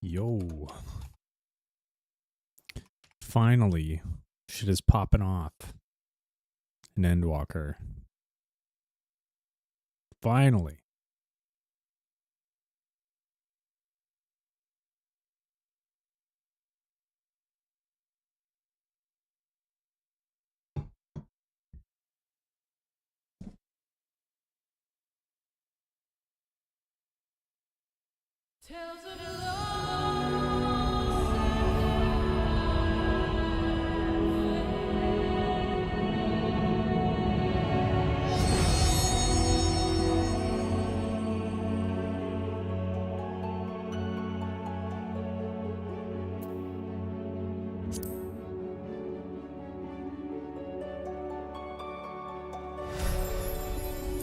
Yo. Finally, shit is popping off. An endwalker. Finally. Tales of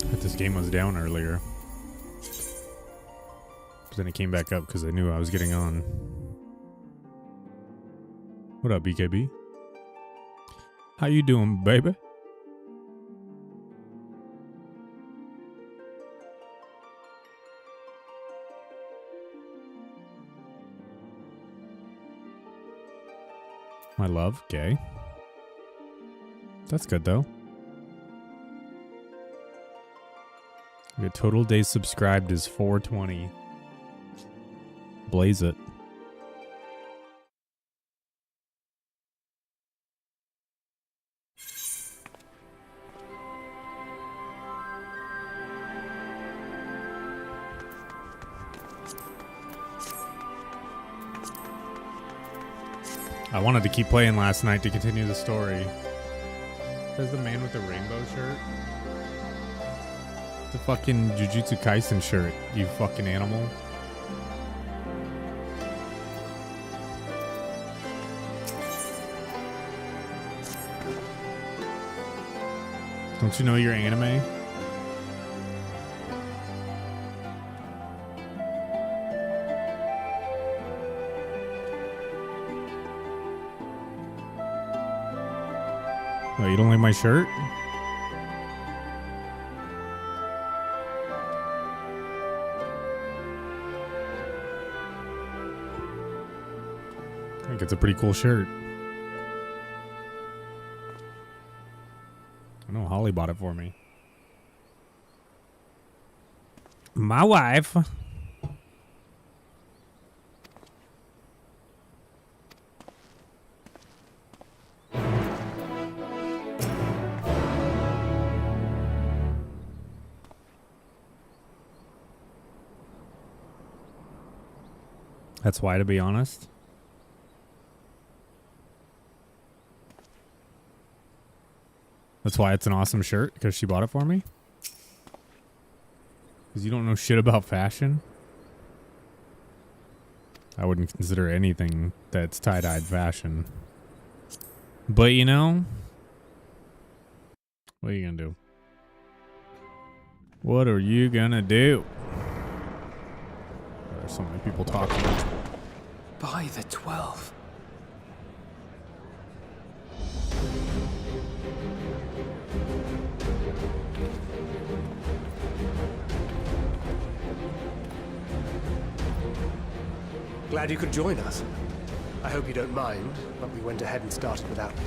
But this game was down earlier. But then it came back up because I knew I was getting on. What up, BKB? How you doing, baby? My love, gay. That's good though. Your total days subscribed is 420. Blaze it. I wanted to keep playing last night to continue the story. There's the man with the rainbow shirt. It's a fucking Jujutsu Kaisen shirt, you fucking animal. Don't you know your anime? Oh, you don't like my shirt? I think it's a pretty cool shirt. I know Holly bought it for me. My wife. That's why, to be honest. That's why it's an awesome shirt, because she bought it for me. Because you don't know shit about fashion. I wouldn't consider anything that's tie-dyed fashion. But you know, what are you gonna do? What are you gonna do? There's so many people talking. By the 12. Glad you could join us. I hope you don't mind, but we went ahead and started without me.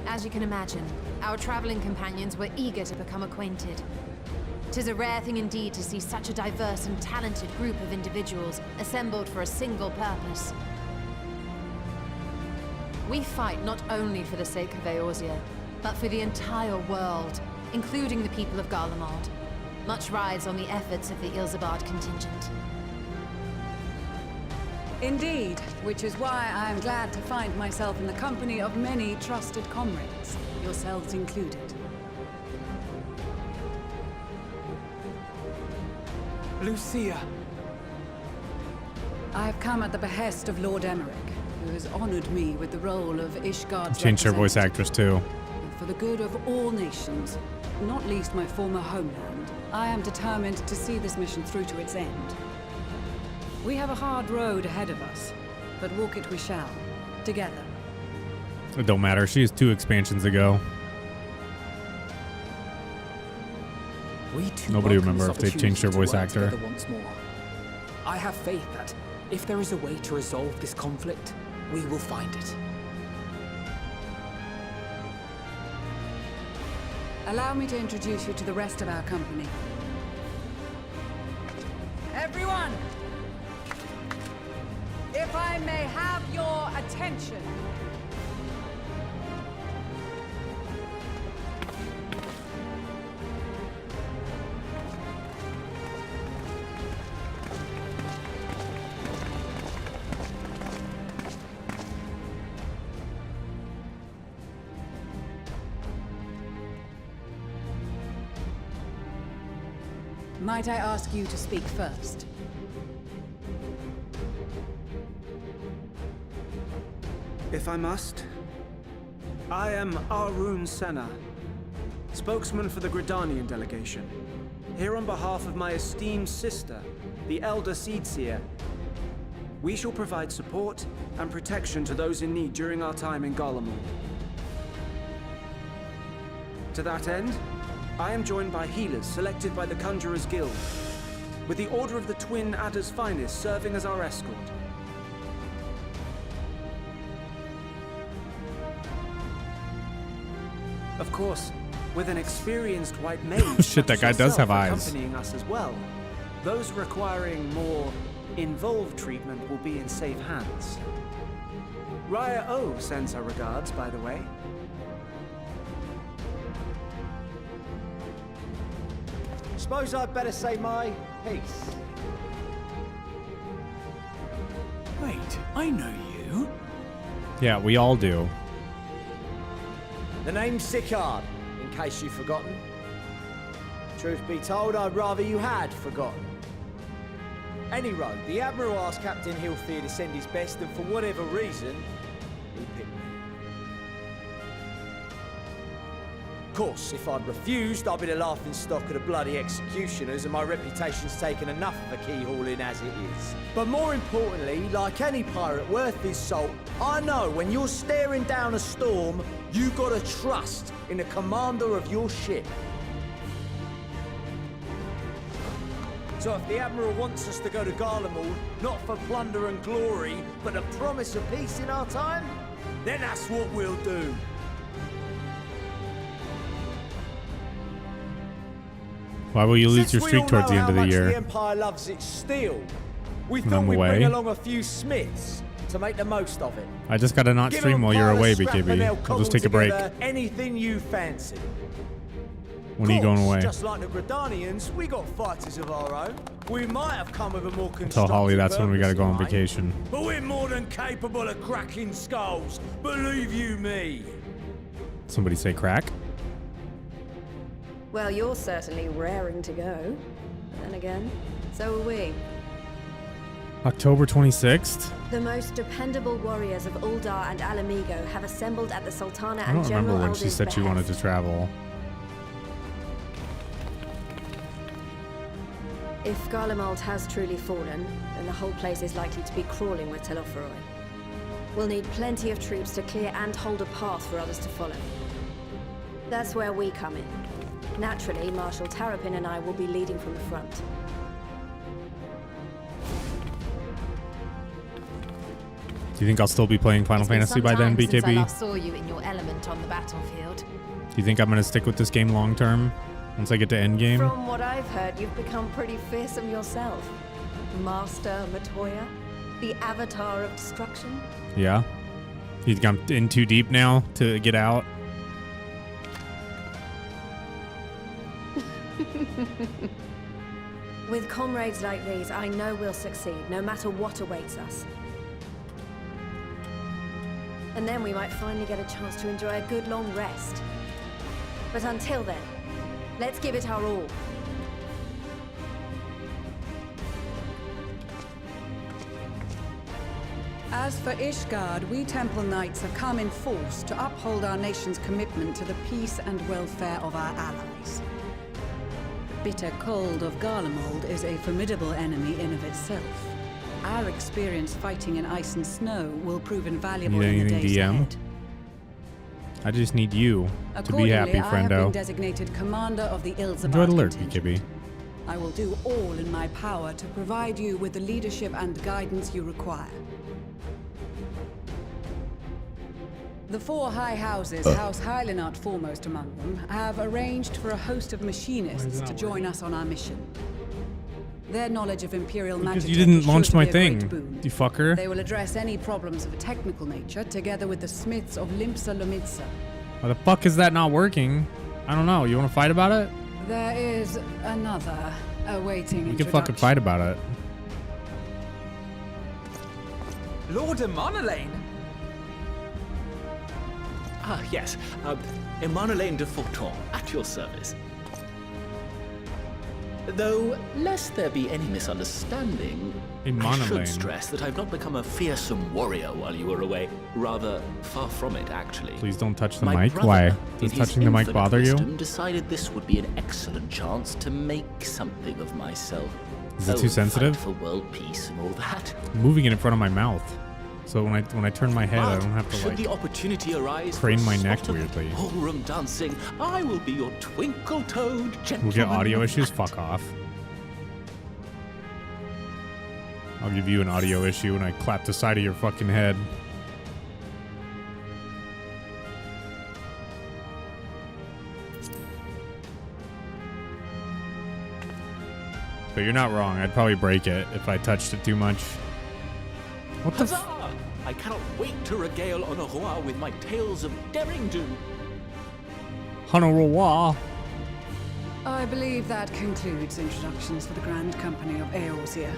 As you can imagine, our traveling companions were eager to become acquainted. 'Tis a rare thing indeed to see such a diverse and talented group of individuals assembled for a single purpose. We fight not only for the sake of Eorzea, but for the entire world, including the people of Garlemald. Much rides on the efforts of the Ilzabard contingent. Indeed, which is why I am glad to find myself in the company of many trusted comrades, yourselves included. Lucia! I have come at the behest of Lord Emmerich, who has honored me with the role of Ishgard's Changed her voice actress too. For the good of all nations, not least my former homeland, I am determined to see this mission through to its end. We have a hard road ahead of us, but walk it we shall, together. It don't matter. She has 2 expansions ago. We too Nobody welcome remember this if they've changed their opportunity voice to work actor. together once more. I have faith that, If there is a way to resolve this conflict, we will find it. Allow me to introduce you to the rest of our company. Everyone! If I may have your attention. Might I ask you to speak first? If I must. I am Arun Senna, spokesman for the Gridanian delegation. Here on behalf of my esteemed sister, the Elder Seedseer. We shall provide support and protection to those in need during our time in Garlemald. To that end, I am joined by healers selected by the Conjurers Guild, with the Order of the Twin Adder's Finest serving as our escort. Of course, with an experienced white mage Shit, that guy does have eyes. accompanying us as well. Those requiring more involved treatment will be in safe hands. Raya O sends her regards, by the way. Suppose I'd better say my piece. Wait, I know you. Yeah, we all do. The name's Sicard, in case you've forgotten. Truth be told, I'd rather you had forgotten. Any road, the Admiral asked Captain Hilfier to send his best, and for whatever reason, he picked me. Of course, if I'd refused, I'd be the laughing stock of the bloody executioners, and my reputation's taken enough of a keyhauling as it is. But more importantly, like any pirate worth his salt, I know when you're staring down a storm, you gotta trust in the commander of your ship. So if the Admiral wants us to go to Garlemald, not for plunder and glory, but the promise of peace in our time, then that's what we'll do. Why will you lose your Since we streak all towards the know end of how the much year? The Empire loves its steel. We When thought I'm we'd away? bring along a few smiths to make the most of it. I just gotta not Give stream 'em while you're pile of away, scrap and BKB. they'll I'll just cobble take a break. together anything you fancy. When are you going Course, away? Just like the Gridanians, we got fighters of our own. We might have come with a more Tell Holly constructive that's when we gotta go on purpose in mind, vacation. But we're more than capable of cracking skulls. Believe you me. Somebody say crack? Well, you're certainly raring to go. But then again, so are we. October 26th? The most dependable warriors of Uldar and Alamigo have assembled at the Sultana I and don't remember General when she Aldir's said she wanted behest. to travel. If Garlemald has truly fallen, then the whole place is likely to be crawling with Telophoroi. We'll need plenty of troops to clear and hold a path for others to follow. That's where we come in. Naturally, Marshal Tarapin and I will be leading from the front. Do you think I'll still be playing Final It's been Fantasy some by then, time since I BKB? last saw you in your element on the battlefield. Do you think I'm gonna stick with this game long term? Once I get to endgame? From what I've heard, you've become pretty fearsome yourself. Master Matoya, the Avatar of Destruction. Yeah? You think I'm in too deep now to get out? With comrades like these, I know we'll succeed, no matter what awaits us. And then we might finally get a chance to enjoy a good long rest. But until then, let's give it our all. As for Ishgard, we Temple Knights have come in force to uphold our nation's commitment to the peace and welfare of our allies. The bitter cold of Garlemald is a formidable enemy in of itself. Our experience fighting in ice and snow will prove invaluable Need in the anything, days DM? ahead. I just need you to be Accordingly, happy, I have been friendo. designated commander of the Ilzabat Enjoy the alert, contingent. BKB. I will do all in my power to provide you with the leadership and guidance you require. The four high houses, House Hylinart foremost among them, have arranged for a host of machinists to join us on our mission. Their knowledge of Imperial magic you didn't is sure launch to my be a thing, great boon. you fucker. They will address any problems of a technical nature together with the smiths of Limpsa Lomitsa. Why the fuck is that not working? I don't know. You want to fight about it? There is another awaiting We can fucking fight about it. Lord Emanolaine? Ah, yes. Emanolaine de Forton, at your service. Though, lest there be any misunderstanding, I Emanolaine. should stress that I've not become a fearsome warrior while you were away. Rather, far from it, actually. Please don't touch the My mic. brother, Why? in Does his touching the mic infinite bother you? wisdom, decided this would be an excellent chance to make something of myself. Is it too sensitive? Fight for world peace and all that. I'm moving it in front of my mouth. So when I turn my head, I don't have to should like the opportunity arise crane for a my neck spot of weirdly. ballroom dancing, I will be your twinkle-toed gentleman. We'll get audio issues? Fuck off. I'll give you an audio issue when I clap the side of your fucking head. But you're not wrong. I'd probably break it if I touched it too much. What the Huzzah! I cannot wait to regale Honoroa with my tales of daring-do. Honorawa. I believe that concludes introductions for the Grand Company of Eorzea.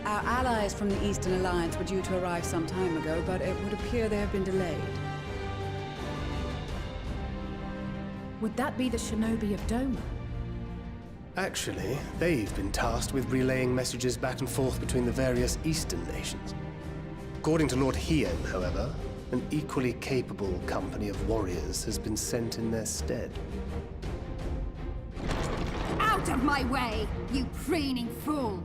Our allies from the Eastern Alliance were due to arrive some time ago, but it would appear they have been delayed. Would that be the shinobi of Doma? Actually, they've been tasked with relaying messages back and forth between the various Eastern nations. According to Lord Hien, however, an equally capable company of warriors has been sent in their stead. Out of my way, you preening fool!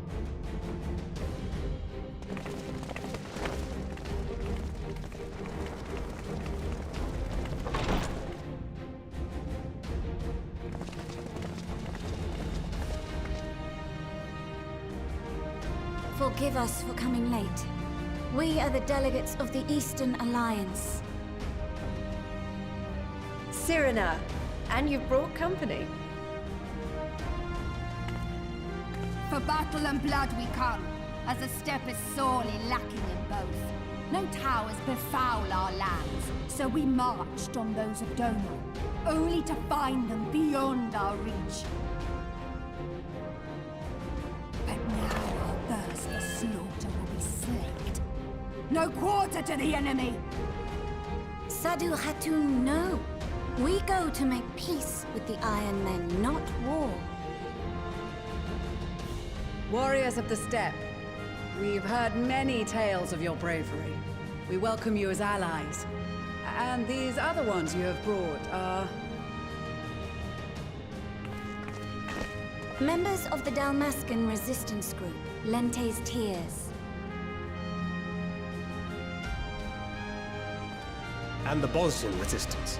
Forgive us for coming late. We are the delegates of the Eastern Alliance. Cyrena, and you've brought company. For battle and blood we come, as a step is sorely lacking in both. No towers befoul our lands, so we marched on those of Doma, only to find them beyond our reach. But now our thirst for slaughter will be slaked. No quarter to the enemy! Sadu Hatun, no. We go to make peace with the Iron Men, not war. Warriors of the Steppe, we've heard many tales of your bravery. We welcome you as allies. And these other ones you have brought are... Members of the Dalmascan resistance group, Lente's Tears. And the Bosnian resistance.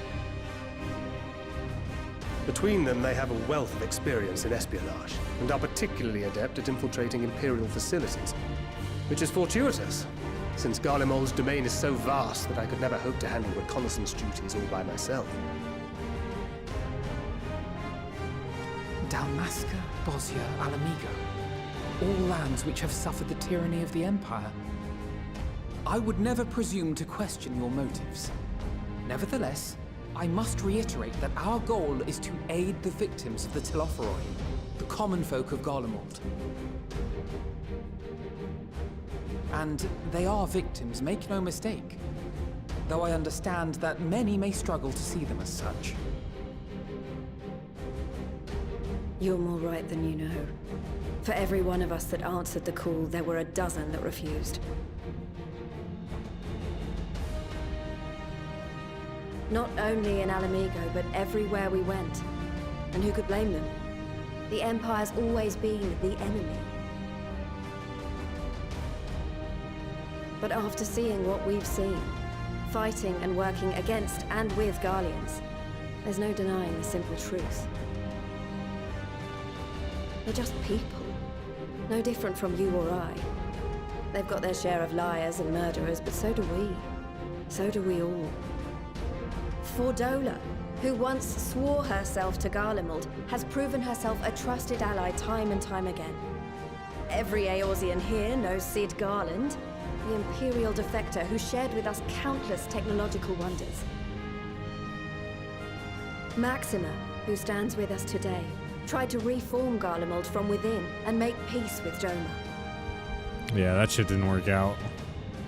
Between them, they have a wealth of experience in espionage, and are particularly adept at infiltrating Imperial facilities. Which is fortuitous, since Garlemald's domain is so vast that I could never hope to handle reconnaissance duties all by myself. Dalmasca, Bosnia, Alamigo. All lands which have suffered the tyranny of the Empire. I would never presume to question your motives. Nevertheless, I must reiterate that our goal is to aid the victims of the Telophoroi, the common folk of Garlemald. And they are victims, make no mistake. Though I understand that many may struggle to see them as such. You're more right than you know. For every one of us that answered the call, there were a dozen that refused. Not only in Alamigo, but everywhere we went. And who could blame them? The Empire's always been the enemy. But after seeing what we've seen, fighting and working against and with Garleans, there's no denying the simple truth. They're just people. No different from you or I. They've got their share of liars and murderers, but so do we. So do we all. Fordola, who once swore herself to Garlemald, has proven herself a trusted ally time and time again. Every Eorzean here knows Sid Garland, the Imperial defector who shared with us countless technological wonders. Maxima, who stands with us today, tried to reform Garlemald from within and make peace with Joma. Yeah, that shit didn't work out.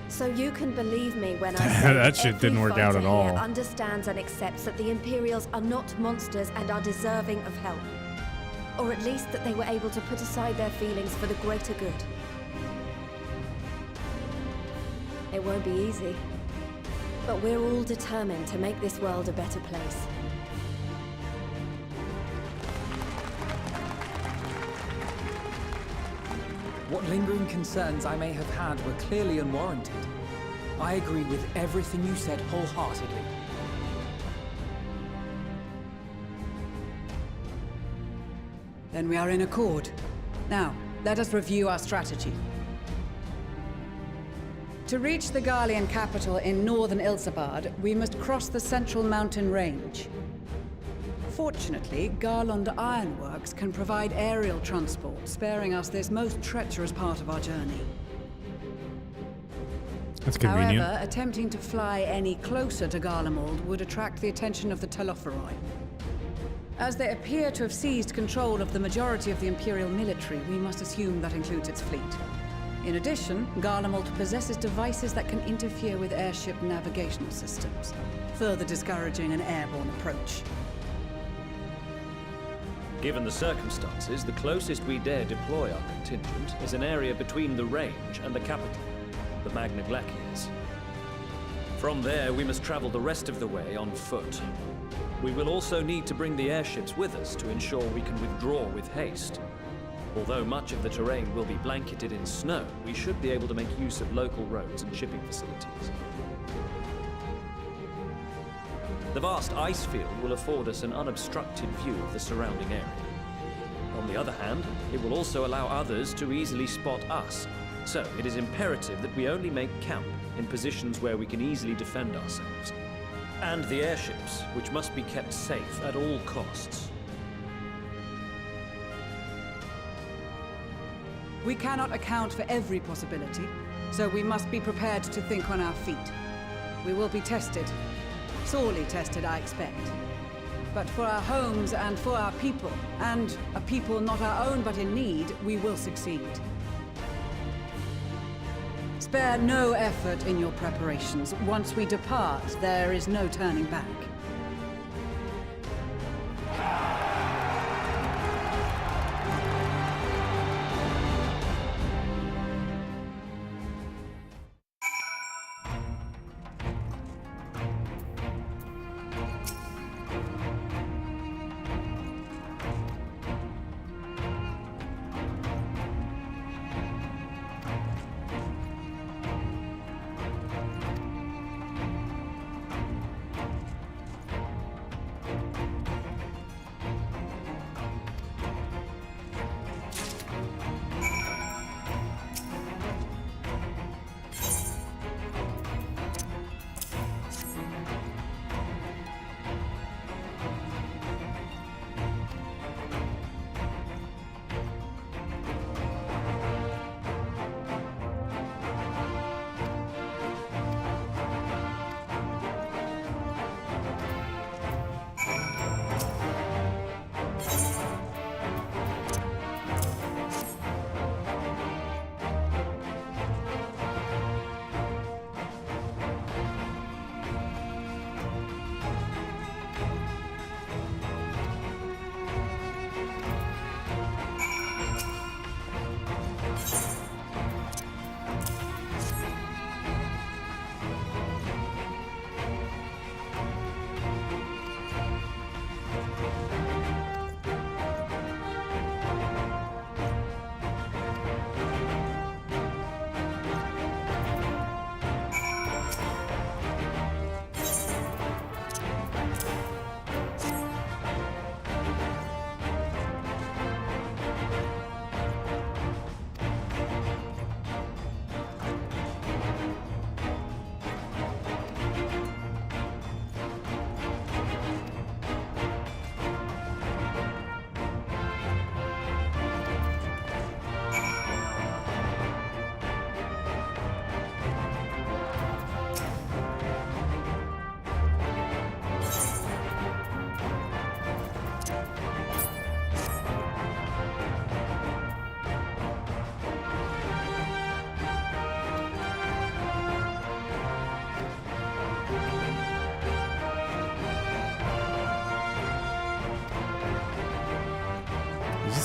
So you can believe me when I say that shit didn't work out at all. Every fighter here understands and accepts that the Imperials are not monsters and are deserving of help. Or at least that they were able to put aside their feelings for the greater good. It won't be easy, but we're all determined to make this world a better place. What lingering concerns I may have had were clearly unwarranted. I agree with everything you said wholeheartedly. Then we are in accord. Now, let us review our strategy. To reach the Garlean capital in northern Ilsabard, we must cross the central mountain range. Fortunately, Garland Ironworks can provide aerial transport, sparing us this most treacherous part of our journey. That's convenient. However, attempting to fly any closer to Garlemald would attract the attention of the Telophoroi. As they appear to have seized control of the majority of the Imperial military, we must assume that includes its fleet. In addition, Garlemald possesses devices that can interfere with airship navigational systems, further discouraging an airborne approach. Given the circumstances, the closest we dare deploy our contingent is an area between the range and the capital, the Magna Glaciers. From there, we must travel the rest of the way on foot. We will also need to bring the airships with us to ensure we can withdraw with haste. Although much of the terrain will be blanketed in snow, we should be able to make use of local roads and shipping facilities. The vast ice field will afford us an unobstructed view of the surrounding area. On the other hand, it will also allow others to easily spot us, so it is imperative that we only make camp in positions where we can easily defend ourselves. And the airships, which must be kept safe at all costs. We cannot account for every possibility, so we must be prepared to think on our feet. We will be tested. Sorely tested, I expect. But for our homes and for our people, and a people not our own but in need, we will succeed. Spare no effort in your preparations. Once we depart, there is no turning back.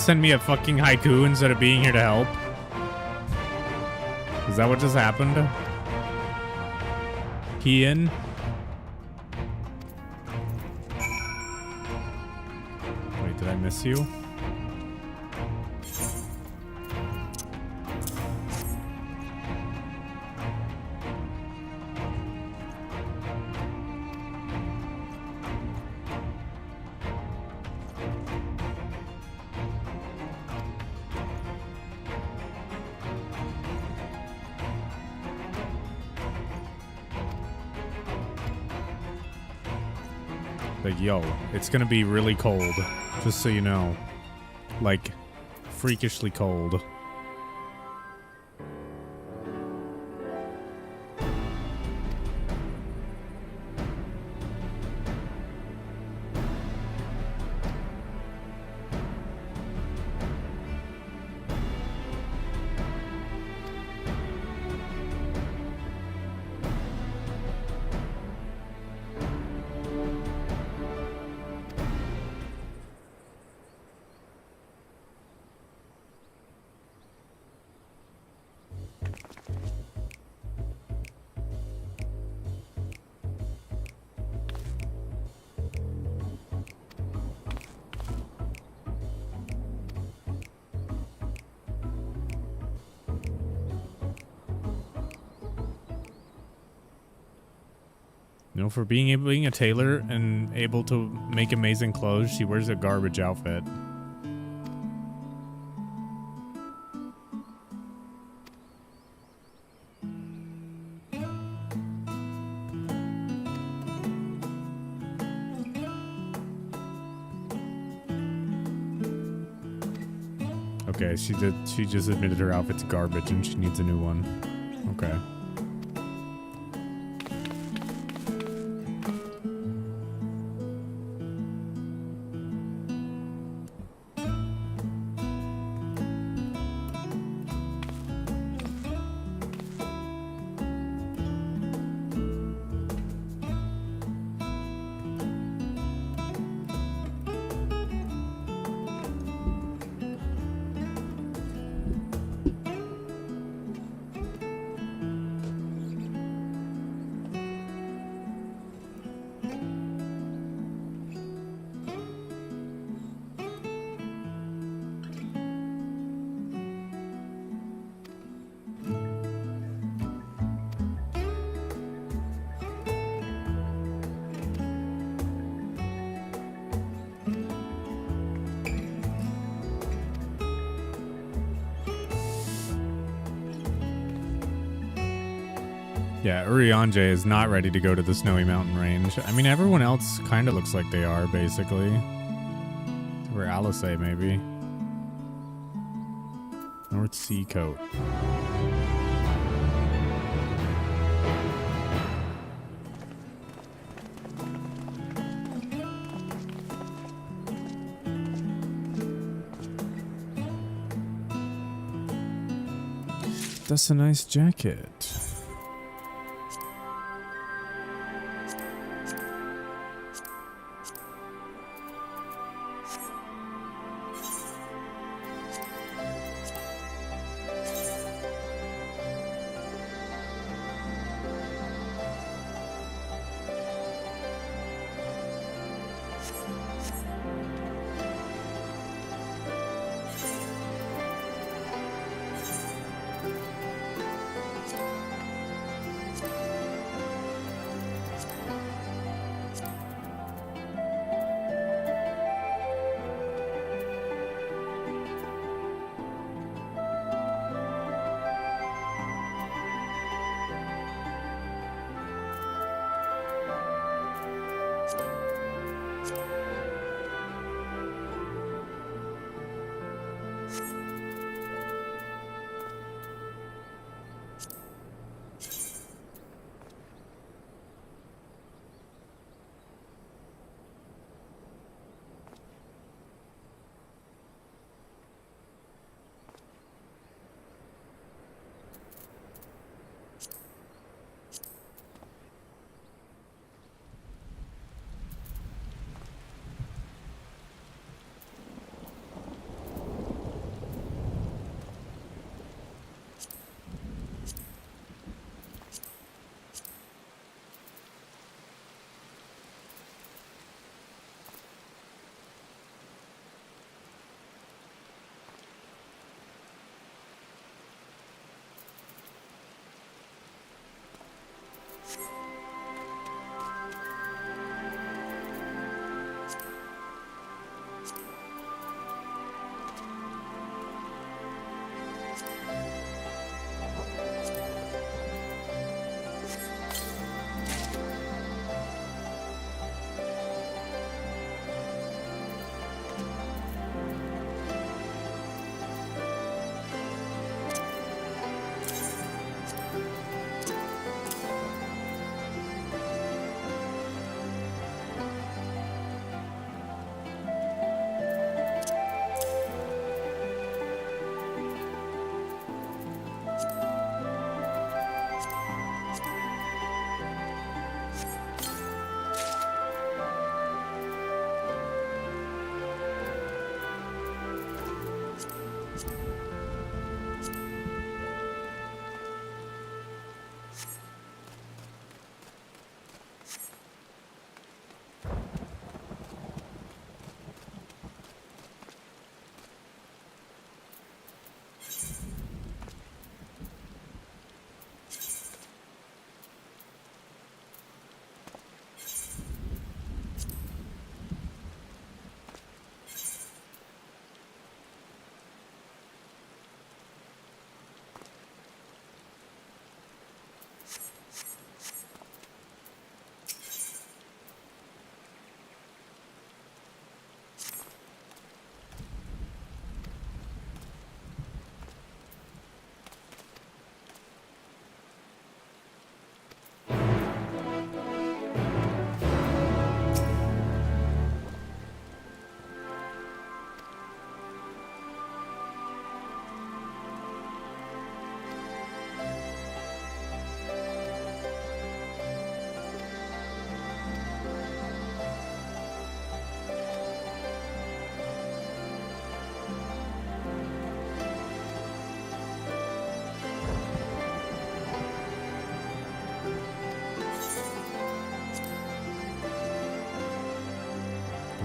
send me a fucking haiku instead of being here to help? Is that what just happened? Ian? Wait, did I miss you? Like, yo, it's gonna be really cold, just so you know. Like, freakishly cold. You know, for being a tailor and able to make amazing clothes, she wears a garbage outfit. Okay, she just admitted her outfit's garbage and she needs a new one. Okay. Yeah, Urianger is not ready to go to the Snowy Mountain Range. I mean, everyone else kind of looks like they are, basically. Or Alice, maybe. North Sea Coat. That's a nice jacket.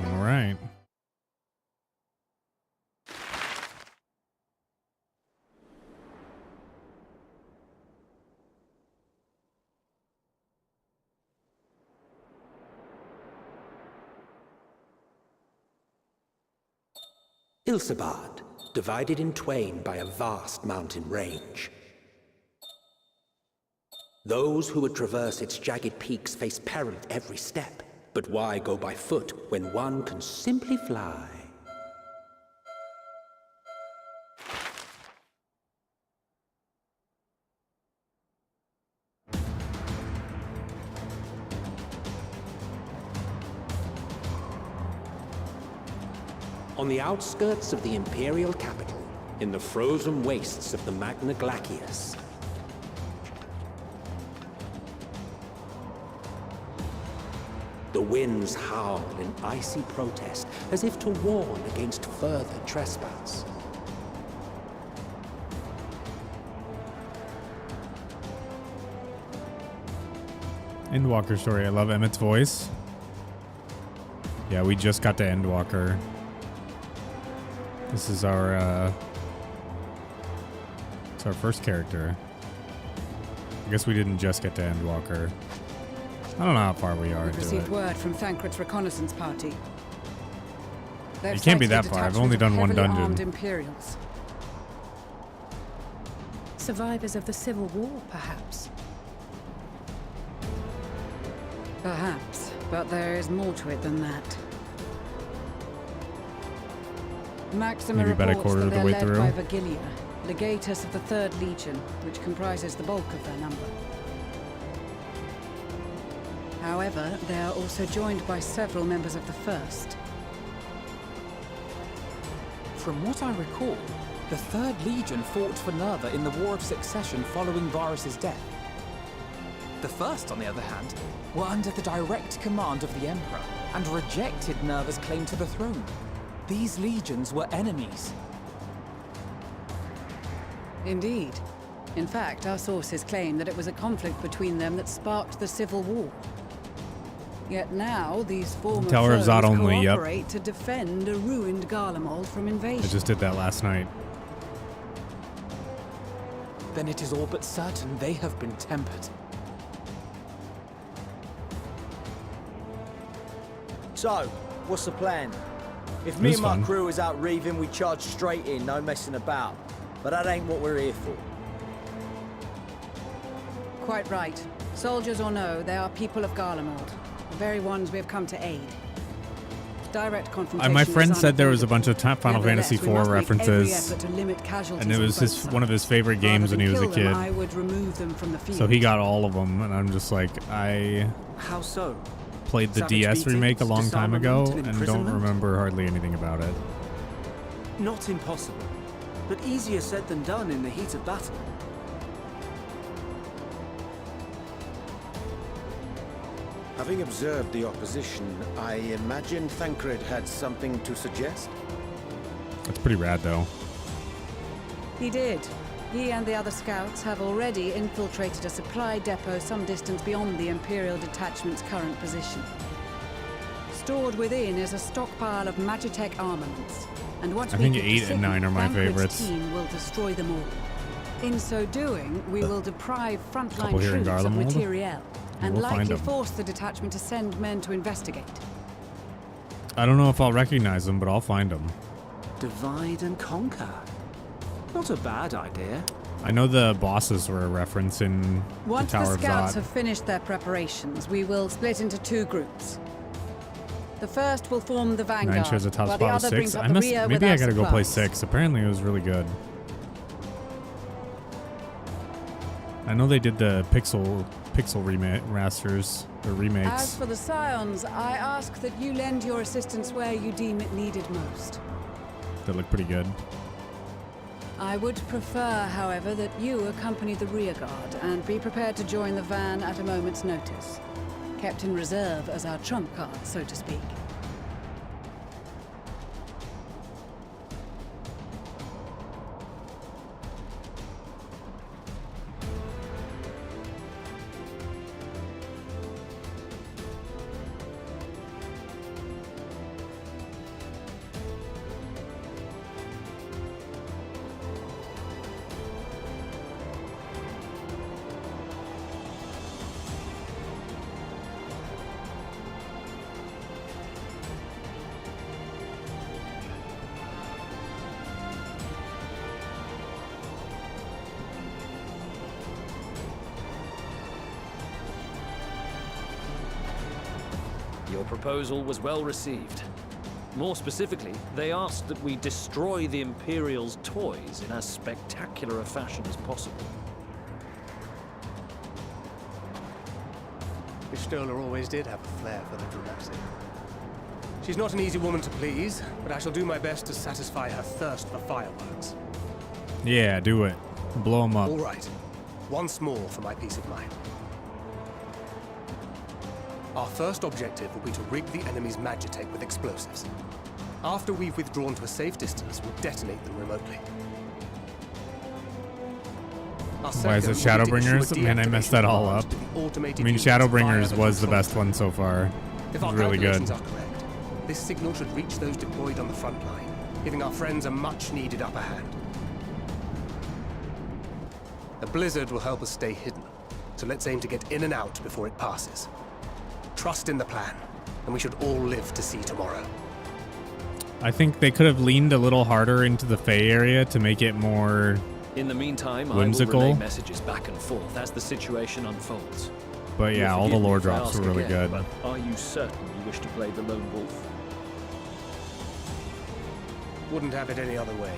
All right. Ilsabad, divided in twain by a vast mountain range. Those who would traverse its jagged peaks face peril at every step. But why go by foot when one can simply fly? On the outskirts of the Imperial capital, in the frozen wastes of the Magna Glacius, the winds howl in icy protest, as if to warn against further trespass. Endwalker story. I love Emmett's voice. Yeah, we just got to Endwalker. This is our it's our first character. I guess we didn't just get to Endwalker. I don't know how far we are We've into received it. word from Thancred's reconnaissance party. They've It can't be sighted that a far. I've detachment only of done one heavily dungeon. armed Imperials. Survivors of the Civil War, perhaps? Perhaps, but there is more to it than that. Maxima Maybe about a reports quarter that of the they're way led through. by Vergilia, legatus of the 3rd Legion, which comprises the bulk of their number. However, they are also joined by several members of the 1st. From what I recall, the 3rd Legion fought for Nerva in the War of Succession following Varus's death. The 1st, on the other hand, were under the direct command of the Emperor and rejected Nerva's claim to the throne. These legions were enemies. Indeed. In fact, our sources claim that it was a conflict between them that sparked the Civil War. Yet now, these former Tower of foes Zod only, yep. cooperate to defend a ruined Garlemald from invasion. I just did that last night. Then it is all but certain they have been tempered. So, what's the plan? If me This and my fun. crew is out reaving, we charge straight in, no messing about. But that ain't what we're here for. Quite right. Soldiers or no, they are people of Garlemald, the very ones we have come to aid. Direct confrontation. My friend is said there was a unavoidable. bunch of Final Fantasy Nevertheless, we must IV make every references, effort to limit casualties and it on was both one of his favorite sides. games Rather when he than was a kill them, kid. I would remove them from the field. So he got all of them, and I'm just like, I How so? played the Savage DS remake a beatings, long time ago disarmament, and don't imprisonment? remember hardly anything about it. Not impossible, but easier said than done in the heat of battle. Having observed the opposition, I imagine Thancred had something to suggest? That's pretty rad, though. He did. He and the other scouts have already infiltrated a supply depot some distance beyond the Imperial detachment's current position. Stored within is a stockpile of Magitech armaments, and once I we think get to 8 and 9 are my Thancred's favorites. team will destroy them all. In so doing, we will deprive Couple frontline here in troops of Garlemald. materiel, and We'll find likely 'em. force the detachment to send men to investigate. I don't know if I'll recognize them, but I'll find them. Divide and conquer. Not a bad idea. I know the bosses were a reference in Once the the Tower of scouts Zot. have finished their preparations, we will split into two groups. The first will form the vanguard, 9 shares a top while the spot with other 6. brings up the rear with Maybe I our gotta go play supplies. 6. Apparently it was really good. I know they did the pixel remasters or As remakes. for the Scions, I ask that you lend your assistance where you deem it needed most. They look pretty good. I would prefer, however, that you accompany the rearguard and be prepared to join the van at a moment's notice. Kept in reserve as our trump card, so to speak. Your proposal was well received. More specifically, they asked that we destroy the Imperial's toys in as spectacular a fashion as possible. Stoller always did have a flair for the dramatic. She's not an easy woman to please, but I shall do my best to satisfy her thirst for fireworks. Yeah, do it. Blow them up. All right. Once more for my peace of mind. Our first objective will be to rig the enemy's Magitech with explosives. After we've withdrawn to a safe distance, we'll detonate them remotely. Our Why is it second will be to Shadowbringers? issue a Man, I messed that all up. deactivation command to the I automated mean, units via Shadowbringers the was the control best one so far. It If was our really good. calculations are correct, this signal should reach those deployed on the front line, giving our friends a much-needed upper hand. A blizzard will help us stay hidden, so let's aim to get in and out before it passes. Trust in the plan, and we should all live to see tomorrow. I think they could have leaned a little harder into the Fey area to make it more In the meantime, whimsical. I will relay messages back and forth as the situation unfolds. But yeah, You'll all the forgive me lore if I drops ask were really again, good. But are you certain you wish to play the lone wolf? Wouldn't have it any other way.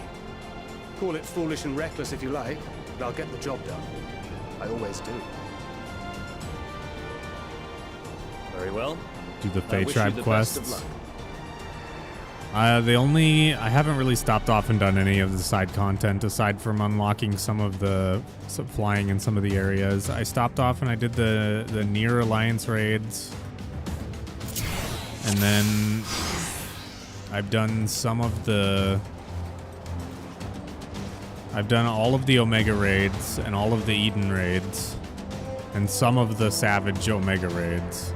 Call it foolish and reckless if you like, but I'll get the job done. I always do. Very well. Do the I Fey wish tribe you the best of quests. luck. I haven't really stopped off and done any of the side content aside from unlocking some of the flying in some of the areas. I stopped off and I did the near Alliance raids, and then I've done all of the Omega raids and all of the Eden raids and some of the Savage Omega raids.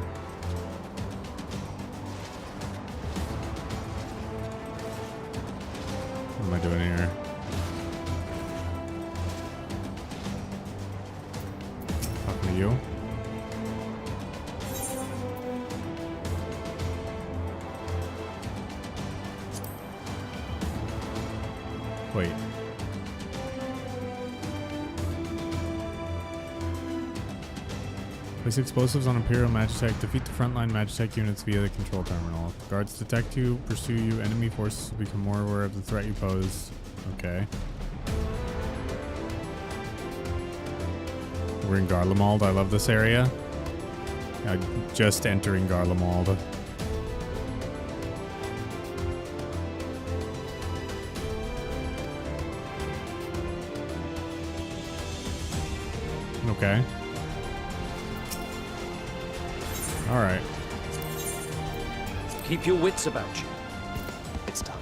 What am I doing here? Talking to you. Wait. Place explosives on Imperial Magitech. Defeat the frontline Magitech units via the control terminal. If guards detect you, pursue you. Enemy forces will become more aware of the threat you pose. Okay. We're in Garlemald. I love this area. Just entering Garlemald. Okay. All right. Keep your wits about you. It's time.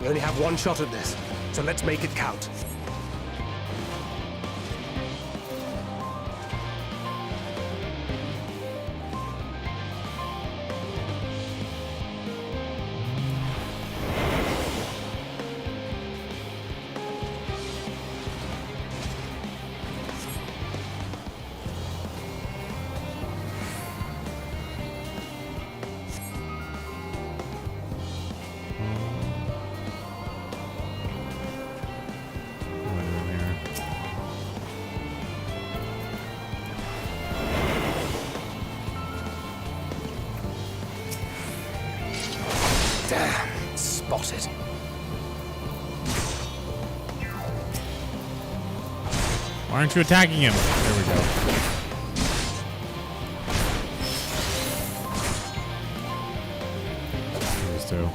We only have one shot at this, so let's make it count. Damn, spotted. Why aren't you attacking him? There we go. Those two.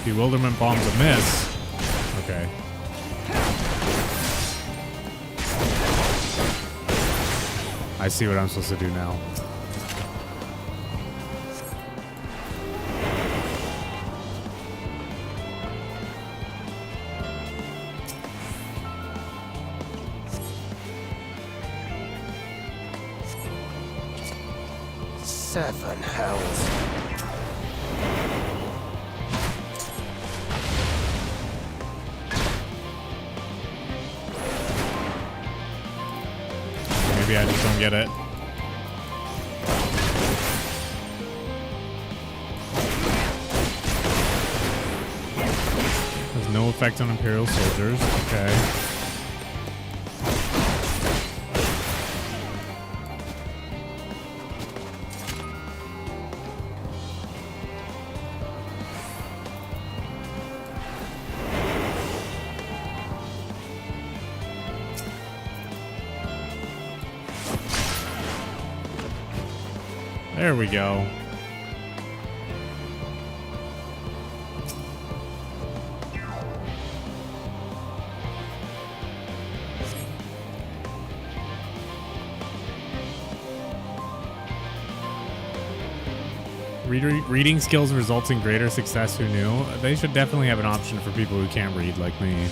Bewilderment bomb's a miss. Okay. I see what I'm supposed to do now. Seven hells. Maybe I just don't get it. Has no effect on Imperial soldiers. Okay. There we go. Reading skills results in greater success. Who knew? They should definitely have an option for people who can't read like me.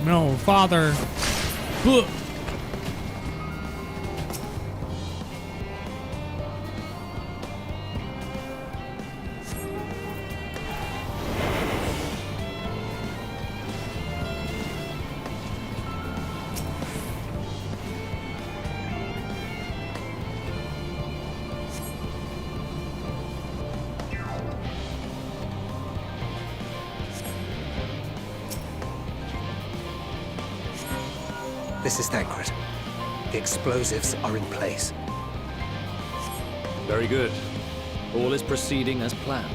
No, father. Ugh. This is Thancred. The explosives are in place. Very good. All is proceeding as planned.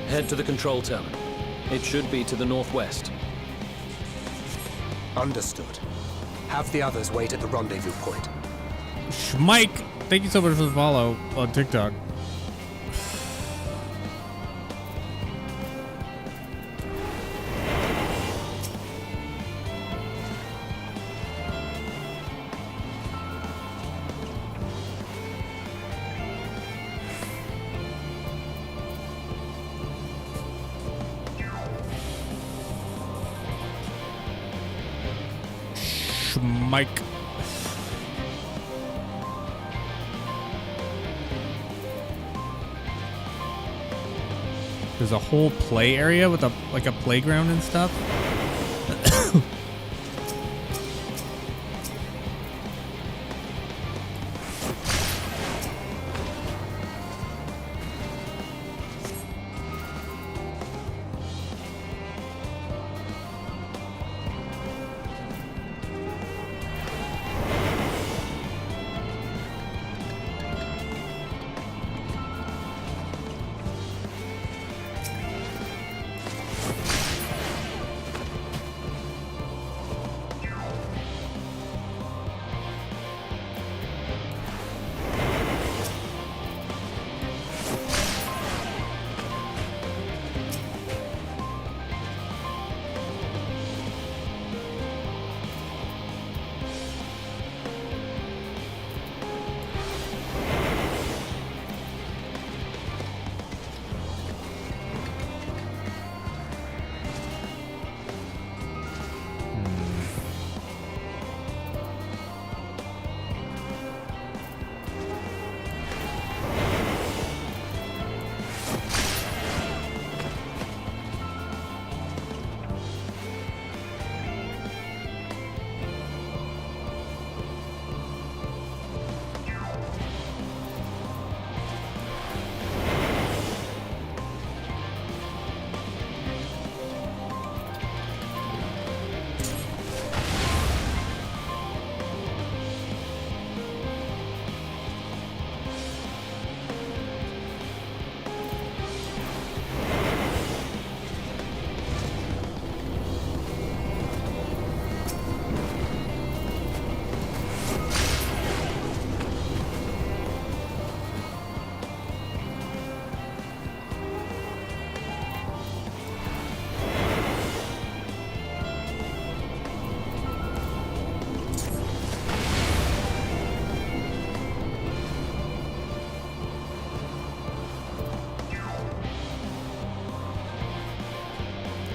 Head to the control terminal. It should be to the northwest. Understood. Have the others wait at the rendezvous point. Mike, thank you so much for the follow on TikTok. Mike. There's a whole play area with a playground and stuff.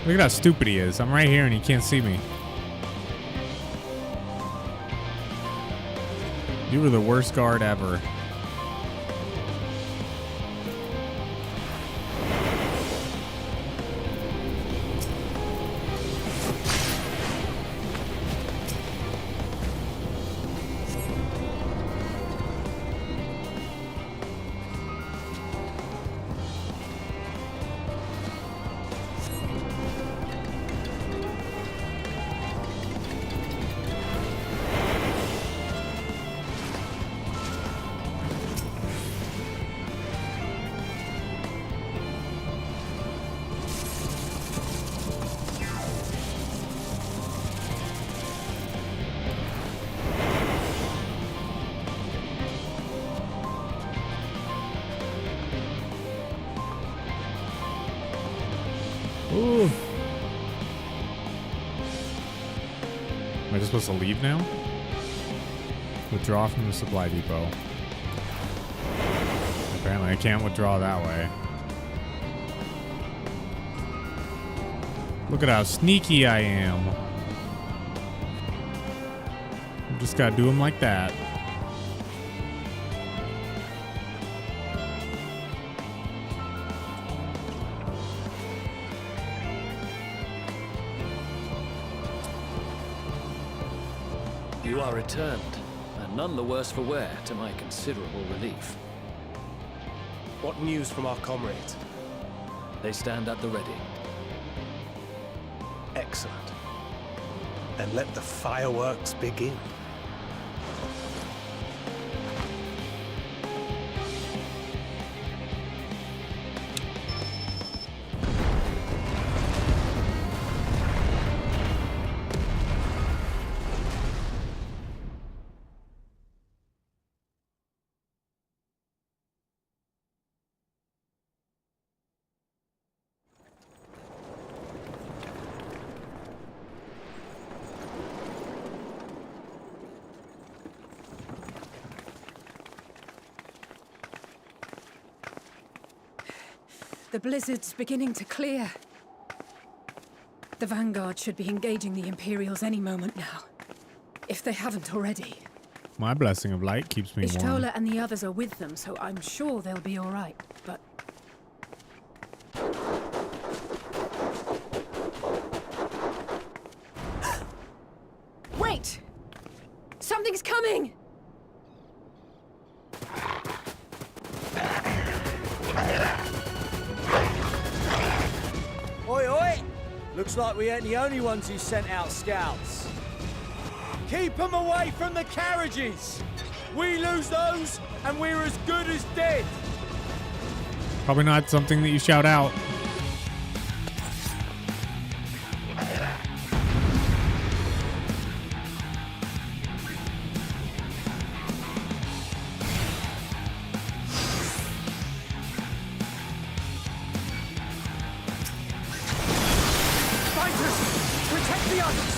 Look at how stupid he is. I'm right here and he can't see me. You were the worst guard ever. Ooh. Am I just supposed to leave now? Withdraw from the supply depot. Apparently I can't withdraw that way. Look at how sneaky I am. Just gotta do them like that. You are returned, and none the worse for wear, to my considerable relief. What news from our comrades? They stand at the ready. Excellent. Then let the fireworks begin. The blizzard's beginning to clear. The Vanguard should be engaging the Imperials any moment now. If they haven't already. My blessing of light keeps me warm. Ishtola and the others are with them, so I'm sure they'll be all right. But wait! Something's coming! Oi, oi! Looks like we ain't the only ones who sent out scouts. Keep them away from the carriages! We lose those, and we're as good as dead! Probably not something that you shout out. Fighters! Protect the others!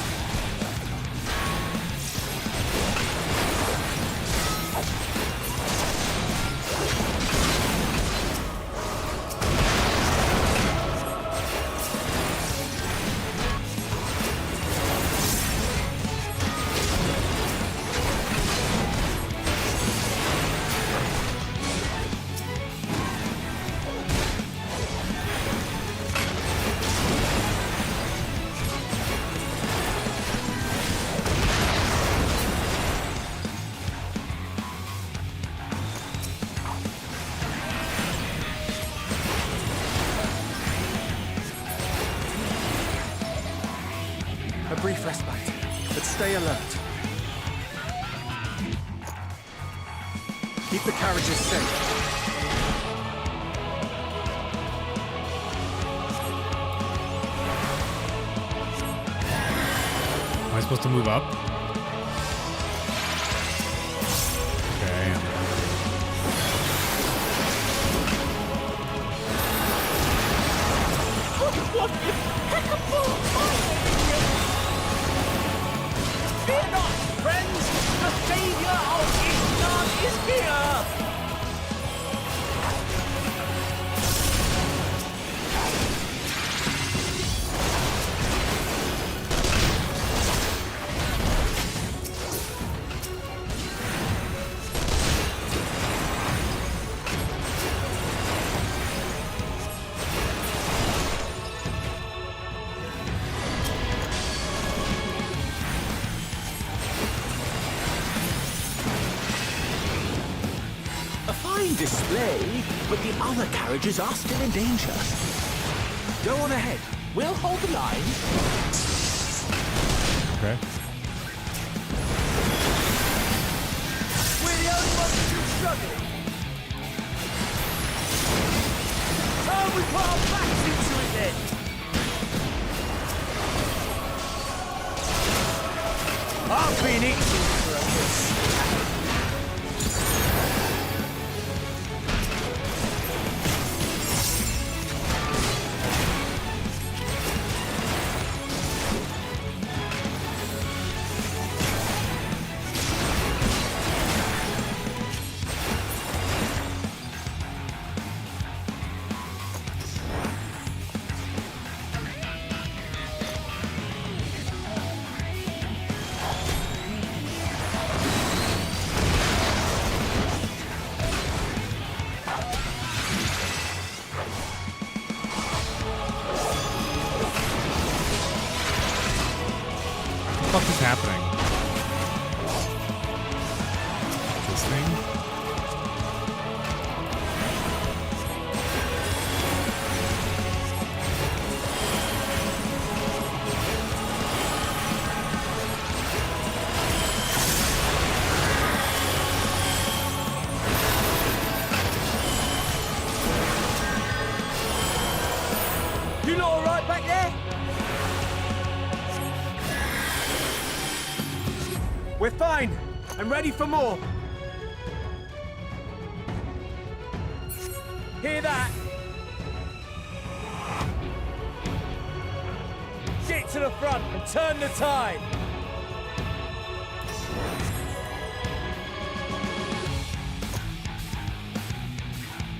A brief respite, but stay alert. Keep the carriages safe. Am I supposed to move up? Okay. What impeccable timing! Fear not, friends! The savior of Islam is here! Display, but the other carriages are still in danger. Go on ahead. We'll hold the line. Okay. We're the only ones who are struggling. Oh, we put our backs into it then. I've been itching for a kiss. What the fuck is happening? This thing? You lot all right back there? We're fine, and ready for more. Hear that? Get to the front and turn the tide.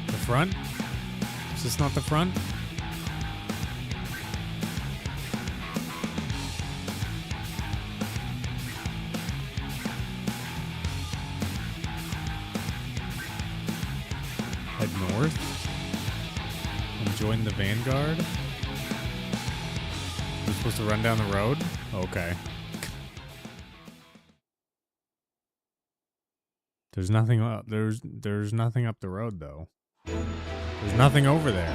The front? Is this not the front? Head north and join the vanguard. We're supposed to run down the road? Okay. There's nothing up. There's nothing up the road though. There's nothing over there.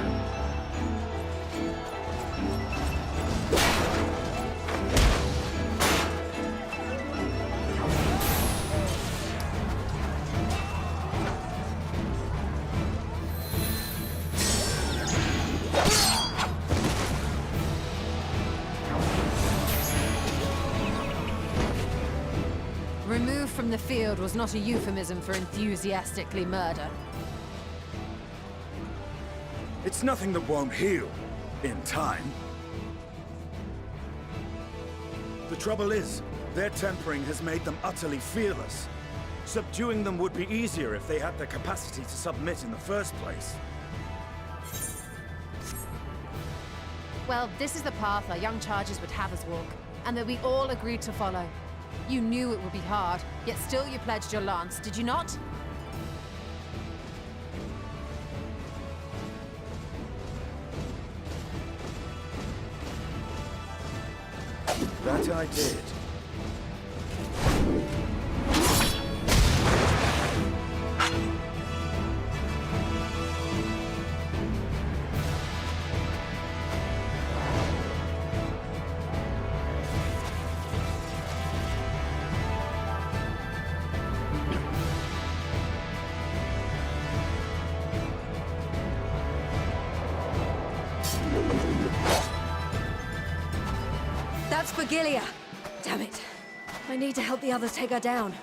Removed from the field was not a euphemism for enthusiastically murder. It's nothing that won't heal in time. The trouble is, their tempering has made them utterly fearless. Subduing them would be easier if they had the capacity to submit in the first place. Well, this is the path our young charges would have us walk, and that we all agreed to follow. You knew it would be hard, yet still you pledged your lance, did you not? That I did. That's Vigilia. Damn it. I need to help the others take her down.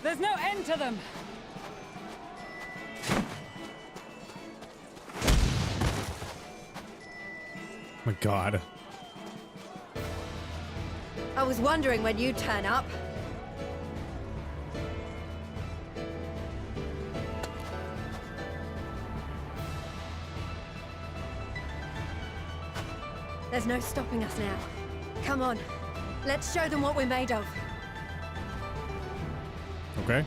There's no end to them! My God. I was wondering when you'd turn up. There's no stopping us now. Come on. Let's show them what we're made of. Okay.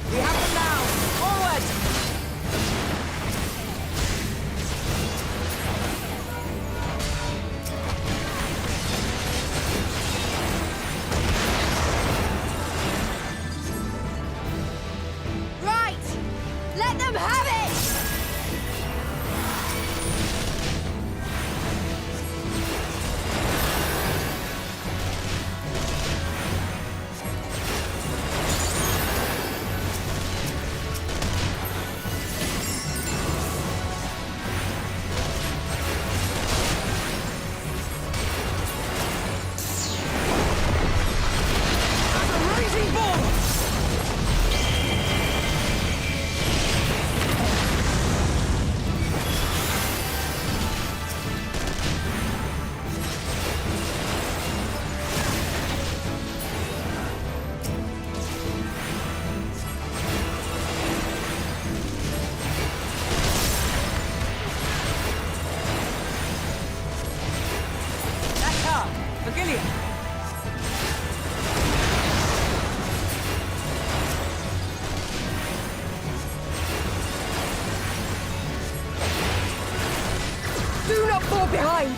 We have them now! Forward! Right! Let them have it! That's her! Vigilia! Do not fall behind!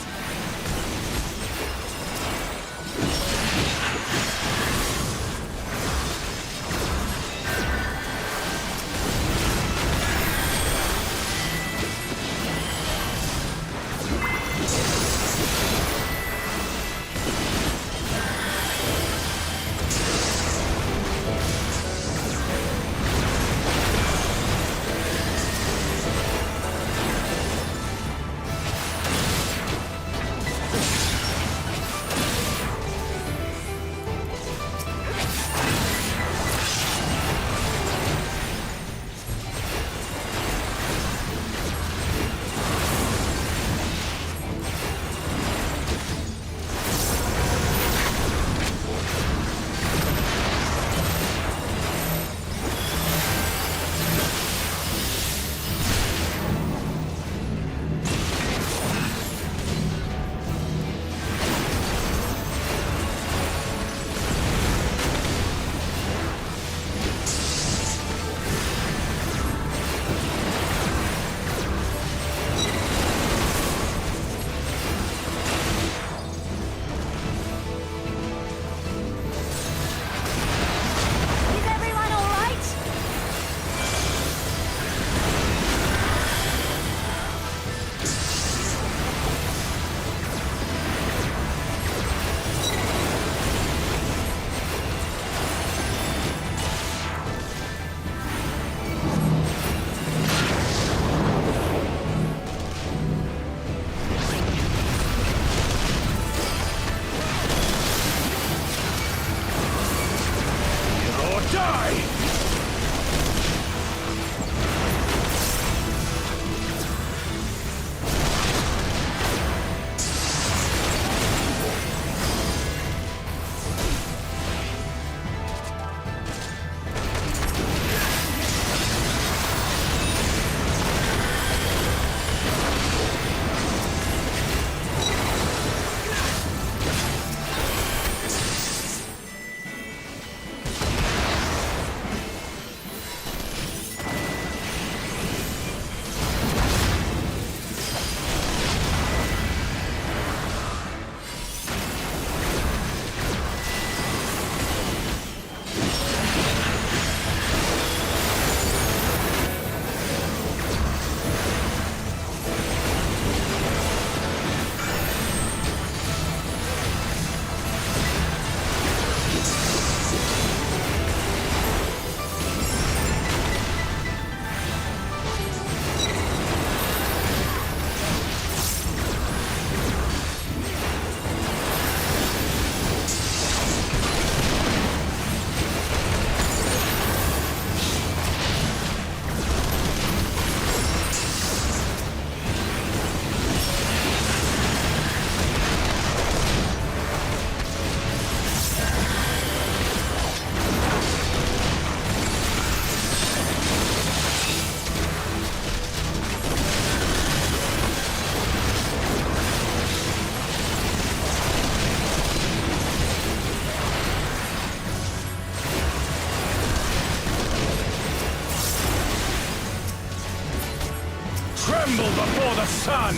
tremble before the sun!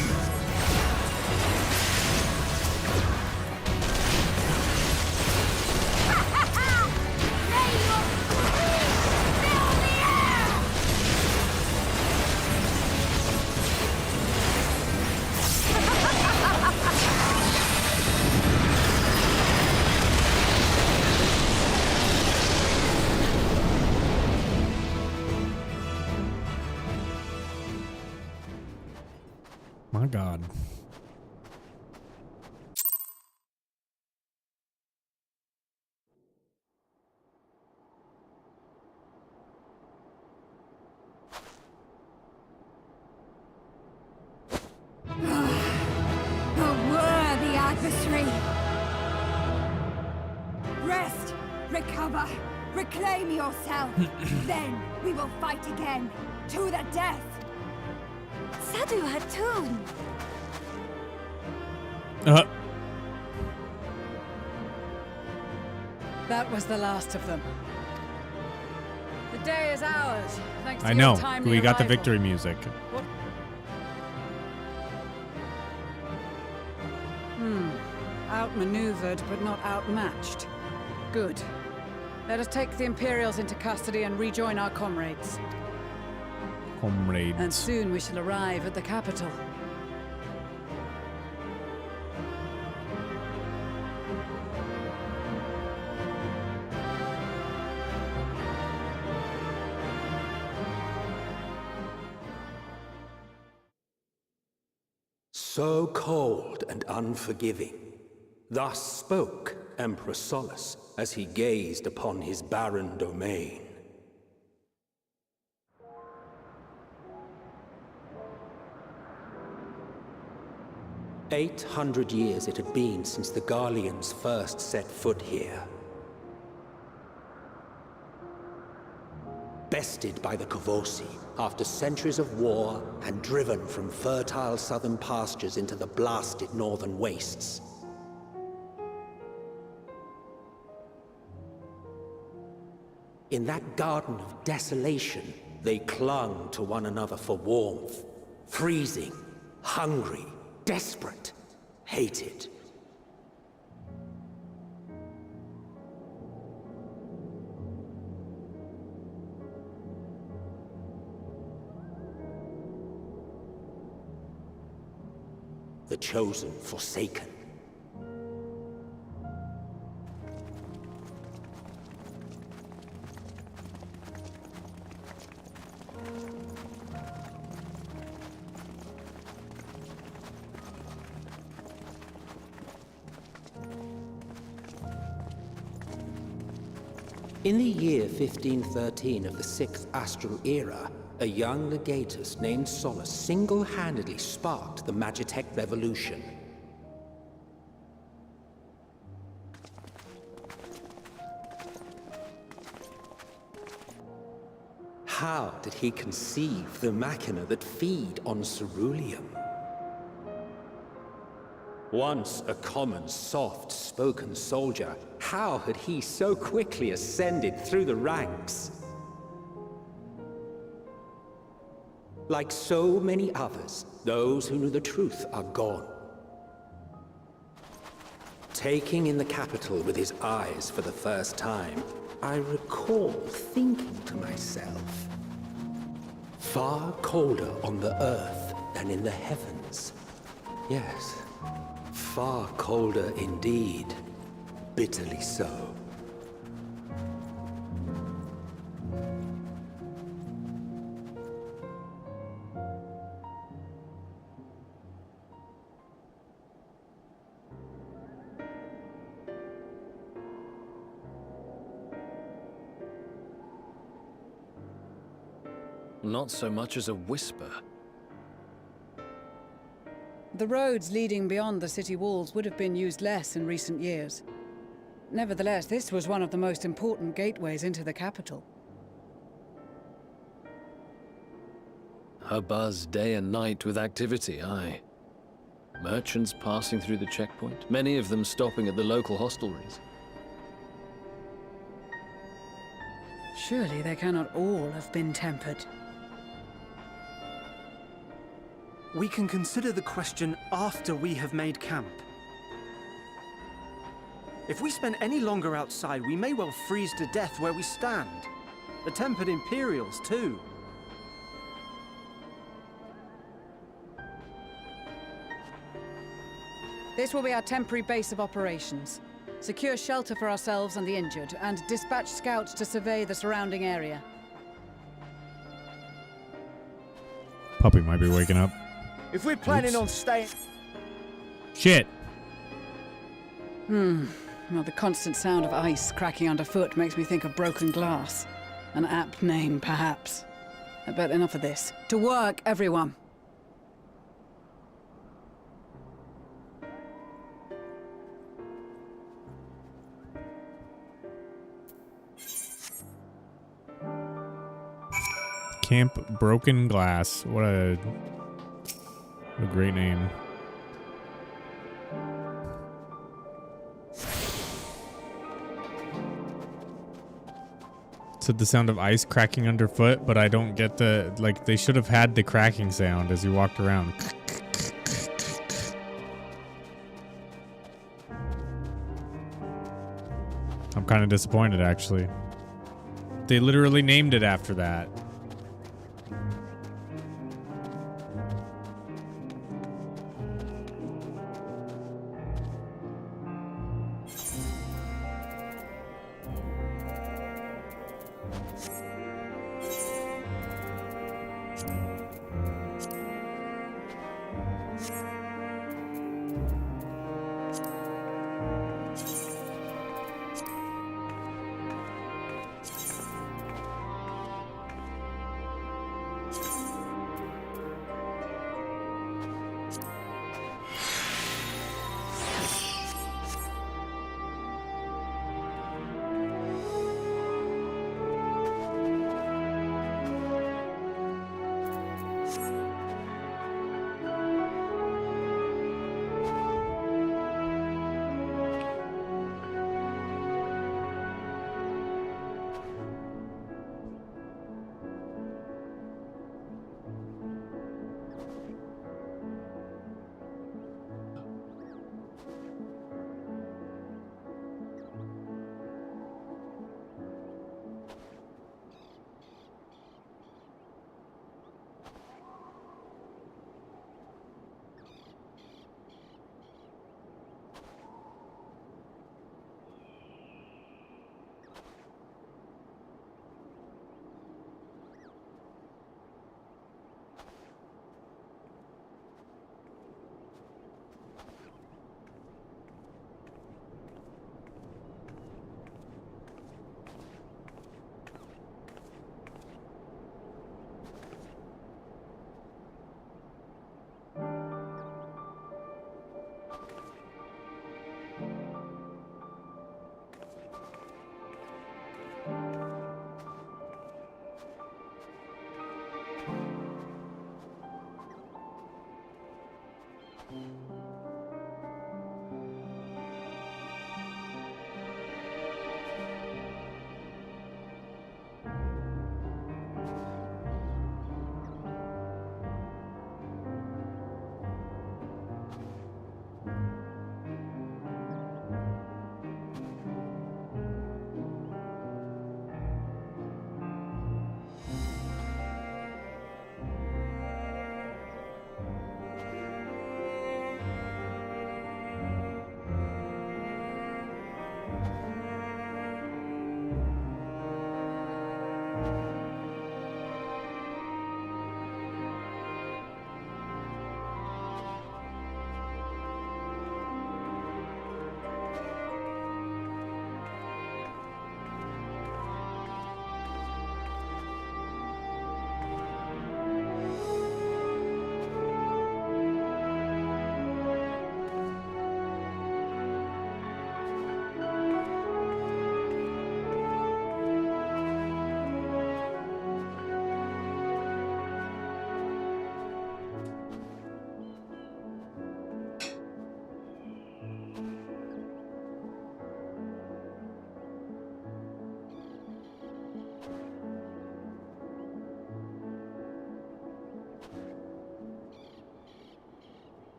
My God. A worthy adversary. Rest, recover, reclaim yourself. Then we will fight again, to the death. Sadu Hatun! That was the last of them. The day is ours, thanks to I your know. timely We got the arrival. victory music. Outmaneuvered, but not outmatched. Good. Let us take the Imperials into custody and rejoin our comrades. Comrades. And soon we shall arrive at the capital. So cold and unforgiving. Thus spoke Emperor Solus as he gazed upon his barren domain. "800 years it had been since the Garleans first set foot here. Bested by the Kavosi after centuries of war and driven from fertile southern pastures into the blasted northern wastes. In that garden of desolation, they clung to one another for warmth, freezing, hungry, desperate, hated. The chosen forsaken. In the year 1513 of the 6th Astral Era, a young legatus named Solus single-handedly sparked the Magitech Revolution. How did he conceive the machina that feed on ceruleum? Once a common, soft-spoken soldier, how had he so quickly ascended through the ranks? Like so many others, those who knew the truth are gone. Taking in the capital with his eyes for the first time, I recall thinking to myself, far colder on the earth than in the heavens. Yes, far colder indeed, bitterly so. Not so much as a whisper. The roads leading beyond the city walls would have been used less in recent years. Nevertheless, this was one of the most important gateways into the capital. A buzz day and night with activity, aye. Merchants passing through the checkpoint, many of them stopping at the local hostelries. Surely they cannot all have been tempered. We can consider the question after we have made camp. If we spend any longer outside, we may well freeze to death where we stand. The tempered Imperials, too. This will be our temporary base of operations. Secure shelter for ourselves and the injured, and dispatch scouts to survey the surrounding area. Puppy might be waking up. If we're planning Oops. on staying... Shit! Well, the constant sound of ice cracking underfoot makes me think of broken glass. An apt name, perhaps. But enough of this. To work, everyone! Camp Broken Glass. What a great name. Said the sound of ice cracking underfoot, but I don't get the, like, they should have had the cracking sound as you walked around. I'm kind of disappointed, actually. They literally named it after that.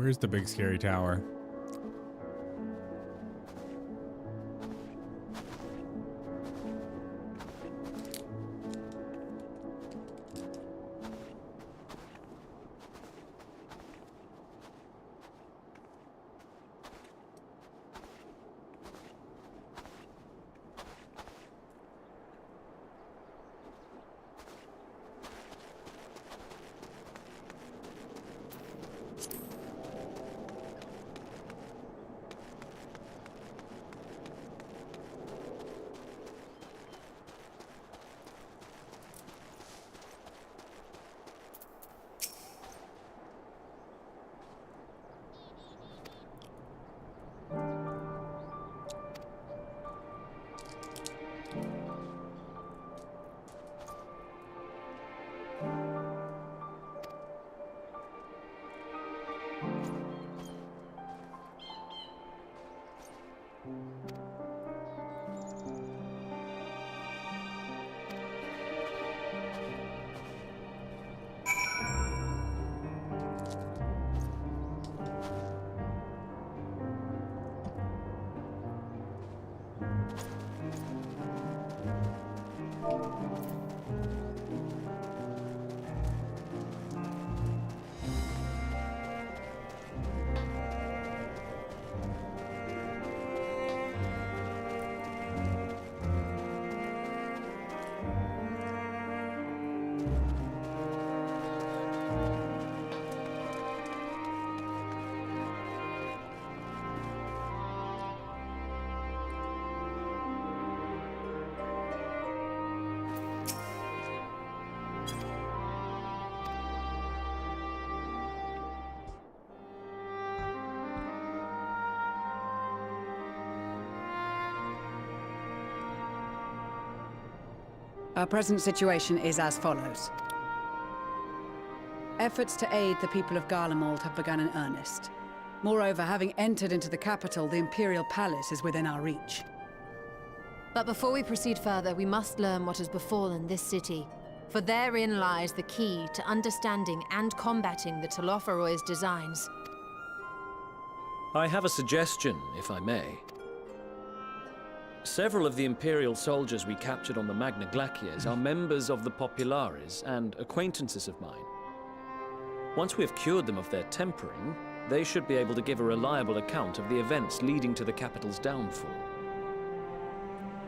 Where's the big scary tower? Our present situation is as follows. Efforts to aid the people of Garlemald have begun in earnest. Moreover, having entered into the capital, the Imperial Palace is within our reach. But before we proceed further, we must learn what has befallen this city. For therein lies the key to understanding and combating the Telophoroid's designs. I have a suggestion, if I may. Several of the Imperial soldiers we captured on the Magna Glaciers are members of the Populares and acquaintances of mine. Once we have cured them of their tempering, they should be able to give a reliable account of the events leading to the capital's downfall.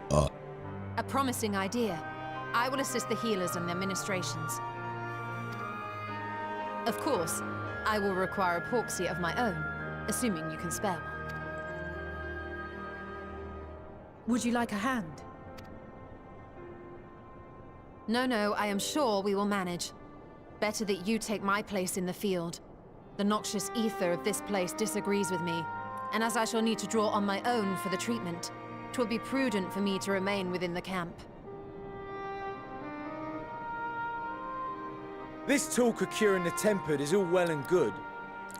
A promising idea. I will assist the healers in their ministrations. Of course, I will require a proxy of my own, assuming you can spare one. Would you like a hand? No, I am sure we will manage. Better that you take my place in the field. The noxious ether of this place disagrees with me, and as I shall need to draw on my own for the treatment, 'twill be prudent for me to remain within the camp. This talk of curing the tempered is all well and good,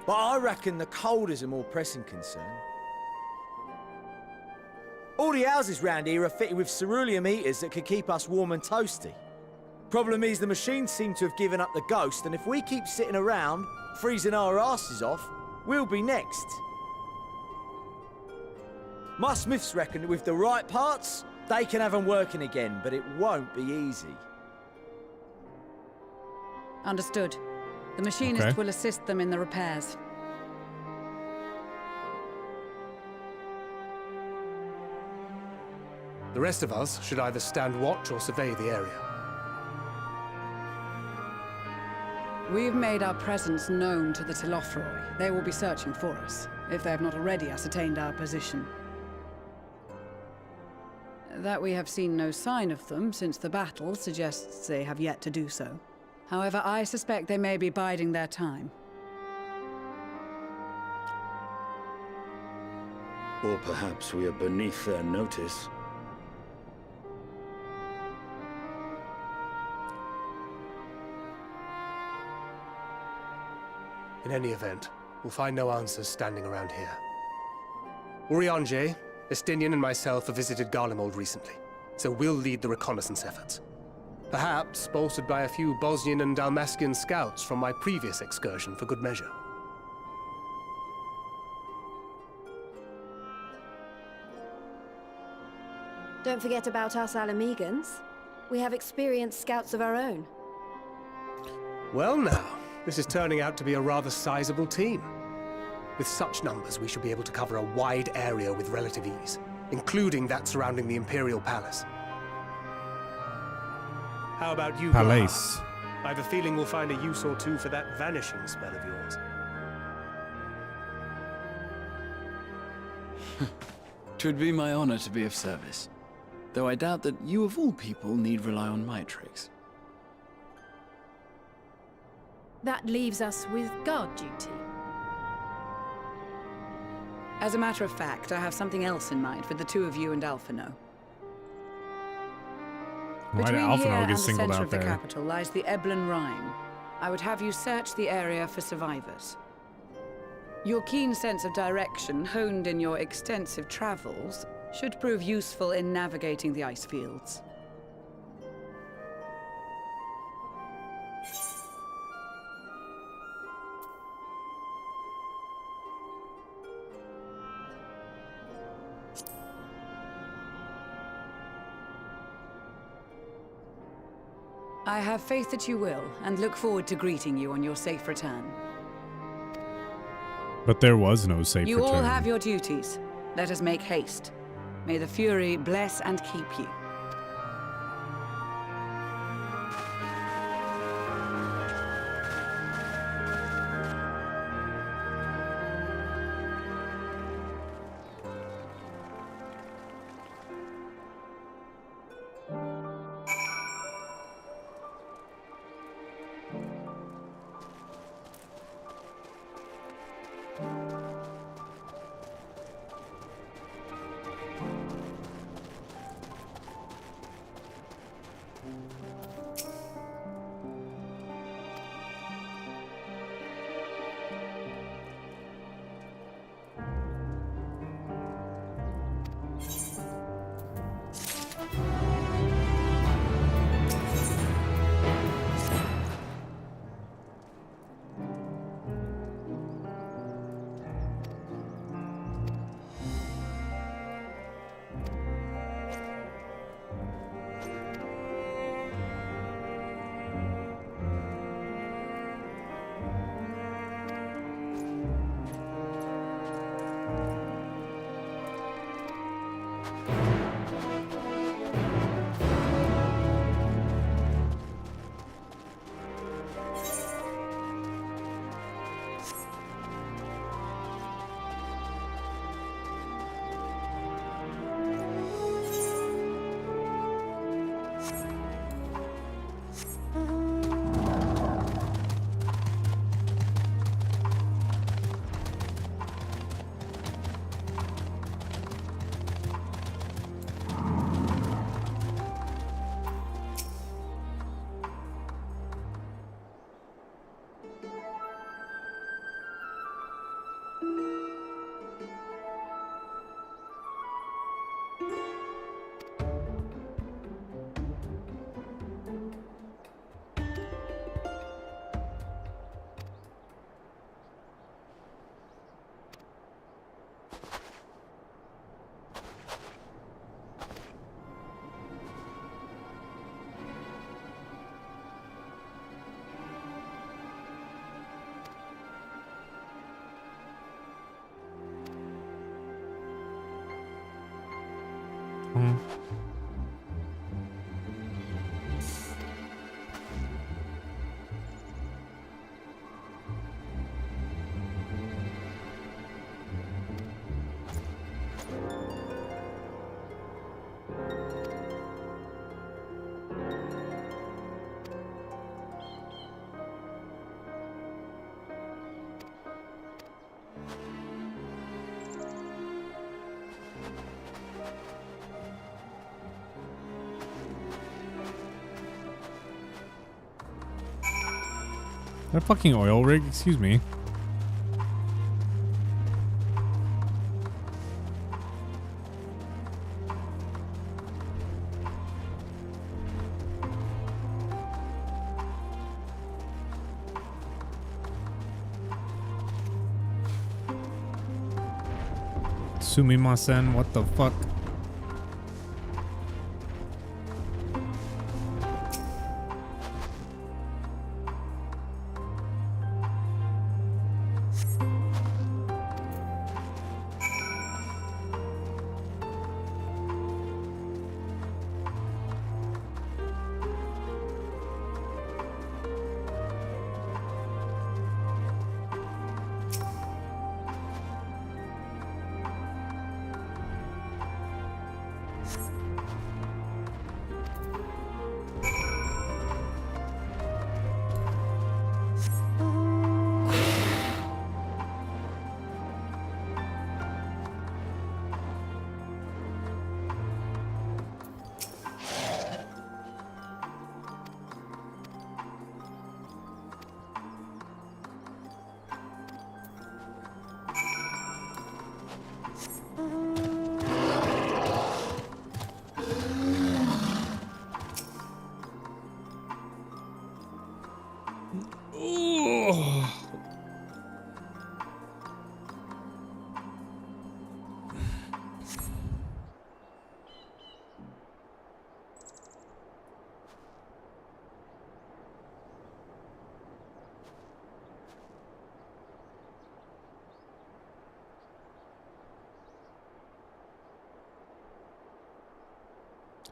but I reckon the cold is a more pressing concern. All the houses round here are fitted with ceruleum heaters that could keep us warm and toasty. Problem is, the machines seem to have given up the ghost, and if we keep sitting around, freezing our asses off, we'll be next. My smiths reckon that with the right parts, they can have them working again, but it won't be easy. Understood. The machinist will assist them in the repairs. The rest of us should either stand watch or survey the area. We've made our presence known to the Telophoroi. They will be searching for us, if they have not already ascertained our position. That we have seen no sign of them since the battle suggests they have yet to do so. However, I suspect they may be biding their time. Or perhaps we are beneath their notice. In any event, we'll find no answers standing around here. Urianger, Estinian and myself have visited Garlemald recently, so we'll lead the reconnaissance efforts. Perhaps bolstered by a few Bosnian and Dalmatian scouts from my previous excursion for good measure. Don't forget about us Alamegans. We have experienced scouts of our own. Well now, this is turning out to be a rather sizable team. With such numbers, we should be able to cover a wide area with relative ease, including that surrounding the Imperial Palace. How about you, Palace. Graham? I have a feeling we'll find a use or two for that vanishing spell of yours. Twould be my honor to be of service. Though I doubt that you of all people need rely on my tricks. That leaves us with guard duty. As a matter of fact, I have something else in mind for the two of you and Alphino. Why did Between Alphino here and get the singled center out of the there? capital lies the Eblan Rhine. I would have you search the area for survivors. Your keen sense of direction, honed in your extensive travels, should prove useful in navigating the ice fields. I have faith that you will, and look forward to greeting you on your safe return. But there was no safe You return. all have your duties. Let us make haste. May the Fury bless and keep you. That fucking oil rig? Excuse me. Sumimasen, what the fuck?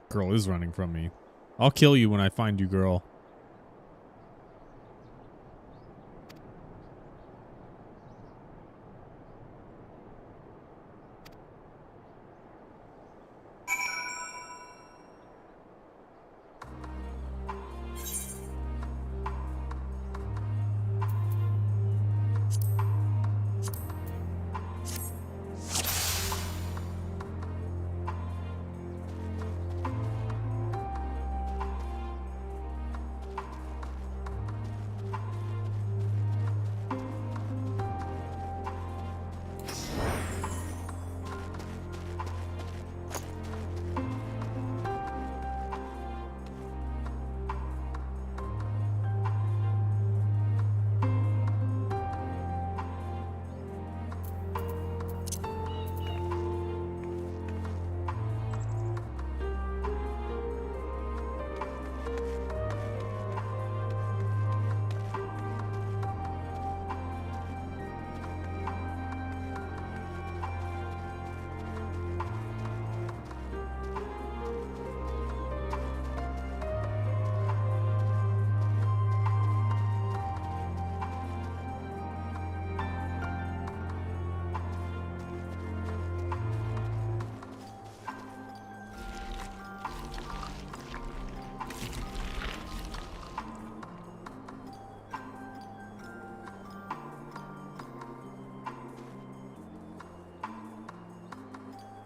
Girl is running from me. I'll kill you when I find you, girl.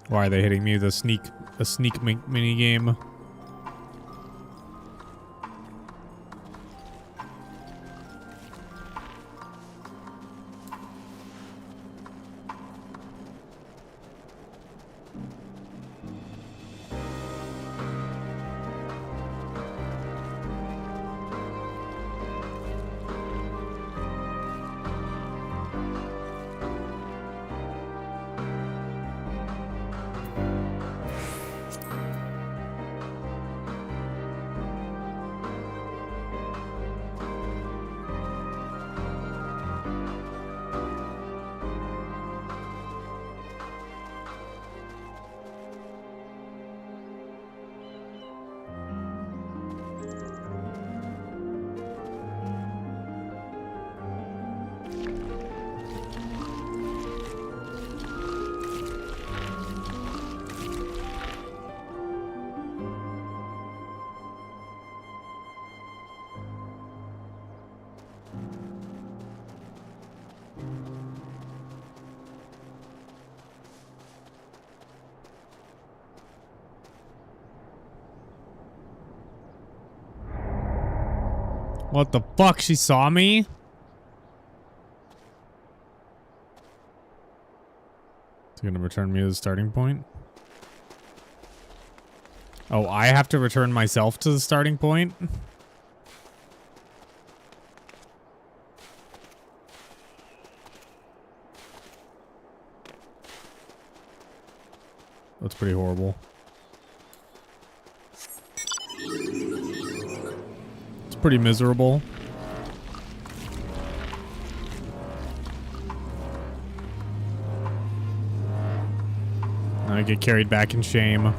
Why are they hitting me with a sneak mini game? What the fuck? She saw me? Is he gonna return me to the starting point? Oh, I have to return myself to the starting point? That's pretty horrible. It's pretty miserable. I get carried back in shame.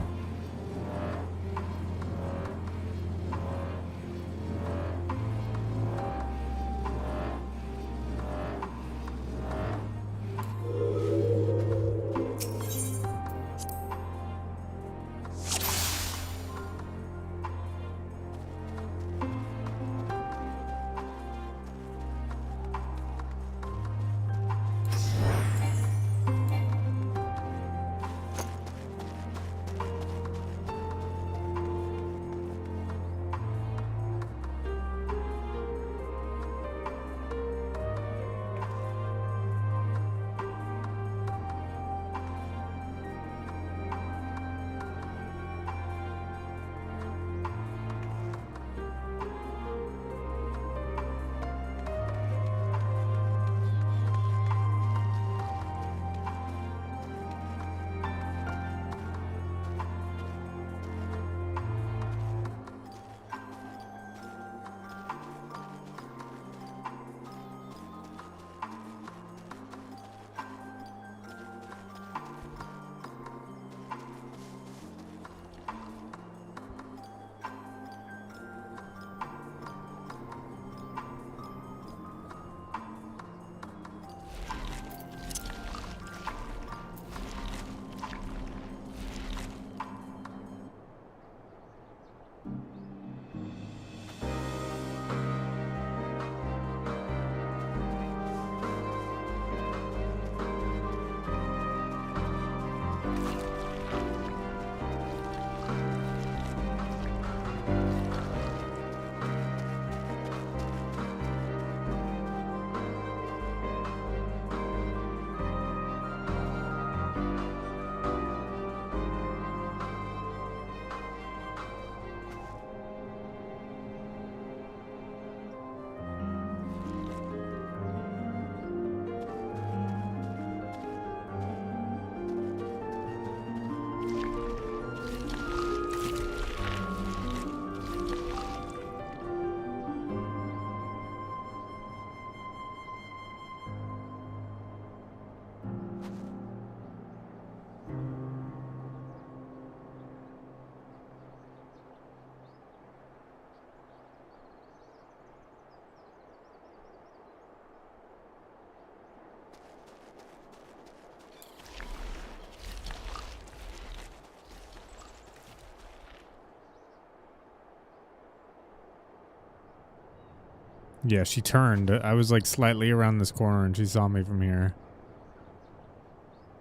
Yeah, she turned. I was like slightly around this corner and she saw me from here.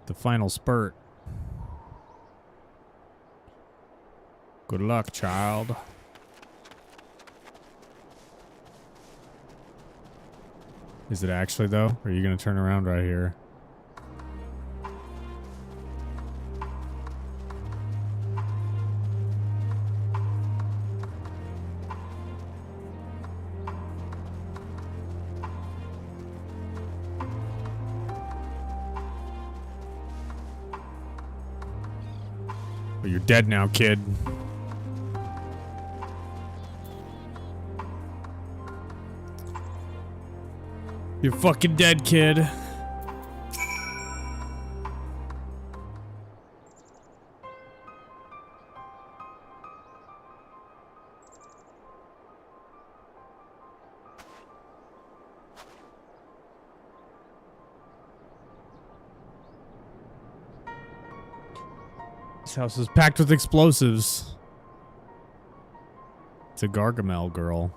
The final spurt. Good luck, child. Is it actually, though? Or are you going to turn around right here? Well, you're dead now, kid. You're fucking dead, kid. This house is packed with explosives. It's a Gargamel girl.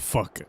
Fuck it.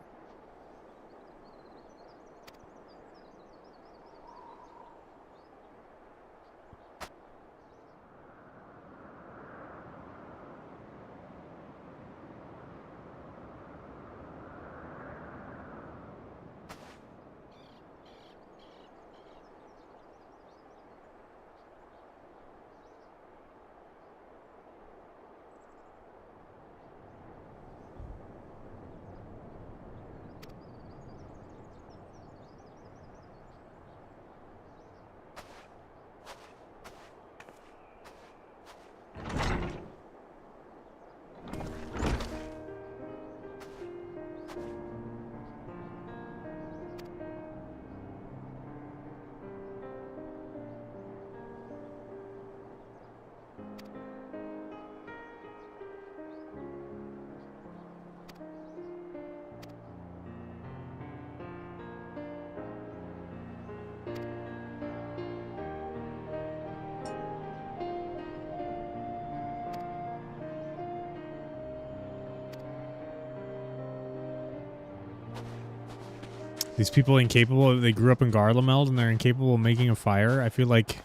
These people incapable, they grew up in Garlemald and they're incapable of making a fire. I feel like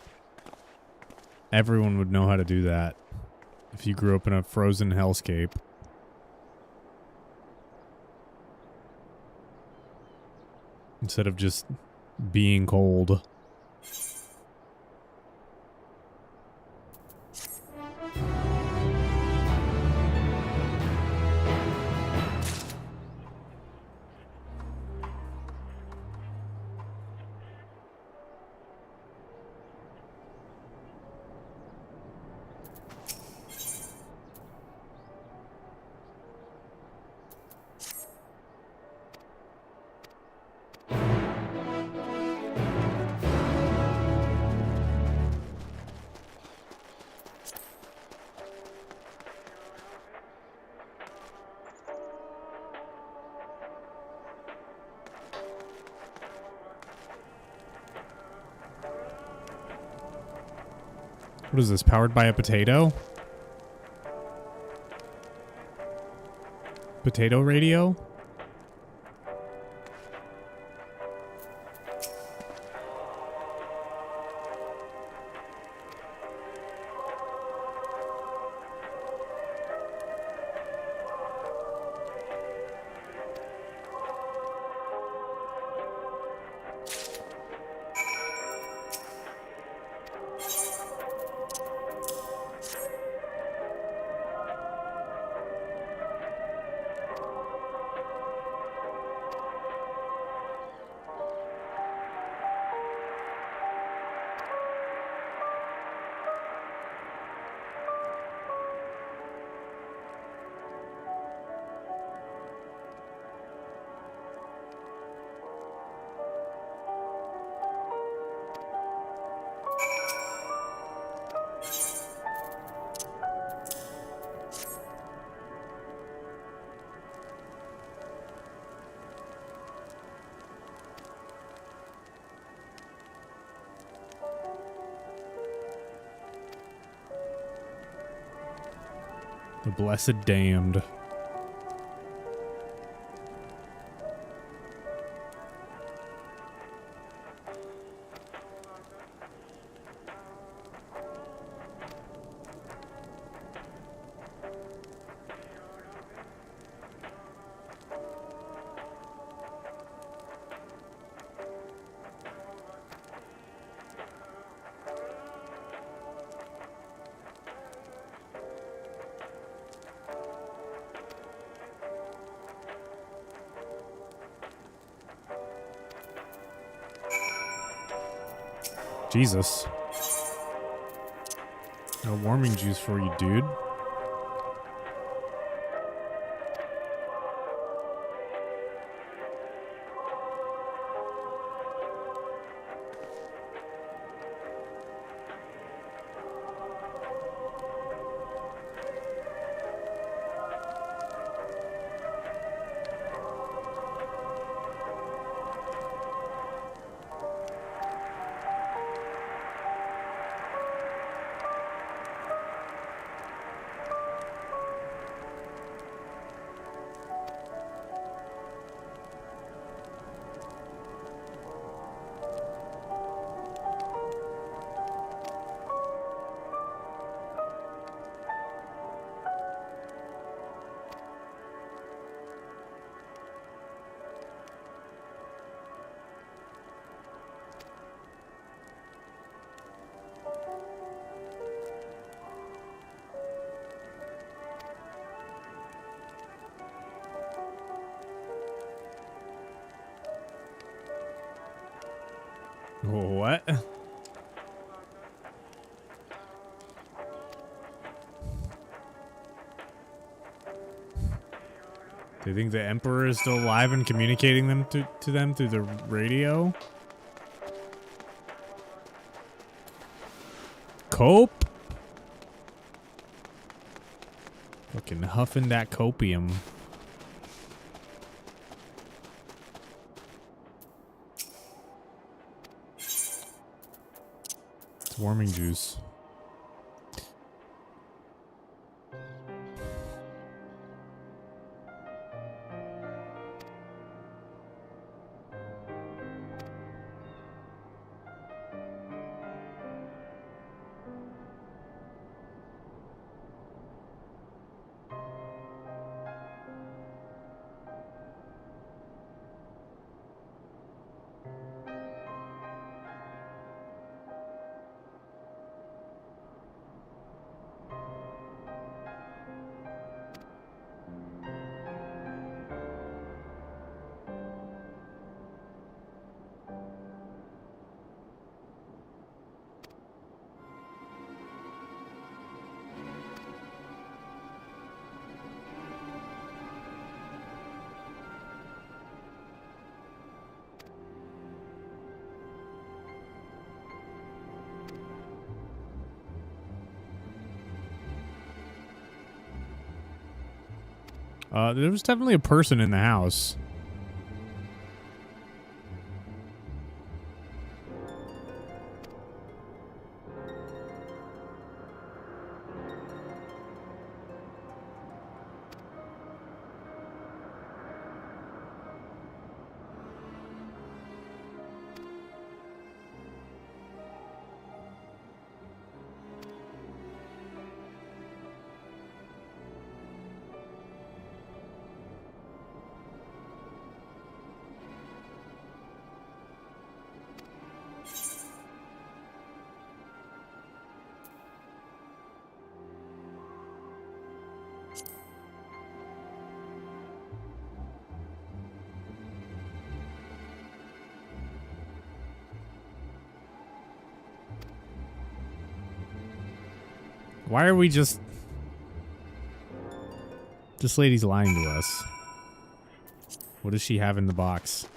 everyone would know how to do that if you grew up in a frozen hellscape. Instead of just being cold. What is this, powered by a potato? Potato radio? The blessed damned. Jesus. No warming juice for you, dude. What? Do you think the Emperor is still alive and communicating them to them through the radio? Cope? Fucking huffing that copium. It's warming juice. There was definitely a person in the house. Why are we just... This lady's lying to us. What does she have in the box?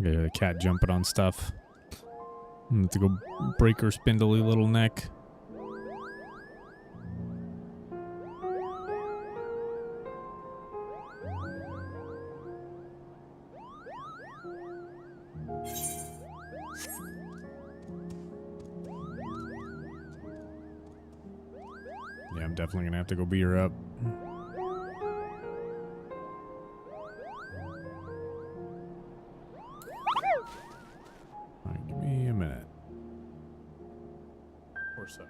Got a cat jumping on stuff. I'm to go break her spindly little neck. Yeah, I'm definitely gonna have to go beat her up. Alright, give me a minute. Or so.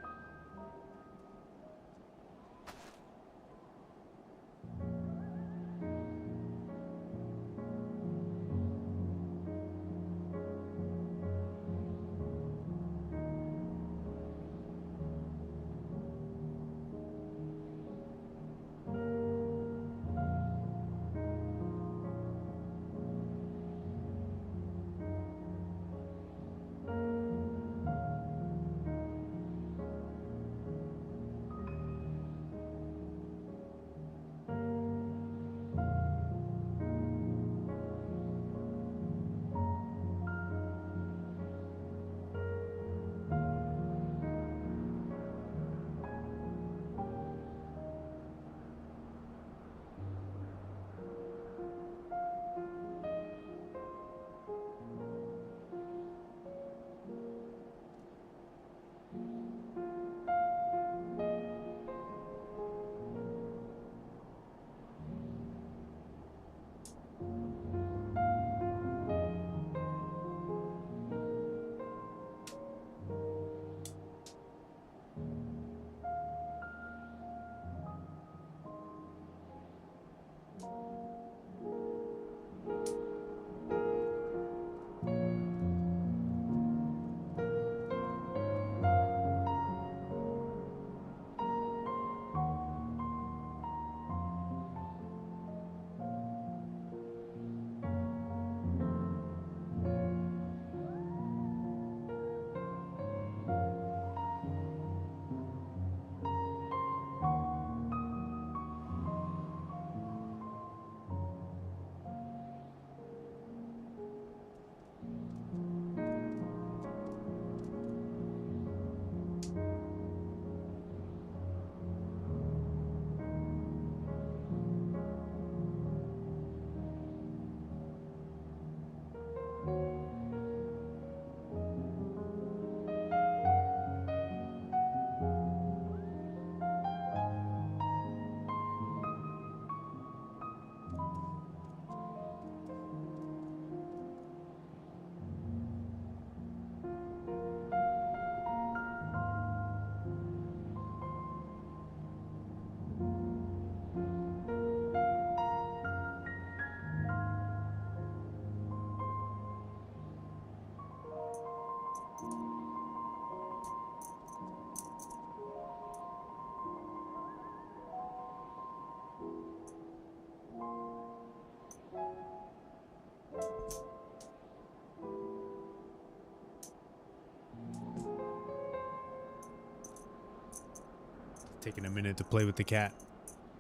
Taking a minute to play with the cat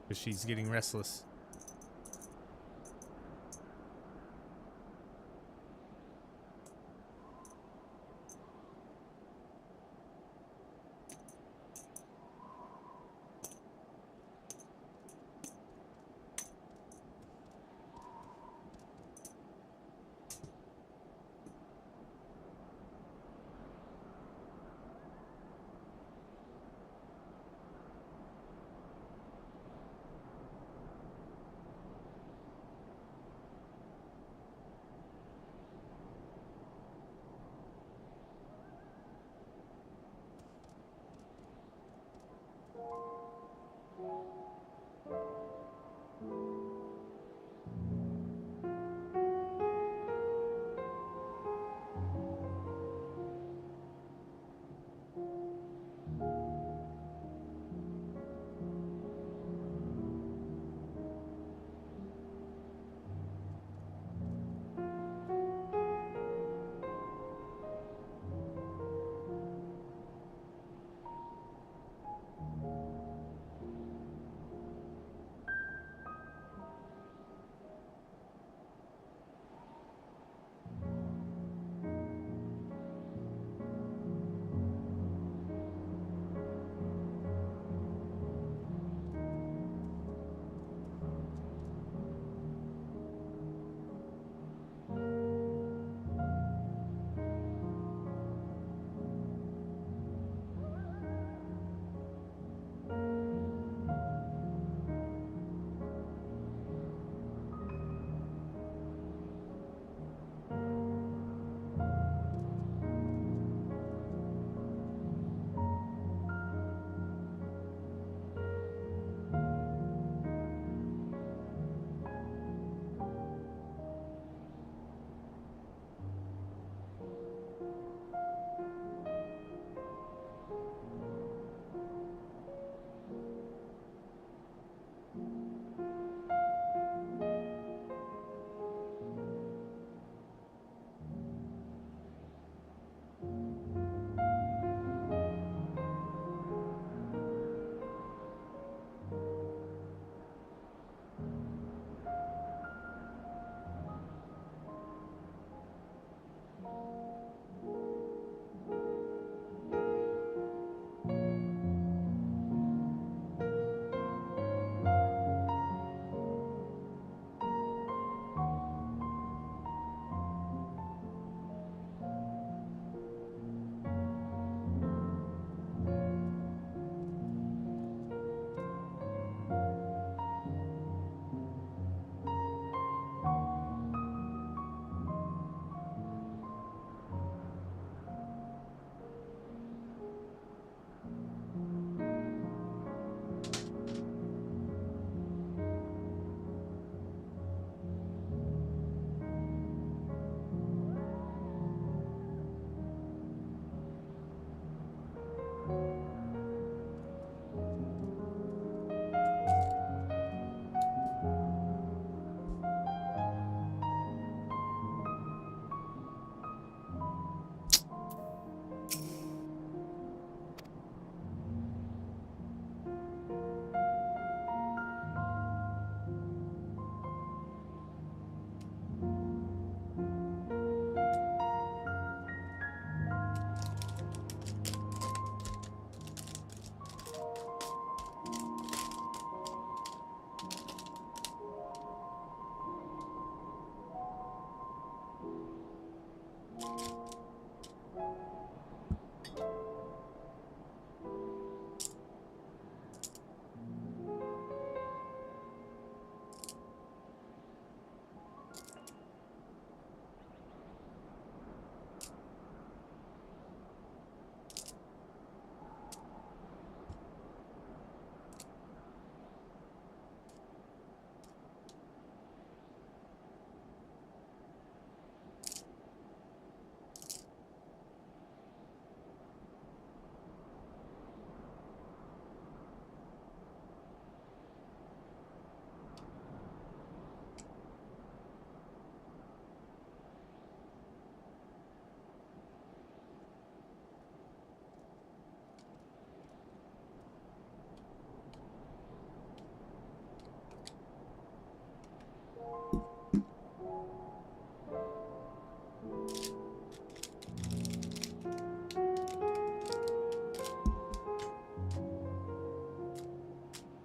because she's getting restless.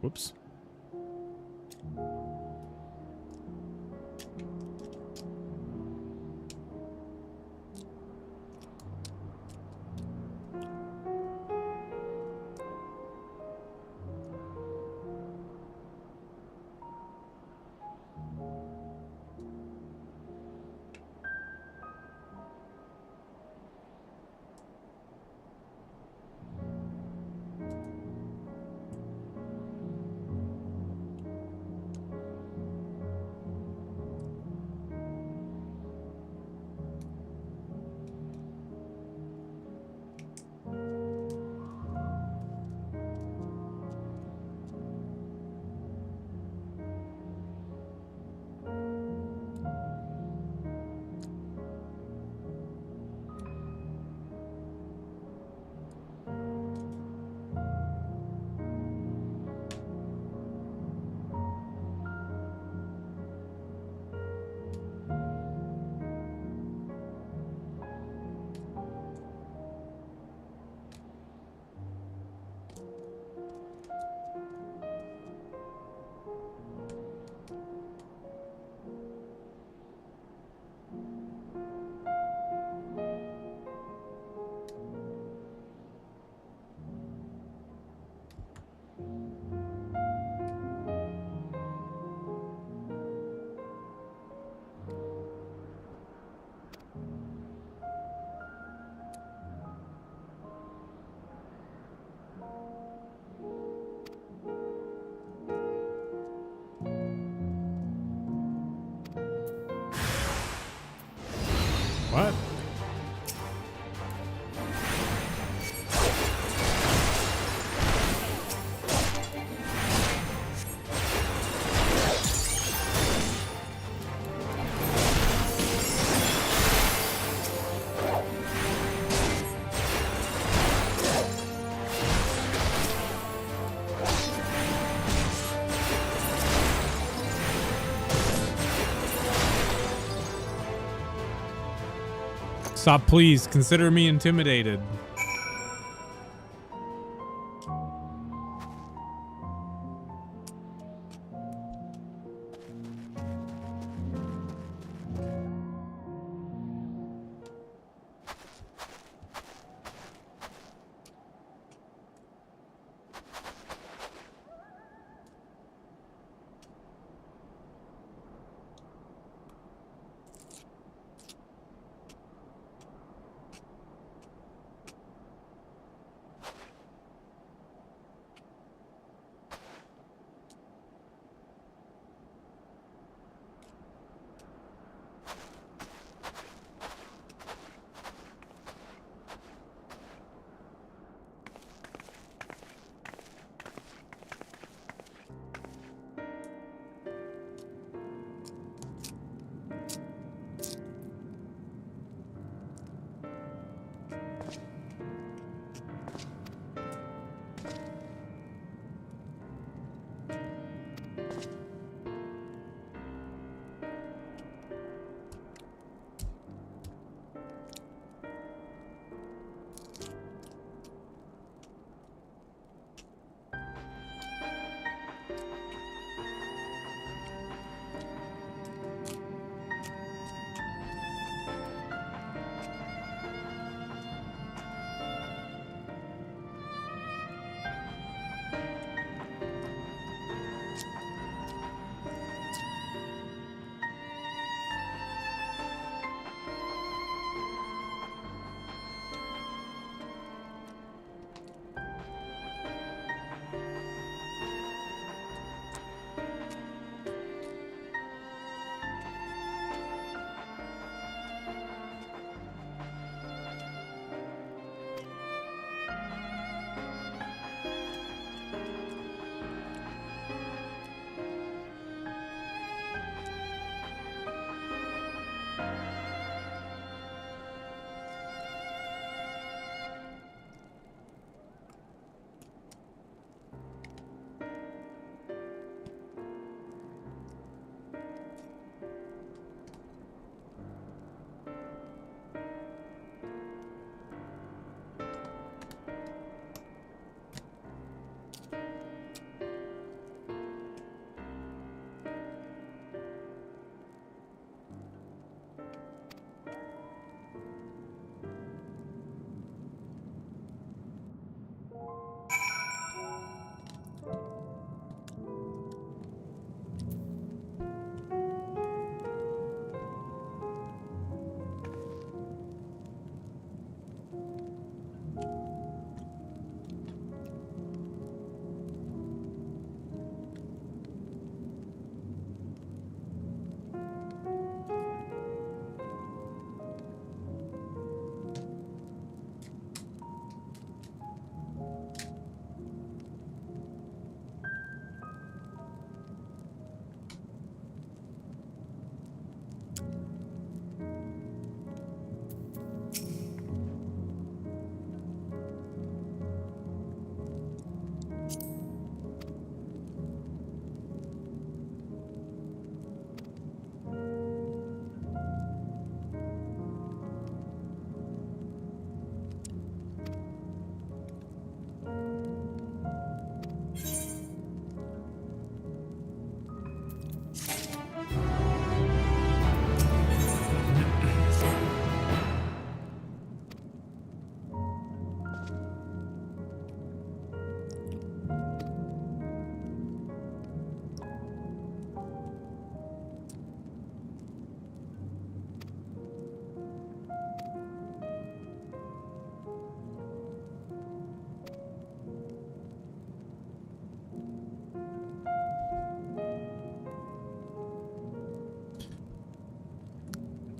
Whoops. What? Stop, please. Consider me intimidated.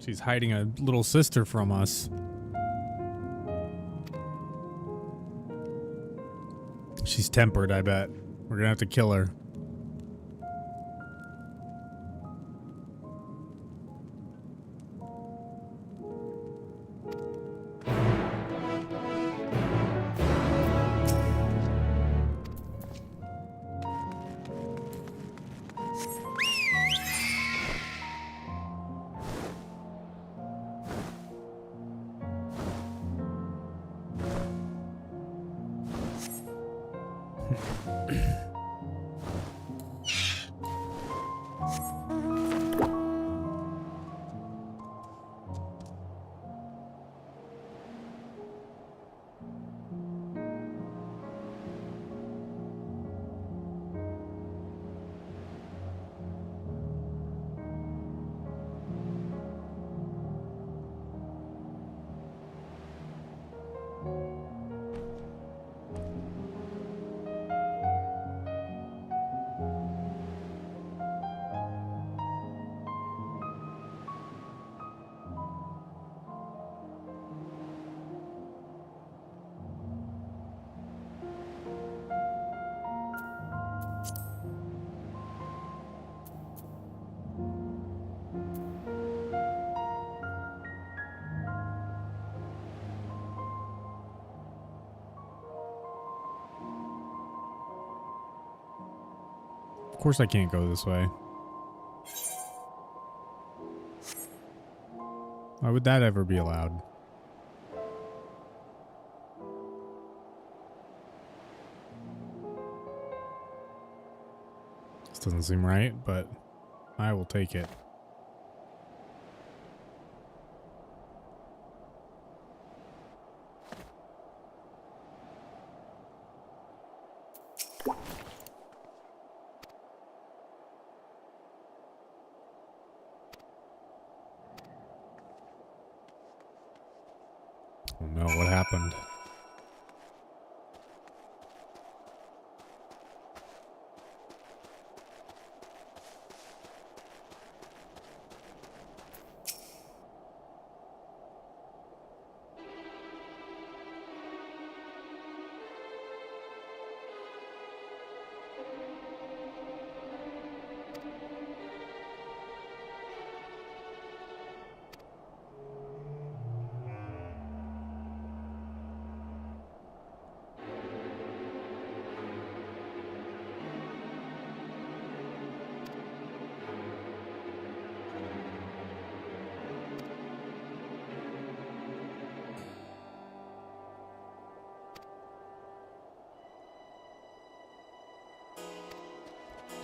She's hiding a little sister from us. She's tempered, I bet. We're gonna have to kill her. Of course I can't go this way. Why would that ever be allowed? This doesn't seem right, but I will take it. Oh no, what happened?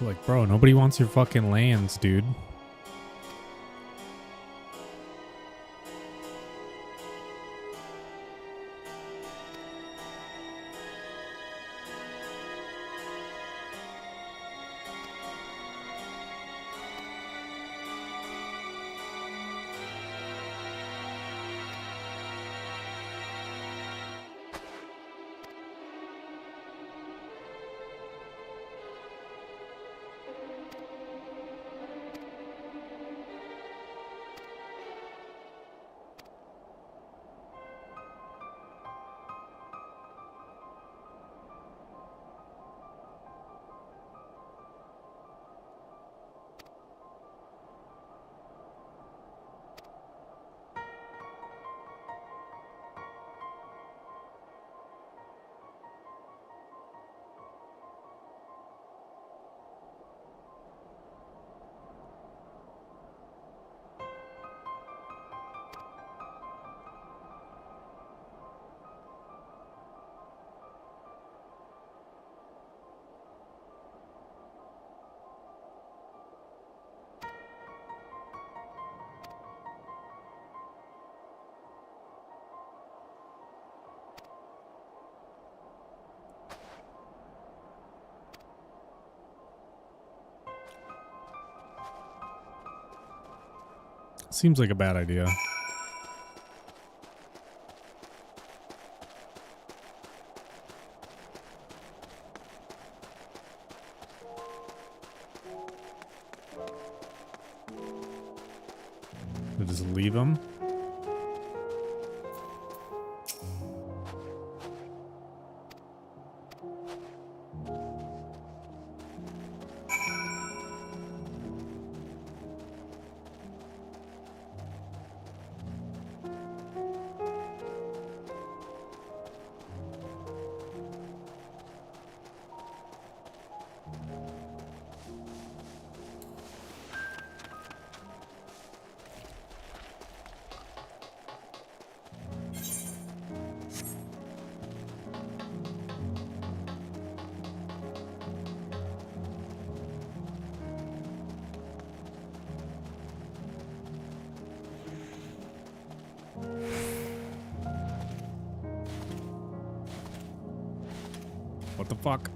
Like, bro, nobody wants your fucking lands, dude. Seems like a bad idea. Should I just leave him? What the fuck?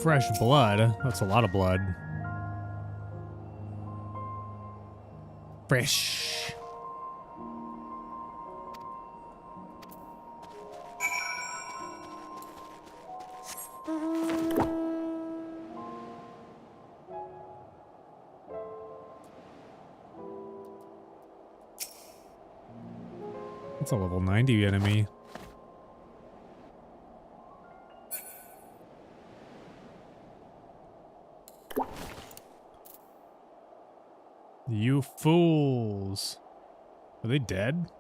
Fresh blood. That's a lot of blood. Fresh. That's a level 90 enemy. You fools. Are they dead?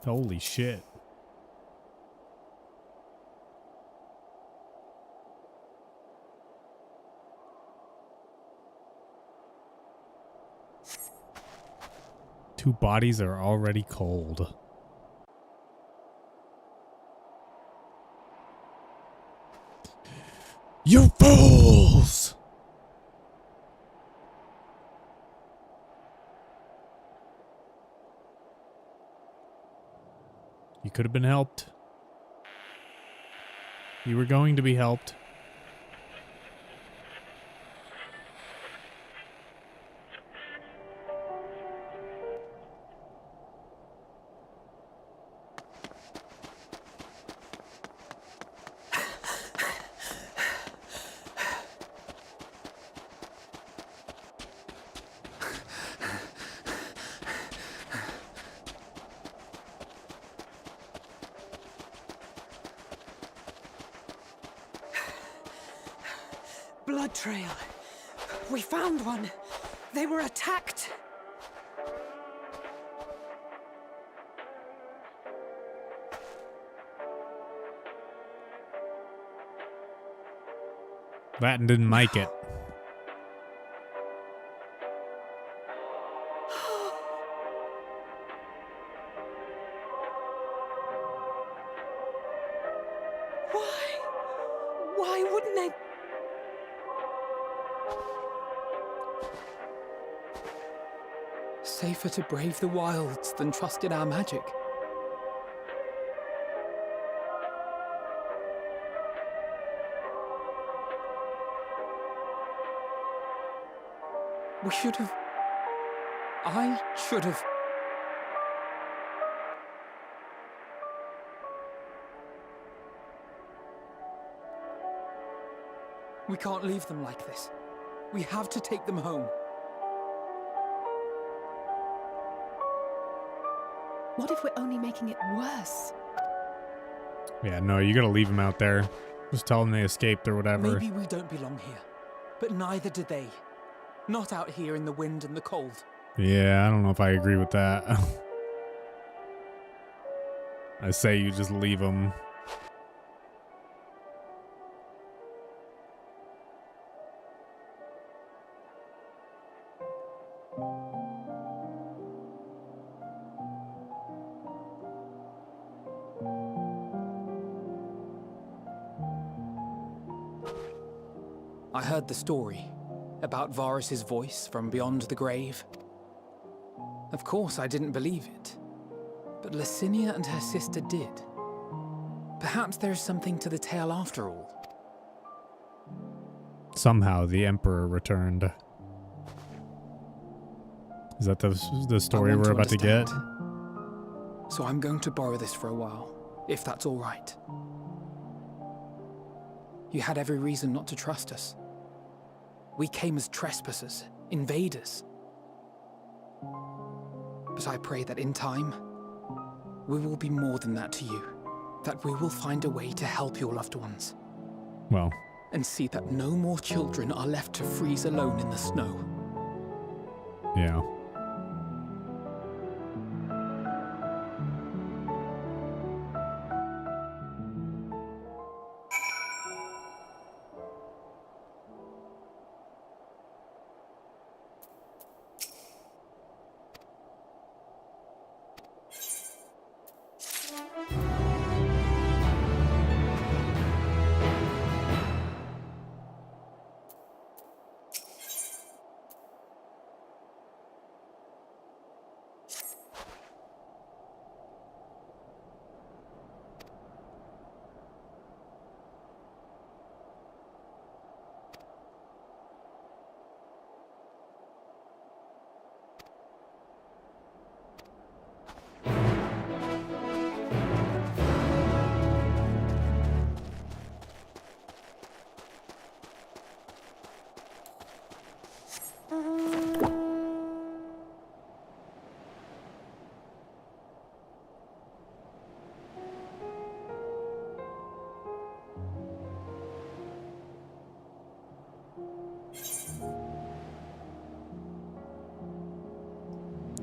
Holy shit. Two bodies are already cold. You fools! You could have been helped. You were going to be helped. Blood trail. We found one. They were attacked. Latin didn't make it. Why wouldn't they? Safer to brave the wilds than trust in our magic. We should have... I should have... We can't leave them like this. We have to take them home. What if we're only making it worse? Yeah, no, you gotta leave them out there. Just tell them they escaped or whatever. Maybe we don't belong here, but neither do they. Not out here in the wind and the cold. Yeah, I don't know if I agree with that. I say you just leave them. I heard the story about Varus's voice from beyond the grave. Of course, I didn't believe it, but Licinia and her sister did. Perhaps there is something to the tale after all. Somehow the Emperor returned. Is that the story we're about to get? So I'm going to borrow this for a while, if that's all right. You had every reason not to trust us. We came as trespassers, invaders. But I pray that in time, we will be more than that to you. That we will find a way to help your loved ones. Well. And see that no more children are left to freeze alone in the snow. Yeah.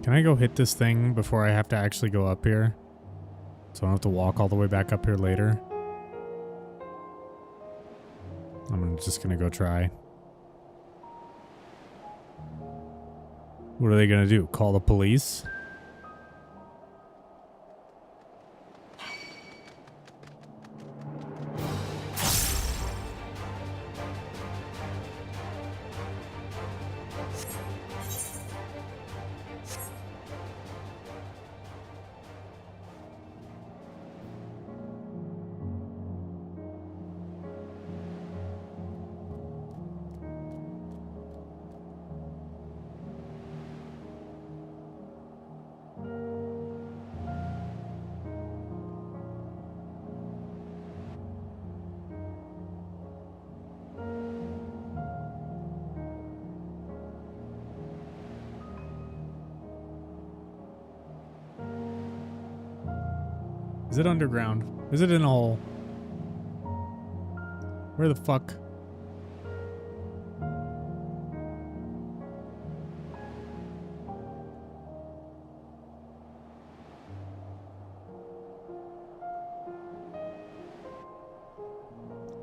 Can I go hit this thing before I have to actually go up here? So I don't have to walk all the way back up here later. I'm just gonna go try. What are they gonna do? Call the police? Is it underground? Is it in a hole? Where the fuck?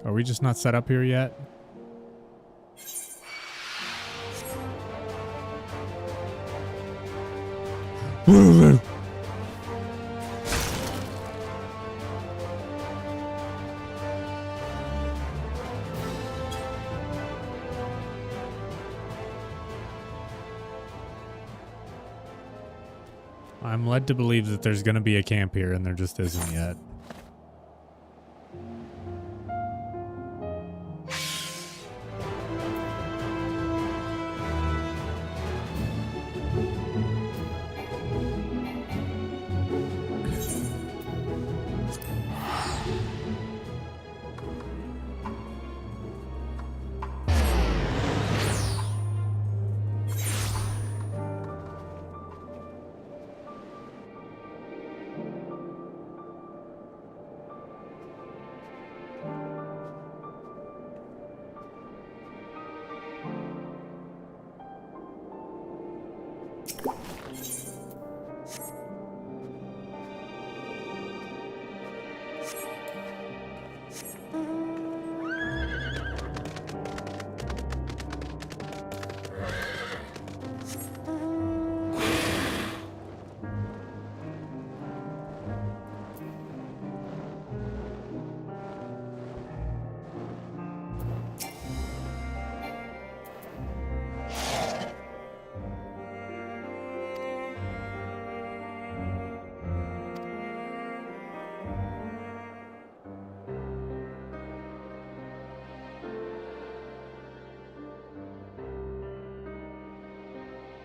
Are we just not set up here yet? I'm led to believe that there's going to be a camp here, and there just isn't yet.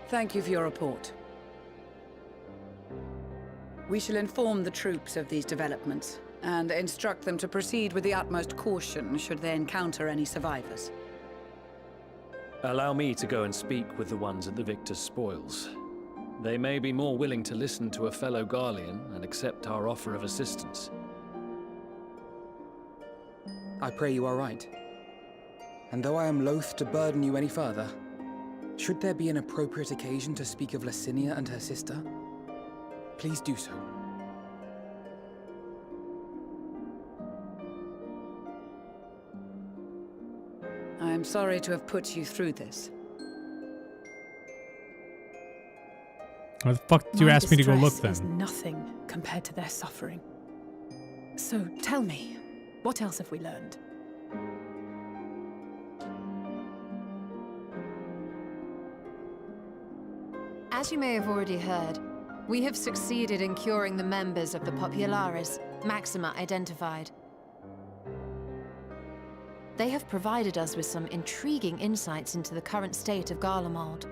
Thank you for your report. We shall inform the troops of these developments, and instruct them to proceed with the utmost caution should they encounter any survivors. Allow me to go and speak with the ones at the victor's spoils. They may be more willing to listen to a fellow Garlean and accept our offer of assistance. I pray you are right. And though I am loath to burden you any further, should there be an appropriate occasion to speak of Licinia and her sister, please do so. I am sorry to have put you through this. Why the fuck did you ask me to go look distress is then? nothing compared to their suffering. So tell me, what else have we learned? As you may have already heard, we have succeeded in curing the members of the Populares, Maxima identified. They have provided us with some intriguing insights into the current state of Garlemald.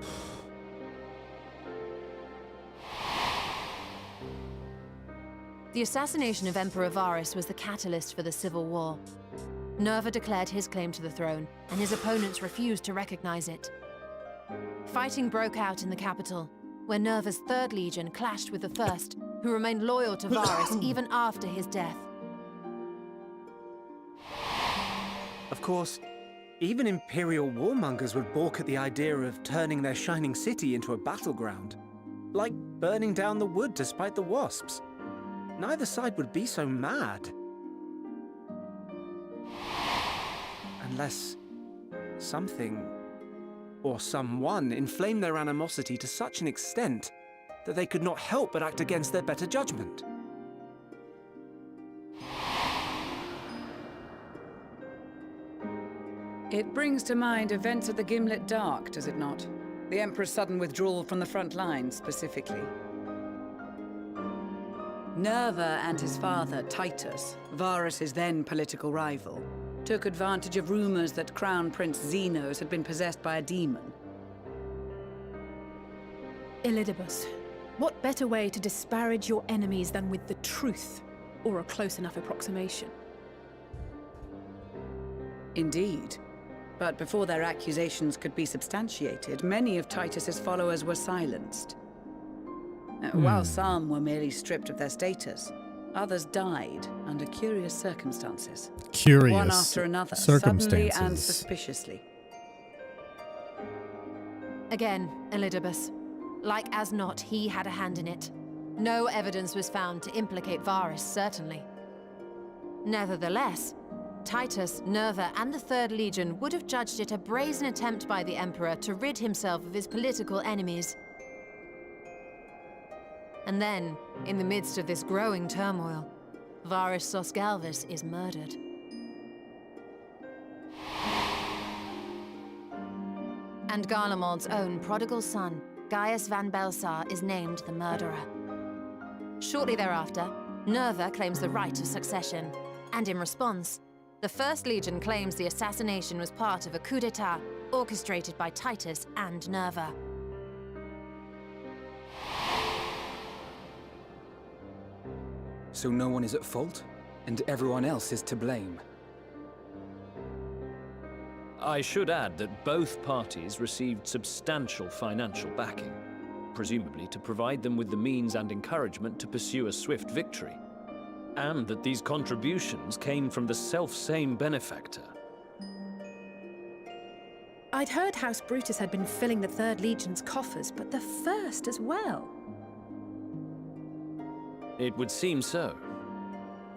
The assassination of Emperor Varus was the catalyst for the civil war. Nerva declared his claim to the throne, and his opponents refused to recognize it. Fighting broke out in the capital, where Nerva's 3rd Legion clashed with the 1st, who remained loyal to Varus even after his death. Of course, even Imperial warmongers would balk at the idea of turning their shining city into a battleground. Like burning down the wood to spite the wasps. Neither side would be so mad. Unless something or someone inflamed their animosity to such an extent that they could not help but act against their better judgment. It brings to mind events at the Gimlet Dark, does it not? The Emperor's sudden withdrawal from the front lines, specifically. Nerva and his father, Titus, Varus's then political rival, took advantage of rumors that Crown Prince Zenos had been possessed by a demon. Elidibus, what better way to disparage your enemies than with the truth, or a close enough approximation? Indeed. But before their accusations could be substantiated, many of Titus's followers were silenced. While some were merely stripped of their status, others died under curious circumstances. Curious one after another, circumstances. suddenly and suspiciously. Again, Elidibus. Like as not, he had a hand in it. No evidence was found to implicate Varus, certainly. Nevertheless, Titus, Nerva, and the 3rd Legion would have judged it a brazen attempt by the Emperor to rid himself of his political enemies. And then, in the midst of this growing turmoil, Varys Sosgalvis is murdered. And Garlemald's own prodigal son, Gaius van Belsar, is named the murderer. Shortly thereafter, Nerva claims the right of succession, and in response, the First Legion claims the assassination was part of a coup d'etat orchestrated by Titus and Nerva. So no one is at fault, and everyone else is to blame. I should add that both parties received substantial financial backing, presumably to provide them with the means and encouragement to pursue a swift victory, and that these contributions came from the self-same benefactor. I'd heard House Brutus had been filling the Third Legion's coffers, but the First as well. It would seem so.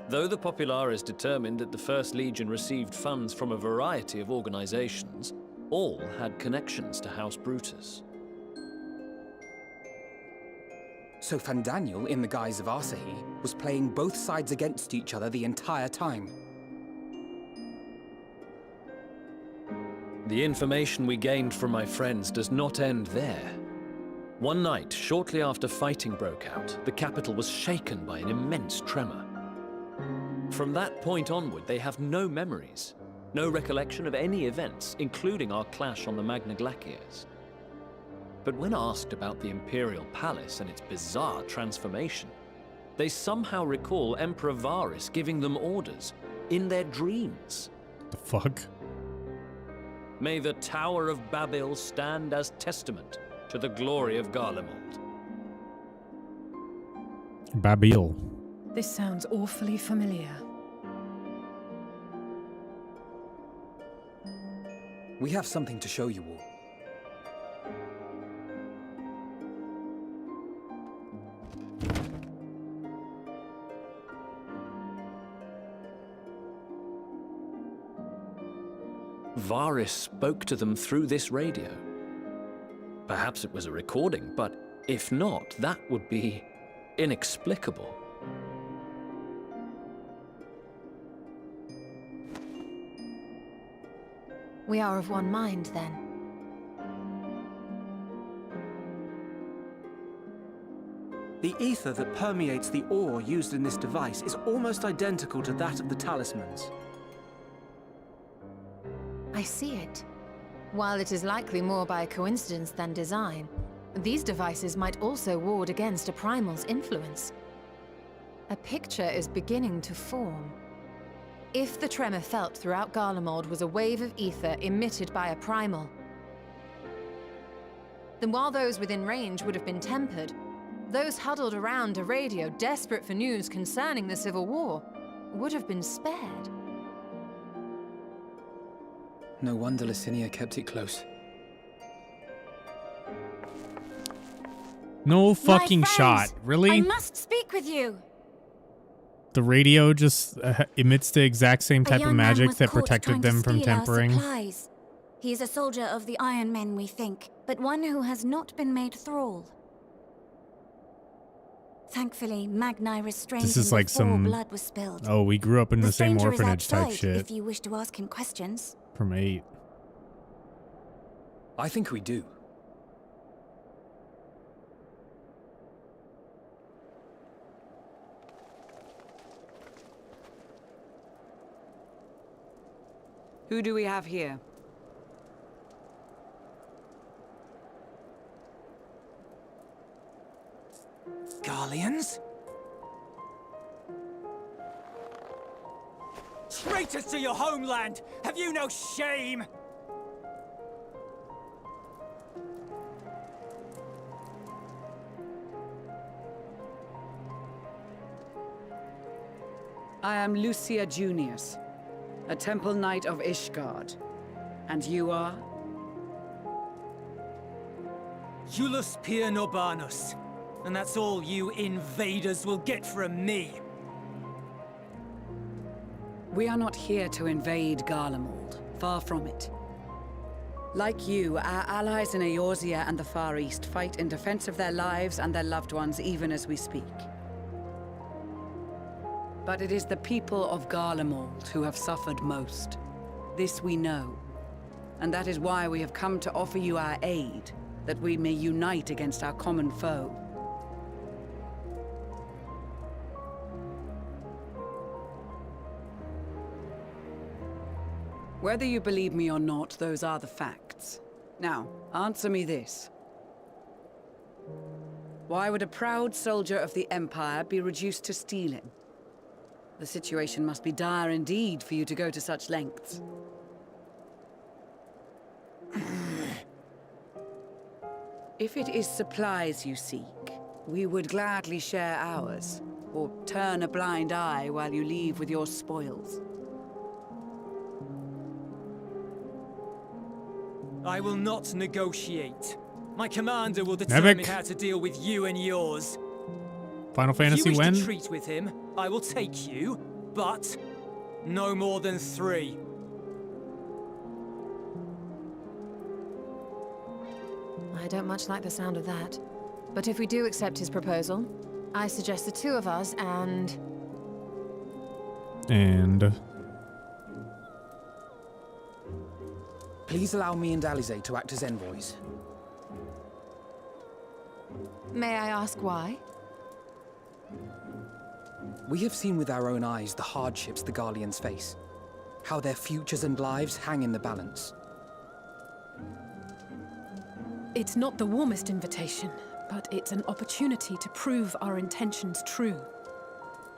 Though the Populares determined that the First Legion received funds from a variety of organizations, all had connections to House Brutus. So Fandaniel, in the guise of Asahi, was playing both sides against each other the entire time. The information we gained from my friends does not end there. One night, shortly after fighting broke out, the capital was shaken by an immense tremor. From that point onward, they have no memories, no recollection of any events, including our clash on the Magna Glaciers. But when asked about the Imperial Palace and its bizarre transformation, they somehow recall Emperor Varys giving them orders in their dreams. The fuck? May the Tower of Babel stand as testament to the glory of Garlemald. Babil. This sounds awfully familiar. We have something to show you all. Varys spoke to them through this radio. Perhaps it was a recording, but if not, that would be inexplicable. We are of one mind, then. The ether that permeates the ore used in this device is almost identical to that of the talismans. I see it. While it is likely more by coincidence than design, these devices might also ward against a primal's influence. A picture is beginning to form. If the tremor felt throughout Garlemald was a wave of ether emitted by a primal, then while those within range would have been tempered, those huddled around a radio desperate for news concerning the Civil War would have been spared. No wonder Licinia kept it close. No fucking My friend, shot. Really? I must speak with you. The radio just emits the exact same type of magic that caught trying protected to them from steal our tempering. supplies. He is a soldier of the Iron Men, we think, but one who has not been made thrall. Thankfully, Magni restrained This him is like before some. blood was spilled. Oh, we grew up in the same stranger is orphanage type outside, shit if you wish to ask him questions. from 8. I think we do. Who do we have here? Garleans? Traitors to your homeland! Have you no shame? I am Lucia Junius, a Temple Knight of Ishgard. And you are? Jullus Pier Norbanus. And that's all you invaders will get from me. We are not here to invade Garlemald. Far from it. Like you, our allies in Eorzea and the Far East fight in defense of their lives and their loved ones even as we speak. But it is the people of Garlemald who have suffered most. This we know. And that is why we have come to offer you our aid, that we may unite against our common foe. Whether you believe me or not, those are the facts. Now, answer me this. Why would a proud soldier of the Empire be reduced to stealing? The situation must be dire indeed for you to go to such lengths. If it is supplies you seek, we would gladly share ours, or turn a blind eye while you leave with your spoils. I will not negotiate. My commander will determine Nevik. how to deal with you and yours. Final Fantasy if you wish when? to treat with him, I will take you, but no more than 3. I don't much like the sound of that. But if we do accept his proposal, I suggest the 2 of us and... Please allow me and Alize to act as envoys. May I ask why? We have seen with our own eyes the hardships the Garleans face. How their futures and lives hang in the balance. It's not the warmest invitation, but it's an opportunity to prove our intentions true.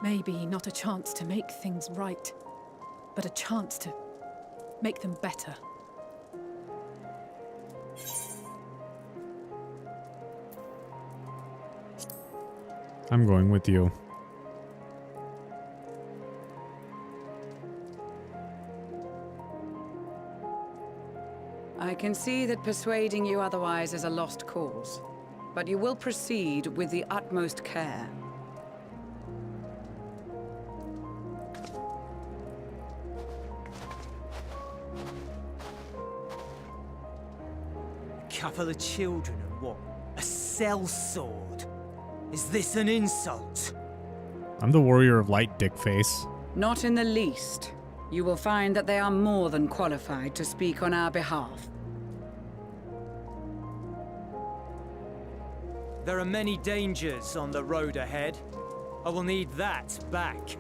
Maybe not a chance to make things right, but a chance to make them better. I'm going with you. I can see that persuading you otherwise is a lost cause, but you will proceed with the utmost care. A couple of children and what? A sellsword? Is this an insult? I'm the warrior of light, dickface. Not in the least. You will find that they are more than qualified to speak on our behalf. There are many dangers on the road ahead. I will need that back.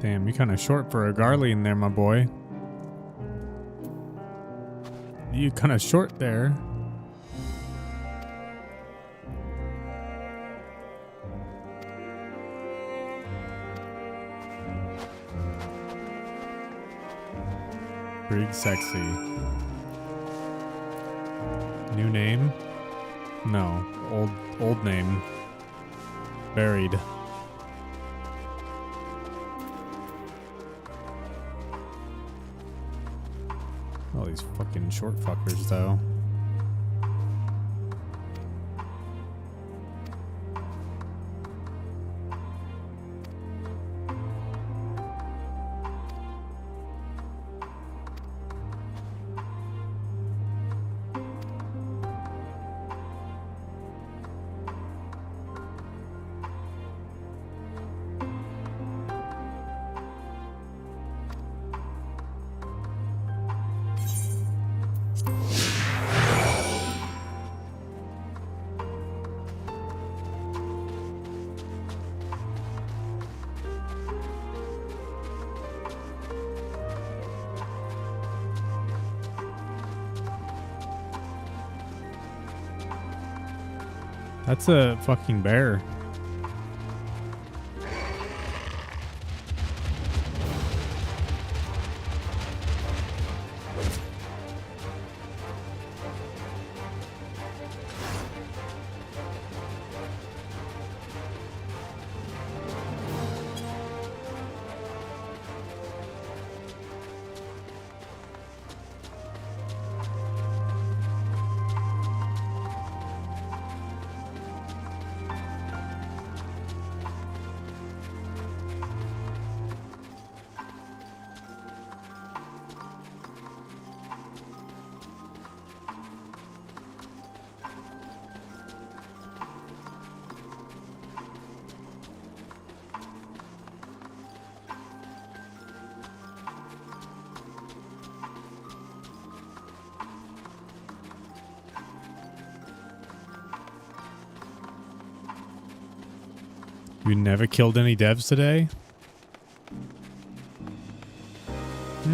Damn, you're kind of short for a Garlean there, my boy. You kind of short there. Pretty sexy. New name? No, old name. Buried. All these fucking short fuckers, though. That's a fucking bear. You never killed any devs today? I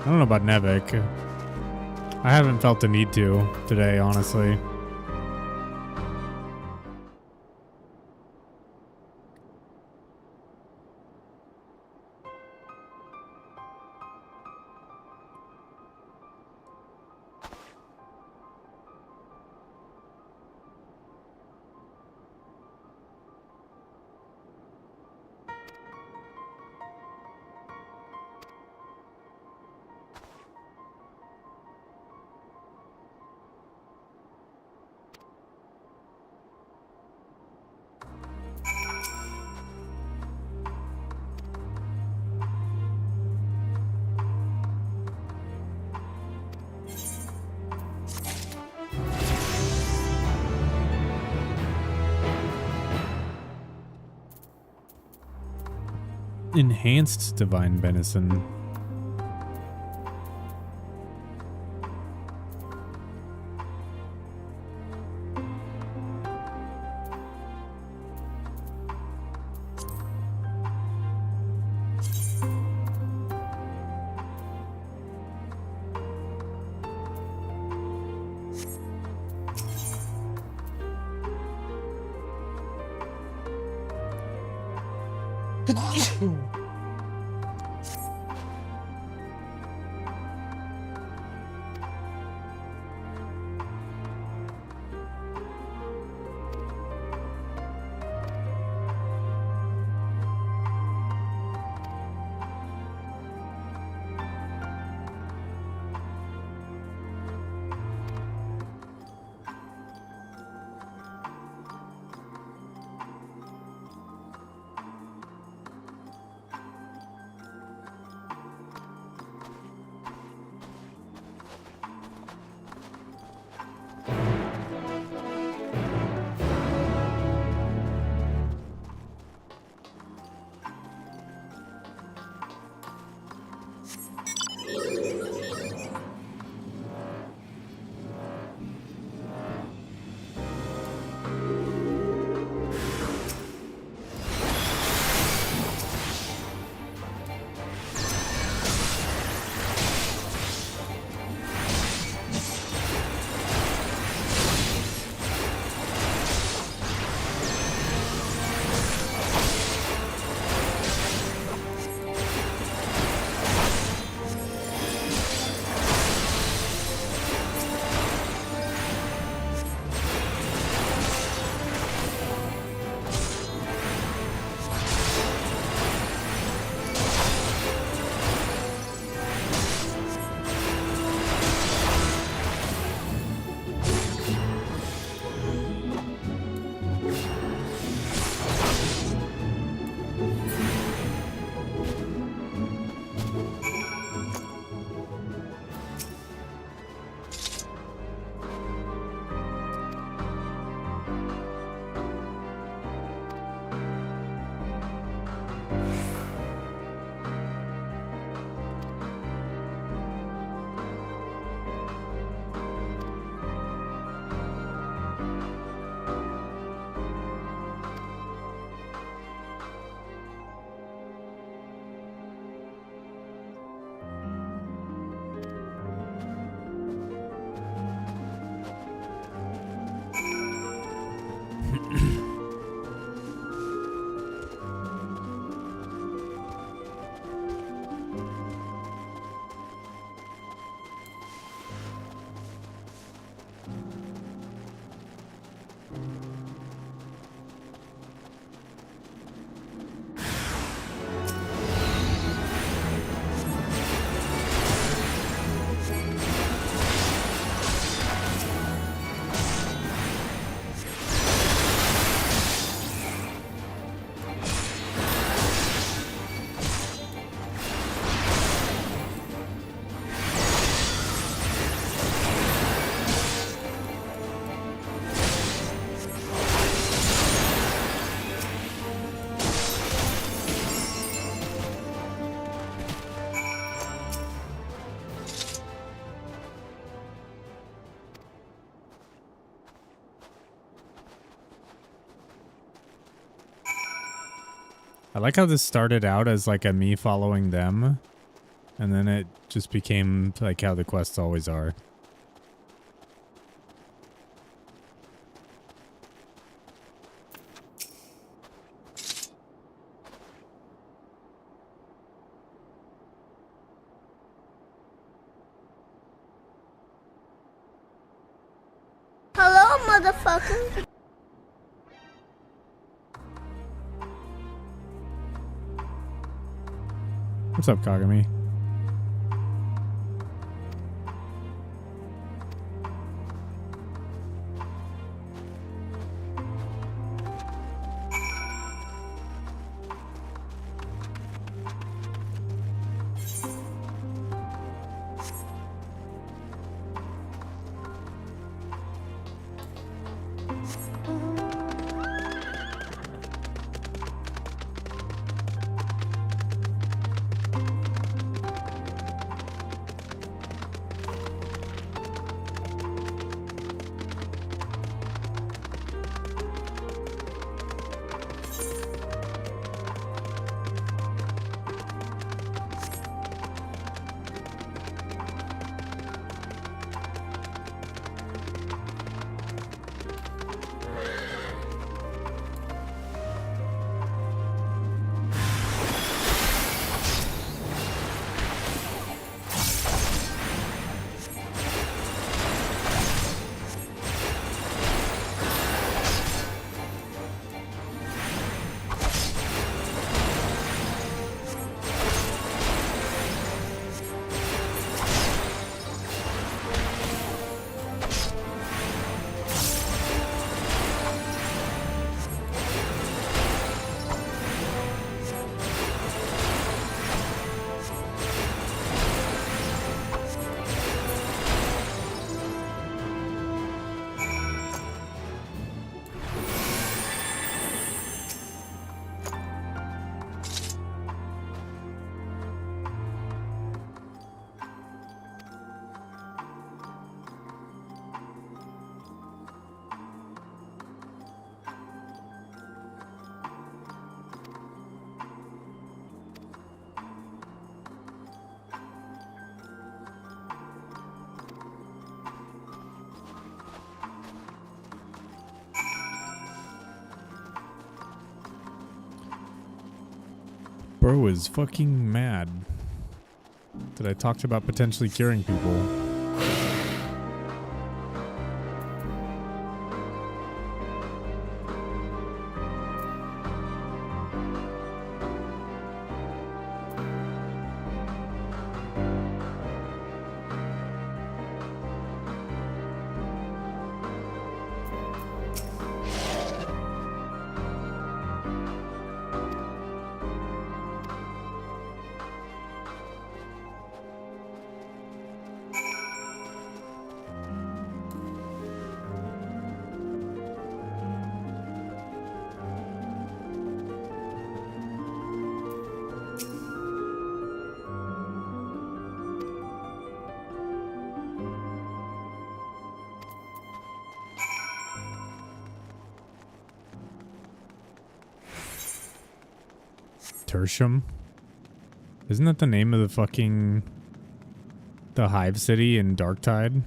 don't know about Nevik. I haven't felt the need to today, honestly. Enhanced divine benison. I like how this started out as like a me following them, and then it just became like how the quests always are. Hello, motherfucker. What's up, Kagami? Bro is fucking mad that I talked about potentially curing people. Tertium? Isn't that the name of the fucking... the hive city in Darktide?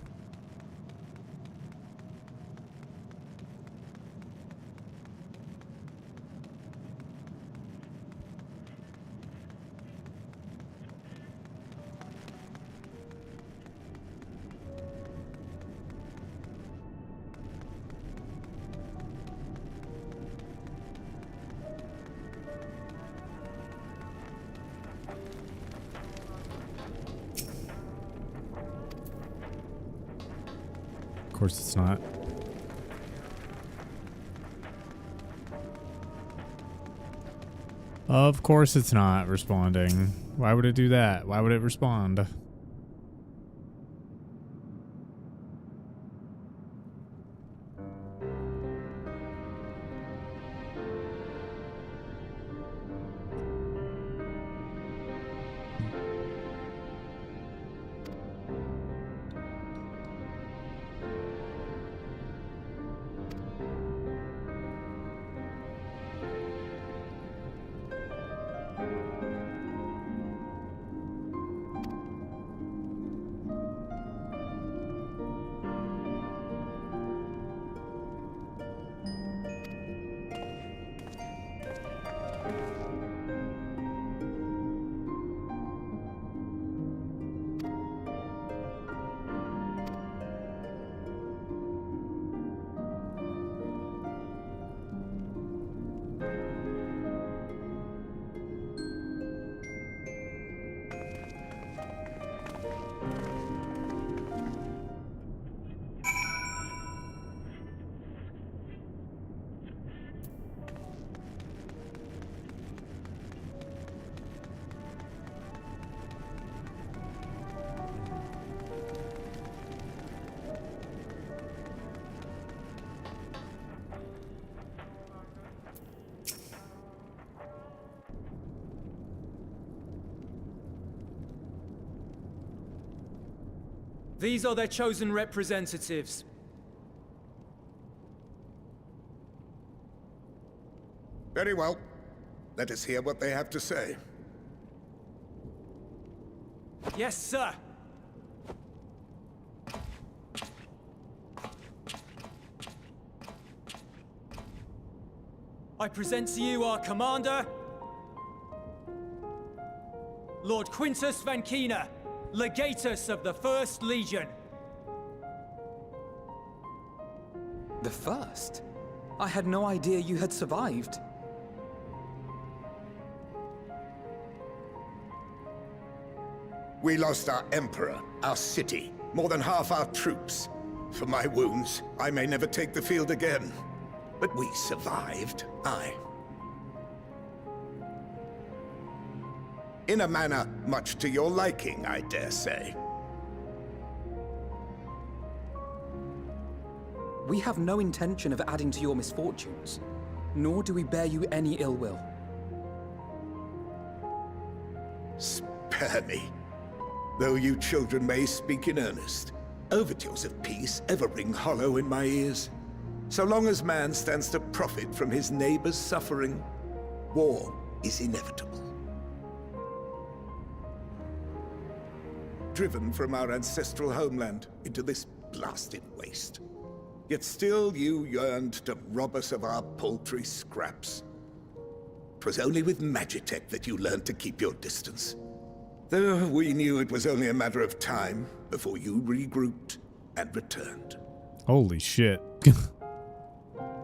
Of course it's not. Of course it's not responding. Why would it do that? Why would it respond? These are their chosen representatives. Very well. Let us hear what they have to say. Yes, sir. I present to you our commander, Lord Quintus Van Kina, Legatus of the First Legion. The First? I had no idea you had survived. We lost our Emperor, our city, more than half our troops. For my wounds, I may never take the field again. But we survived, aye. In a manner much to your liking, I dare say. We have no intention of adding to your misfortunes, nor do we bear you any ill will. Spare me. Though you children may speak in earnest, overtures of peace ever ring hollow in my ears. So long as man stands to profit from his neighbor's suffering, war is inevitable. Driven from our ancestral homeland into this blasted waste. Yet still you yearned to rob us of our paltry scraps. 'Twas only with Magitech that you learned to keep your distance. Though we knew it was only a matter of time before you regrouped and returned. Holy shit.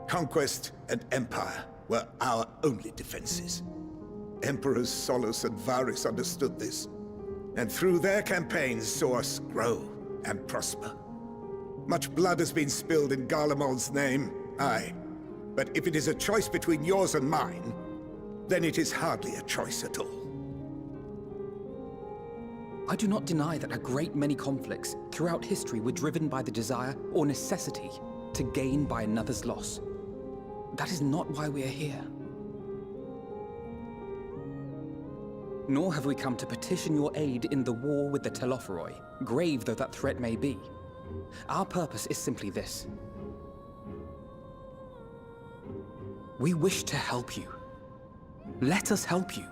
Conquest and Empire were our only defenses. Emperors Solus and Varys understood this, and through their campaigns saw us grow and prosper. Much blood has been spilled in Garlemald's name, aye. But if it is a choice between yours and mine, then it is hardly a choice at all. I do not deny that a great many conflicts throughout history were driven by the desire or necessity to gain by another's loss. That is not why we are here. Nor have we come to petition your aid in the war with the Telophoroi, grave though that threat may be. Our purpose is simply this. We wish to help you. Let us help you.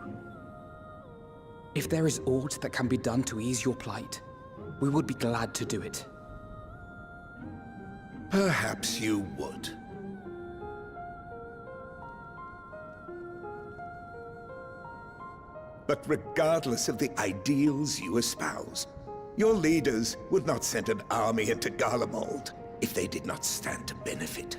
If there is aught that can be done to ease your plight, we would be glad to do it. Perhaps you would. But regardless of the ideals you espouse, your leaders would not send an army into Garlemald if they did not stand to benefit.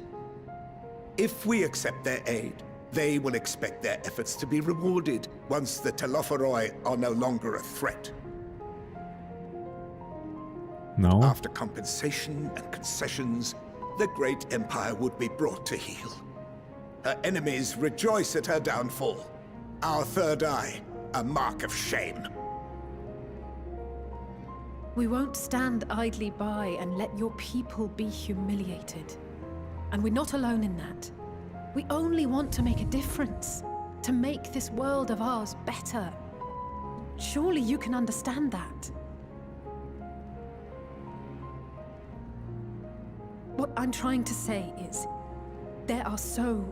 If we accept their aid, they will expect their efforts to be rewarded once the Telophoroi are no longer a threat. No. After compensation and concessions, the great empire would be brought to heel. Her enemies rejoice at her downfall. Our third eye, a mark of shame. We won't stand idly by and let your people be humiliated. And we're not alone in that. We only want to make a difference, to make this world of ours better. Surely you can understand that. What I'm trying to say is, there are so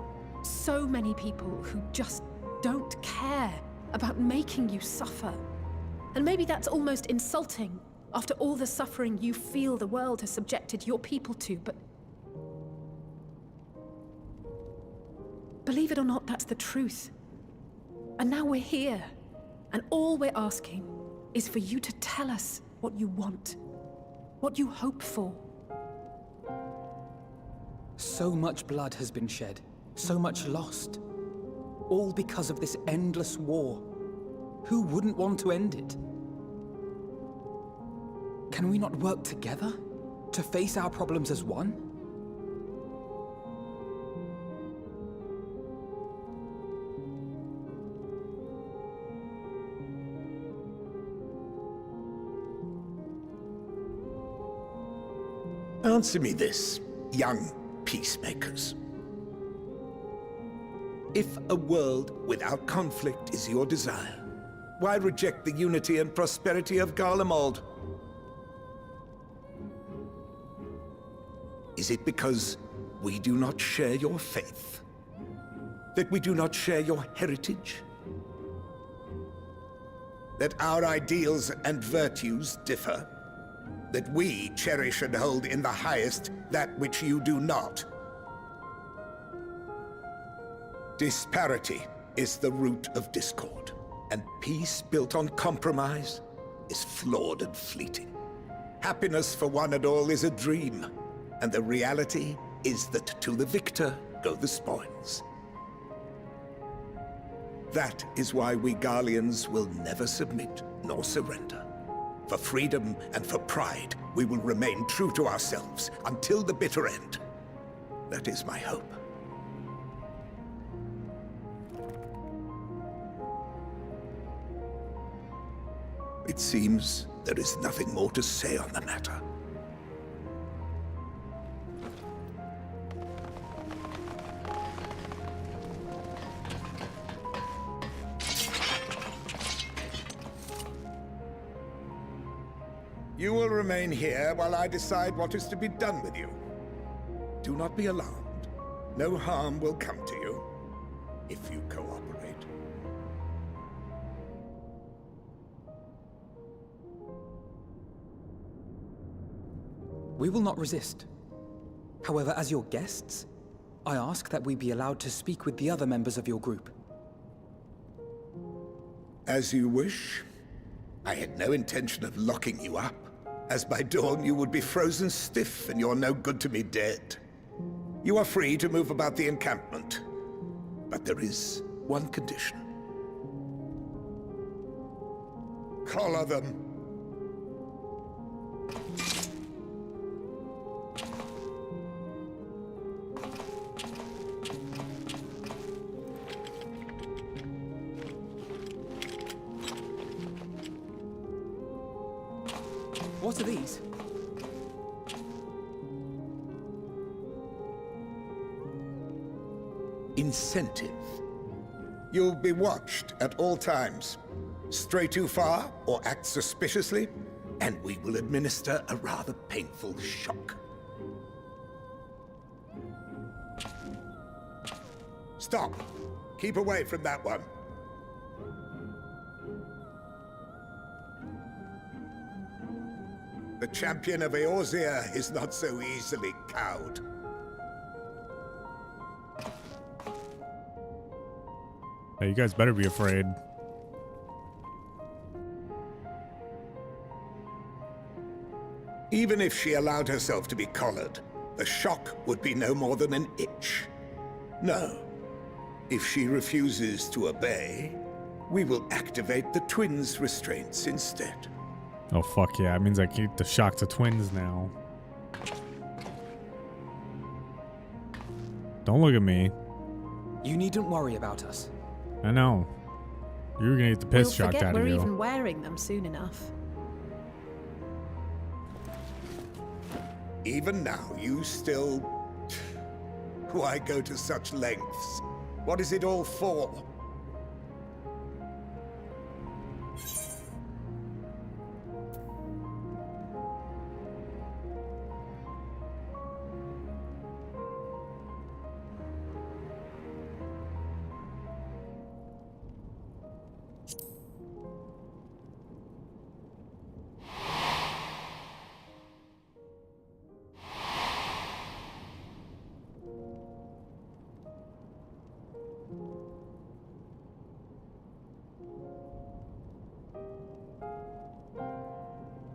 many people who just don't care about making you suffer. And maybe that's almost insulting after all the suffering you feel the world has subjected your people to, but believe it or not, that's the truth. And now we're here, and all we're asking is for you to tell us what you want, what you hope for. So much blood has been shed, so much lost. All because of this endless war. Who wouldn't want to end it? Can we not work together to face our problems as one? Answer me this, young peacemakers. If a world without conflict is your desire, why reject the unity and prosperity of Garlemald? Is it because we do not share your faith? That we do not share your heritage? That our ideals and virtues differ? That we cherish and hold in the highest that which you do not? Disparity is the root of discord, and peace built on compromise is flawed and fleeting. Happiness for one and all is a dream, and the reality is that to the victor go the spoils. That is why we Garleans will never submit nor surrender. For freedom and for pride, we will remain true to ourselves until the bitter end. That is my hope. It seems there is nothing more to say on the matter. You will remain here while I decide what is to be done with you. Do not be alarmed. No harm will come to you if you cooperate. We will not resist. However, as your guests, I ask that we be allowed to speak with the other members of your group. As you wish. I had no intention of locking you up, as by dawn you would be frozen stiff and you're no good to me dead. You are free to move about the encampment, but there is one condition. Collar them. What are these? Incentive. You'll be watched at all times. Stray too far or act suspiciously, and we will administer a rather painful shock. Stop! Keep away from that one. The champion of Eorzea is not so easily cowed. Hey, you guys better be afraid. Even if she allowed herself to be collared, the shock would be no more than an itch. No. If she refuses to obey, we will activate the twins' restraints instead. Oh, fuck yeah. It means I keep the shock to twins now. Don't look at me. You needn't worry about us. I know. You're gonna get the piss We'll shocked forget out of we're you. even wearing them soon enough. Even now, you still... Why go to such lengths? What is it all for?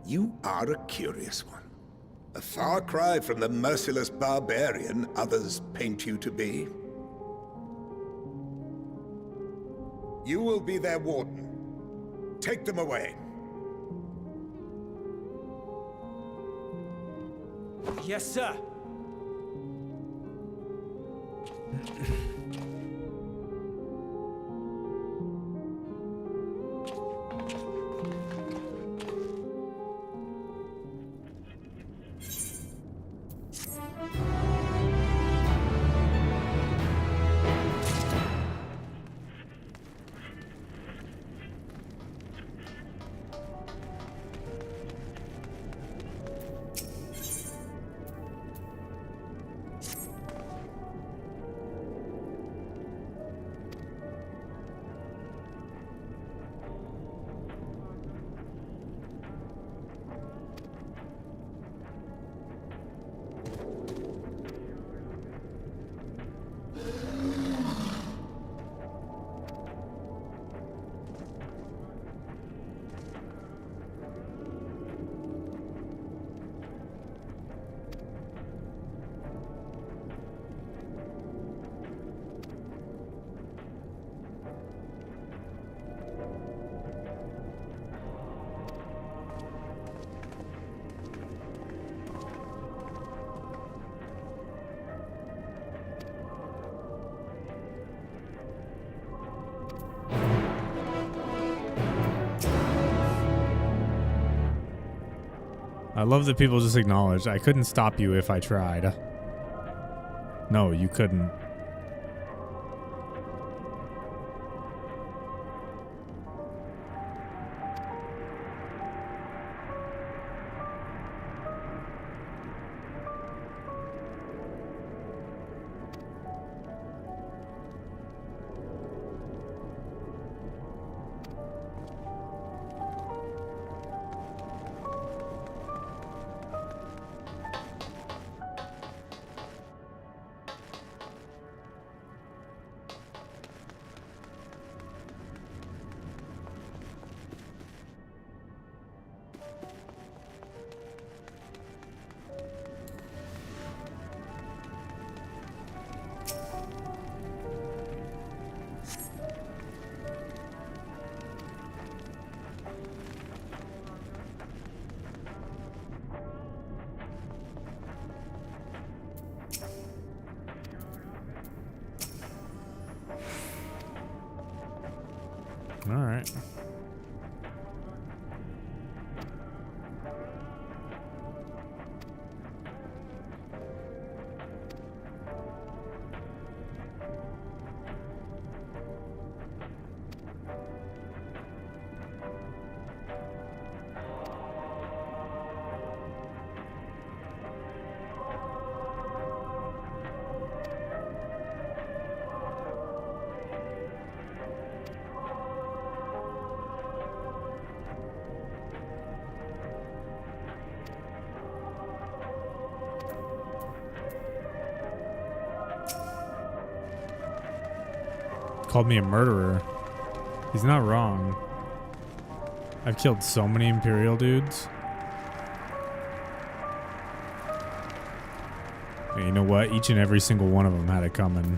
You are a curious one. A far cry from the merciless barbarian others paint you to be. You will be their warden. Take them away. Yes, sir. I love that people just acknowledge I couldn't stop you if I tried. No, you couldn't. All right. Called me a murderer. He's not wrong. I've killed so many Imperial dudes. And you know what? Each and every single one of them had it coming.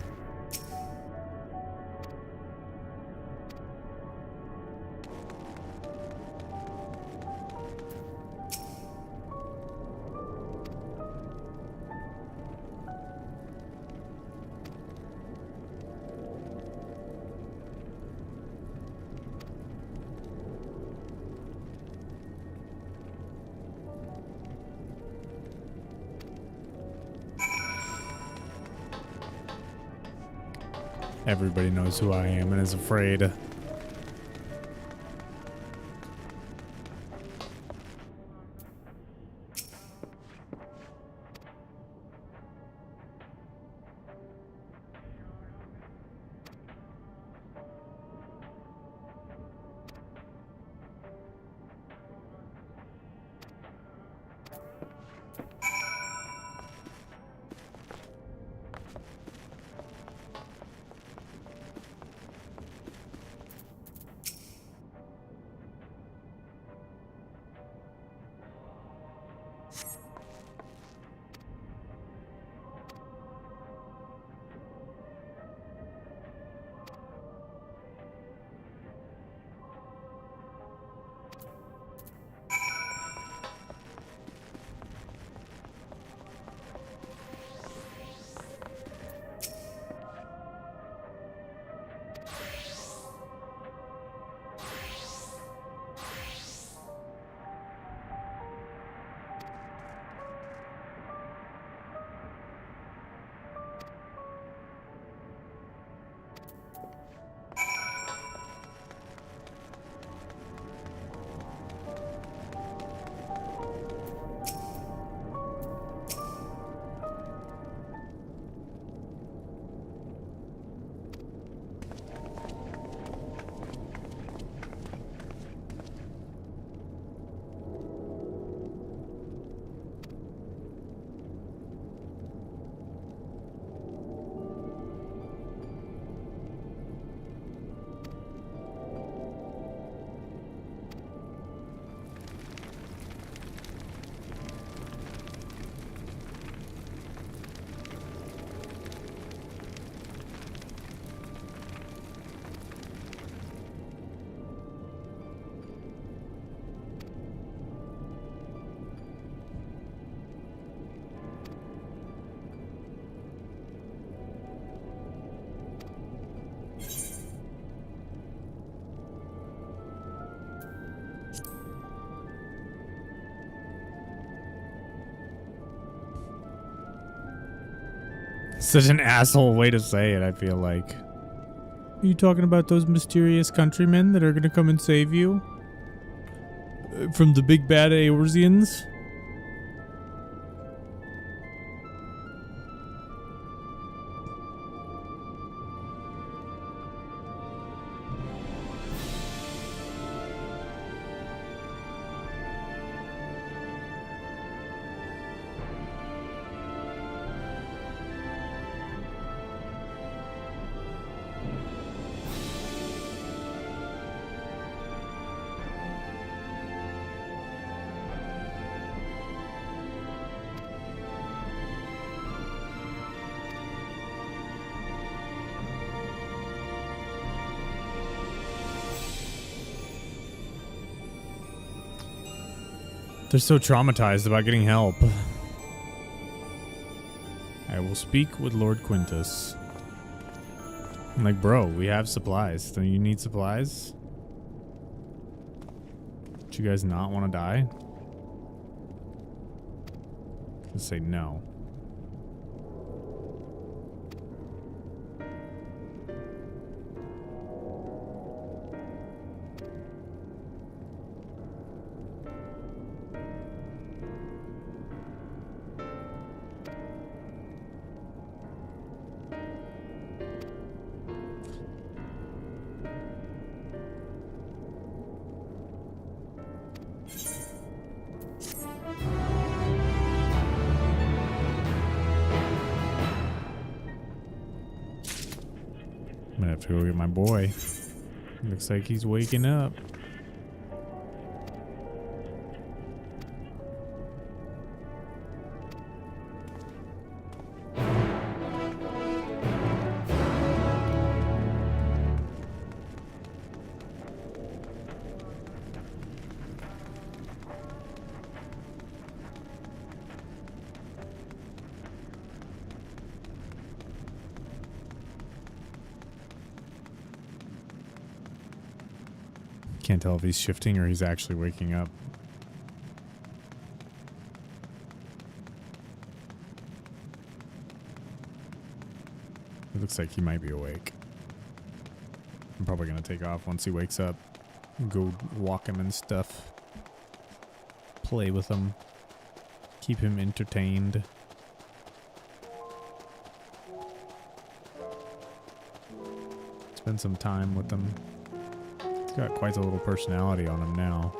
Everybody knows who I am and is afraid. Such an asshole way to say it, I feel like. Are you talking about those mysterious countrymen that are gonna come and save you? From the big bad Eorzeans? They're so traumatized about getting help. I will speak with Lord Quintus. I'm like, bro, we have supplies. Don't you need supplies? Do you guys not want to die? Just say no. I'm gonna have to go get my boy. Looks like he's waking up. Can't tell if he's shifting or he's actually waking up. It looks like he might be awake. I'm probably gonna take off once he wakes up. Go walk him and stuff. Play with him. Keep him entertained. Spend some time with him. He's got quite a little personality on him now.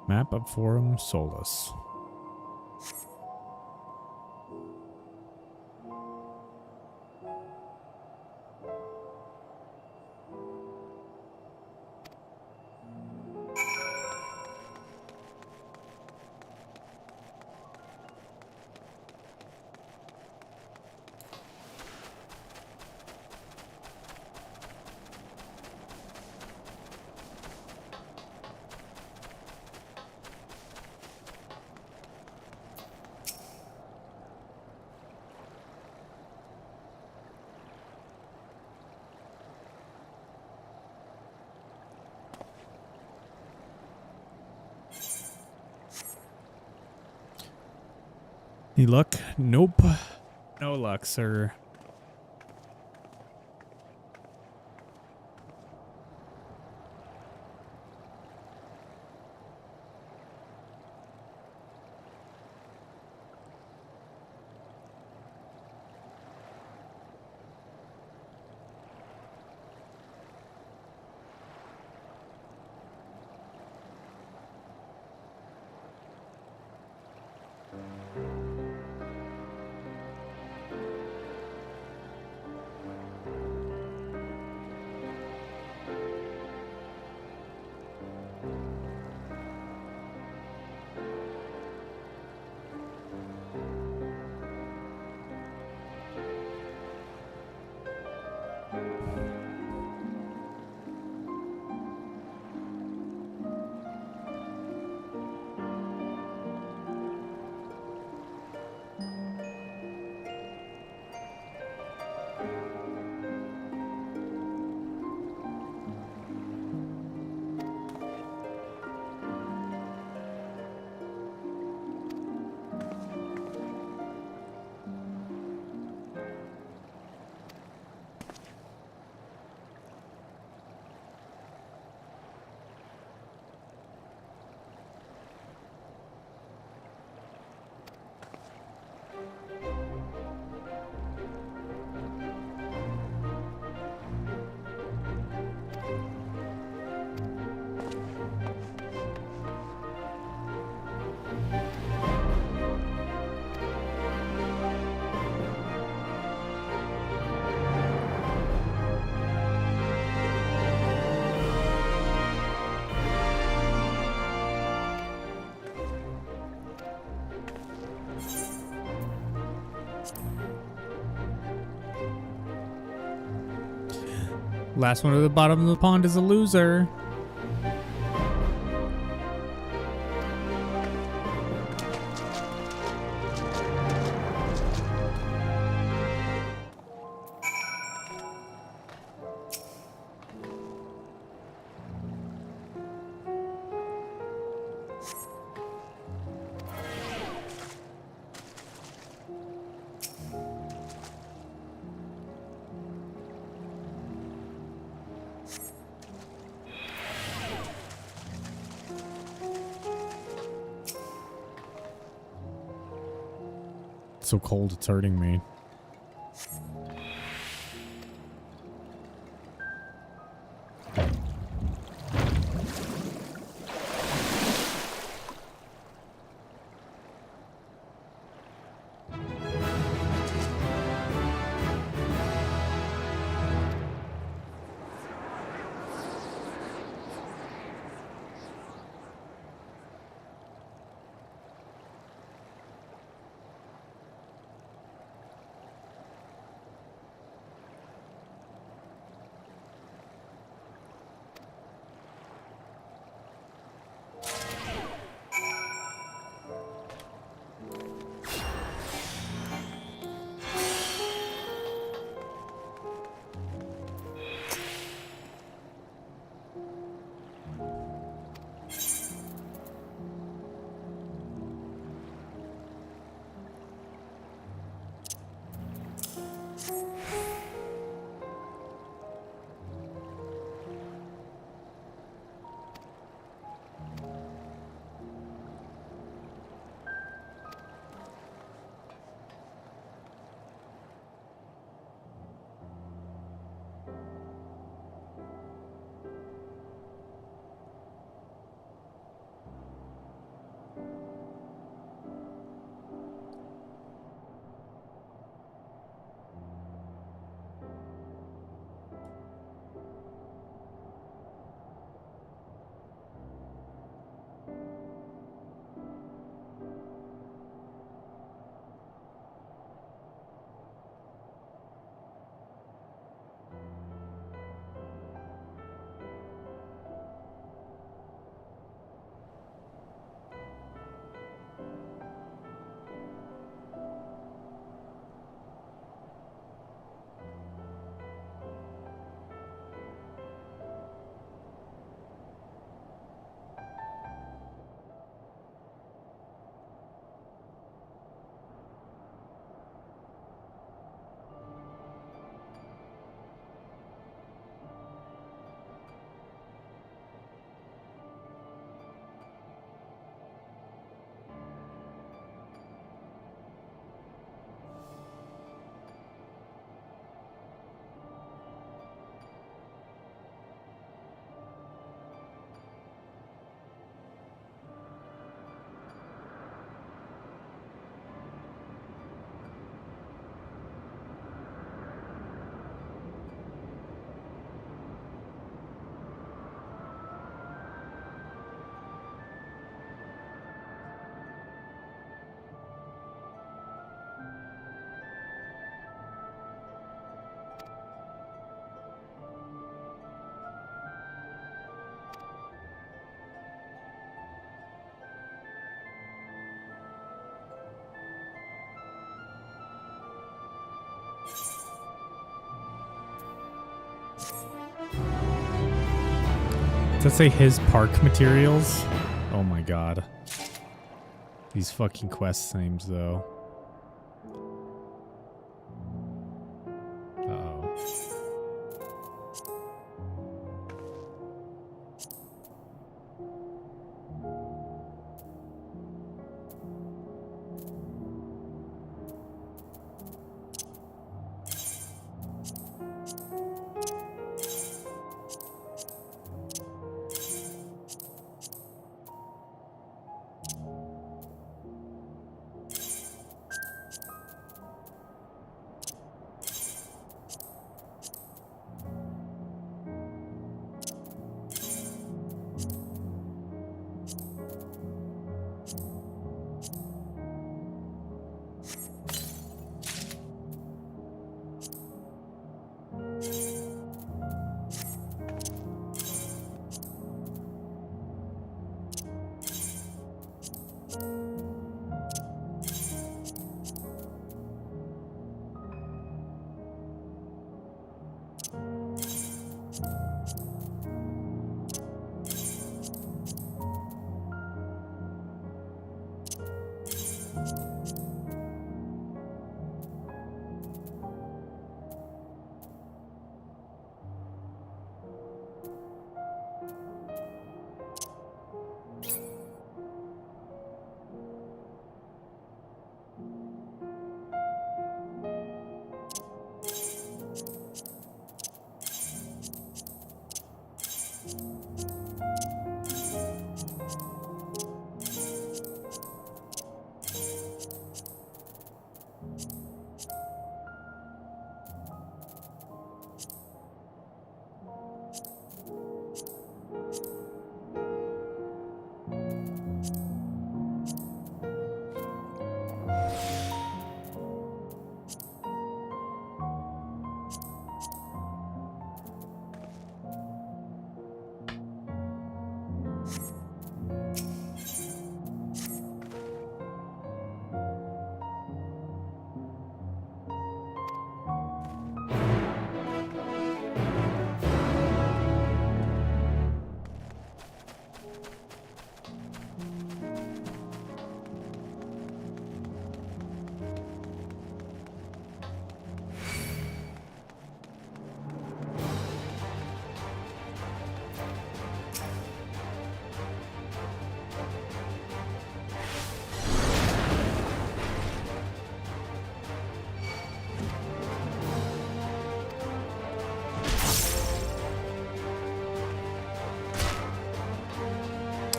Map of Forum Solus. Any luck? Nope. No luck, sir. Last one at the bottom of the pond is a loser. It's so cold, it's hurting me. Does that say his park materials? Oh my god. These fucking quest names, though. Uh-oh.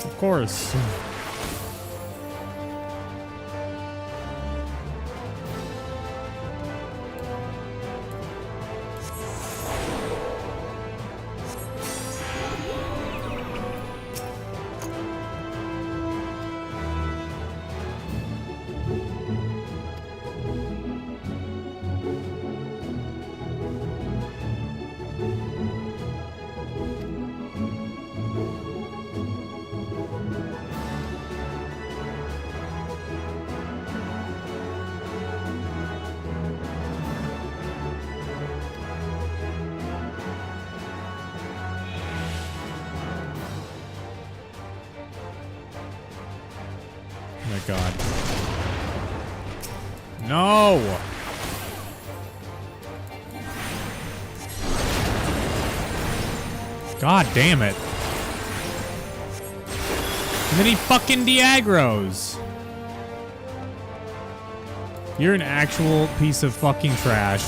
Of course. Oh my god. No! God damn it. And then he fucking de-aggros. You're an actual piece of fucking trash.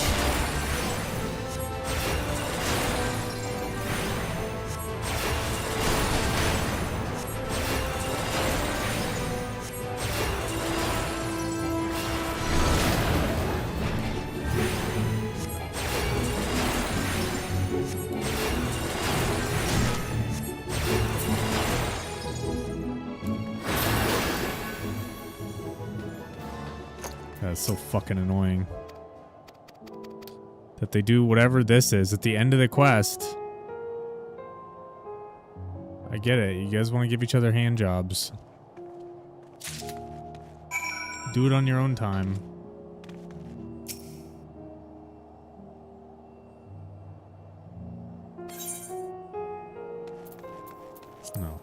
That's so fucking annoying. That they do whatever this is at the end of the quest. I get it. You guys want to give each other hand jobs. Do it on your own time. No.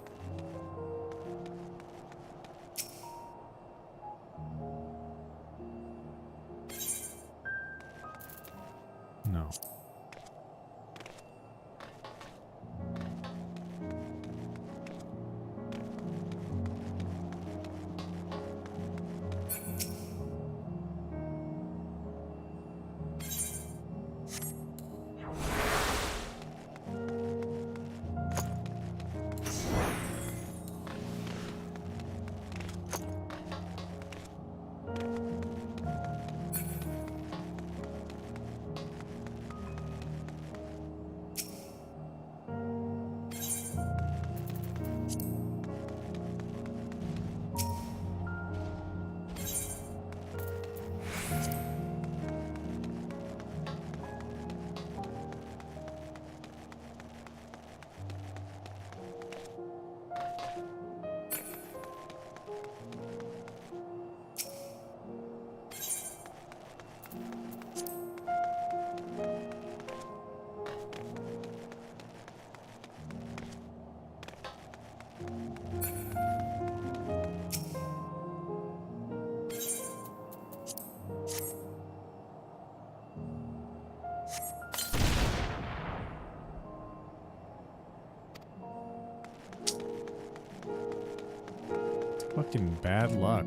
No. Fucking bad luck.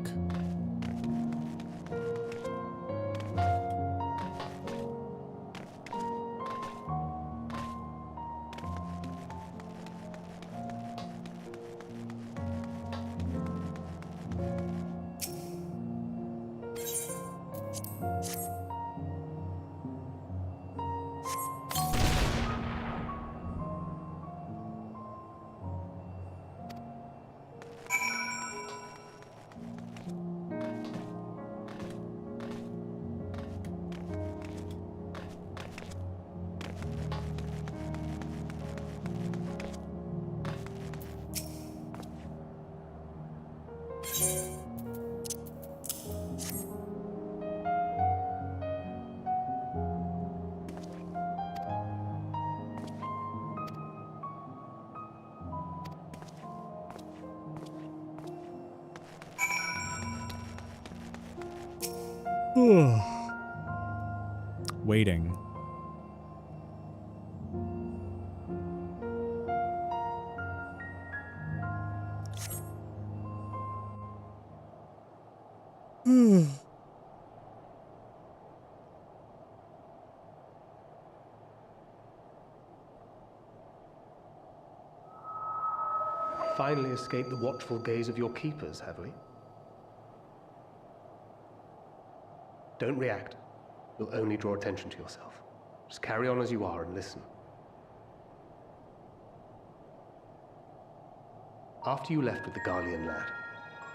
Waiting. Finally escaped the watchful gaze of your keepers, have we? Don't react. You'll only draw attention to yourself. Just carry on as you are and listen. After you left with the Garlean lad,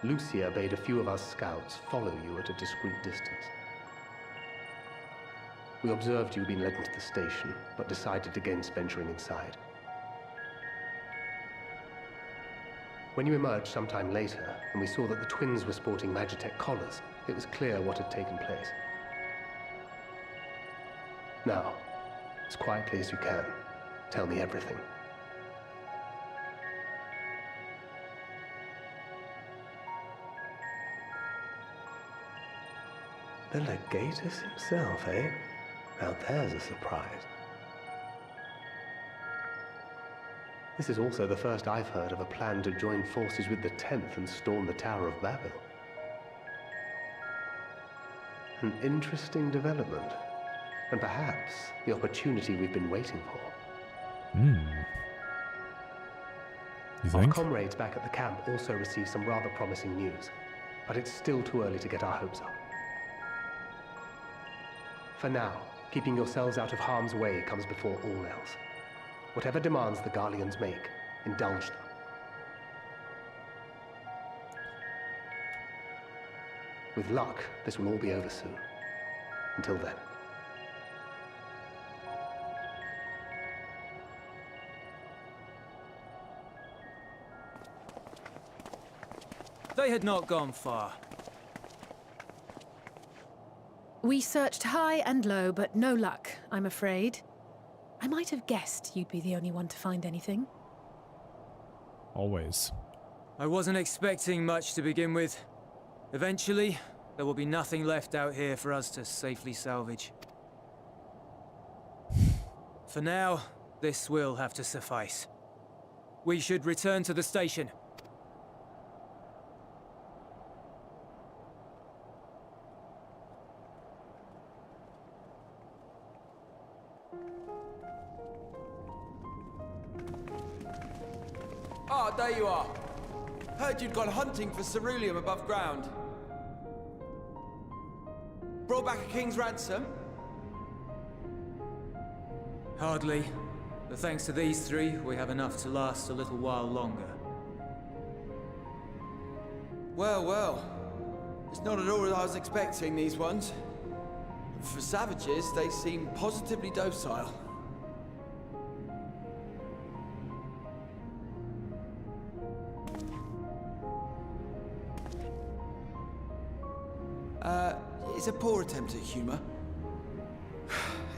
Lucia bade a few of us scouts follow you at a discreet distance. We observed you being led into the station, but decided against venturing inside. When you emerged sometime later, and we saw that the twins were sporting Magitech collars, it was clear what had taken place. Now, as quietly as you can, tell me everything. The Legatus himself, eh? Now there's a surprise. This is also the first I've heard of a plan to join forces with the 10th and storm the Tower of Babel. An interesting development, and perhaps the opportunity we've been waiting for. You Our think? comrades back at the camp also received some rather promising news, but it's still too early to get our hopes up. For now, keeping yourselves out of harm's way comes before all else. Whatever demands the Garleans make, indulge them. With luck, this will all be over soon. Until then. They had not gone far. We searched high and low, but no luck, I'm afraid. I might have guessed you'd be the only one to find anything. Always. I wasn't expecting much to begin with. Eventually, there will be nothing left out here for us to safely salvage. For now, this will have to suffice. We should return to the station. Ah, there you are. Heard you'd gone hunting for ceruleum above ground. Brought back a king's ransom? Hardly. But thanks to these three, we have enough to last a little while longer. Well, well. It's not at all as I was expecting, these ones. For savages, they seem positively docile. It's a poor attempt at humor.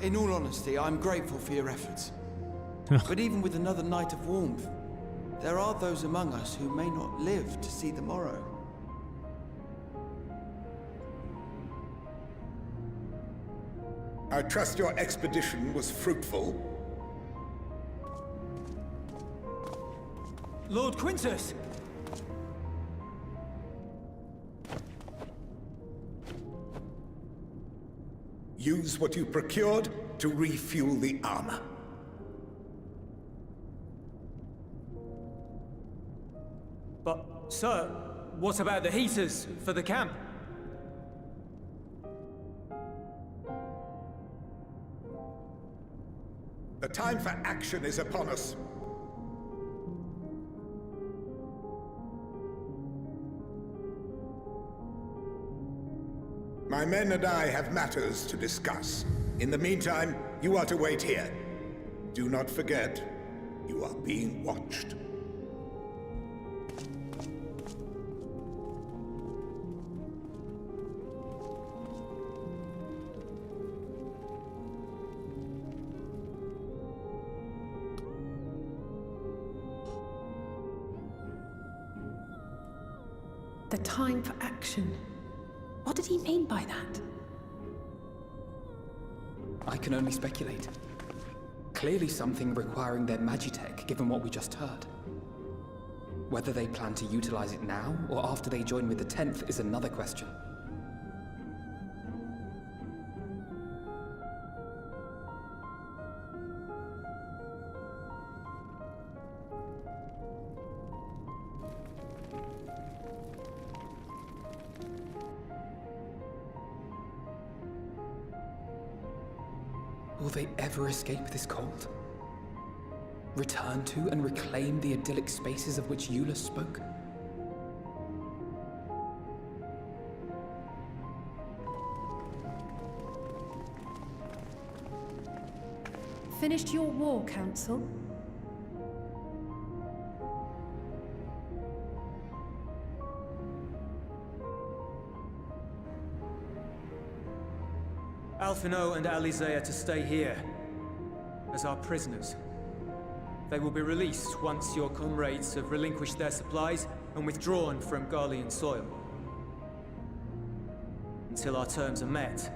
In all honesty, I'm grateful for your efforts. But even with another night of warmth, there are those among us who may not live to see the morrow. I trust your expedition was fruitful. Lord Quintus! Use what you procured to refuel the armor. But, sir, what about the heaters for the camp? The time for action is upon us. My men and I have matters to discuss. In the meantime, you are to wait here. Do not forget, you are being watched. The time for action. What did he mean by that? I can only speculate. Clearly something requiring their magitech, given what we just heard. Whether they plan to utilize it now, or after they join with the 10th, is another question. Will they ever escape this cold? Return to and reclaim the idyllic spaces of which Eula spoke? Finished your war, Council? Alphino and Alizé are to stay here, as our prisoners. They will be released once your comrades have relinquished their supplies and withdrawn from Garlean soil. Until our terms are met,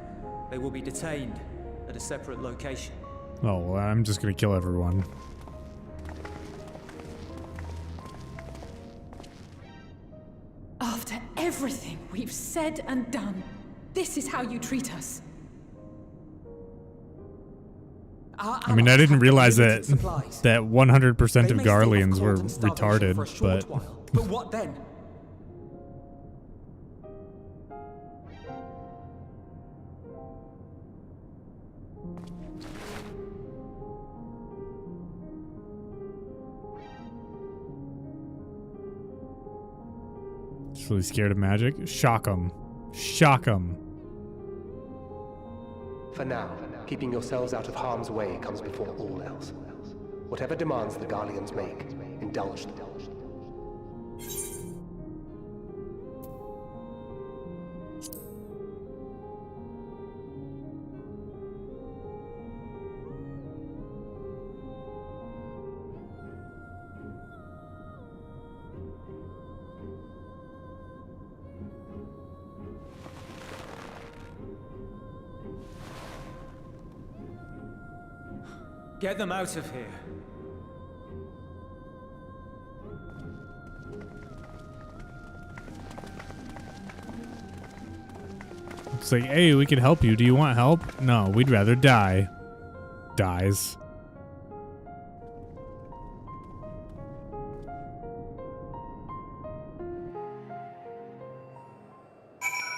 they will be detained at a separate location. Oh, well, I'm just gonna kill everyone. After everything we've said and done, this is how you treat us. I mean, I didn't realize that 100% of Garleans were retarded, but... But what then? Just really scared of magic? Shock 'em. Shock 'em. For now, keeping yourselves out of harm's way comes before all else. Whatever demands the Garleans make, indulge them. Get them out of here. It's like, hey, we can help you. Do you want help? No, we'd rather die. Dies.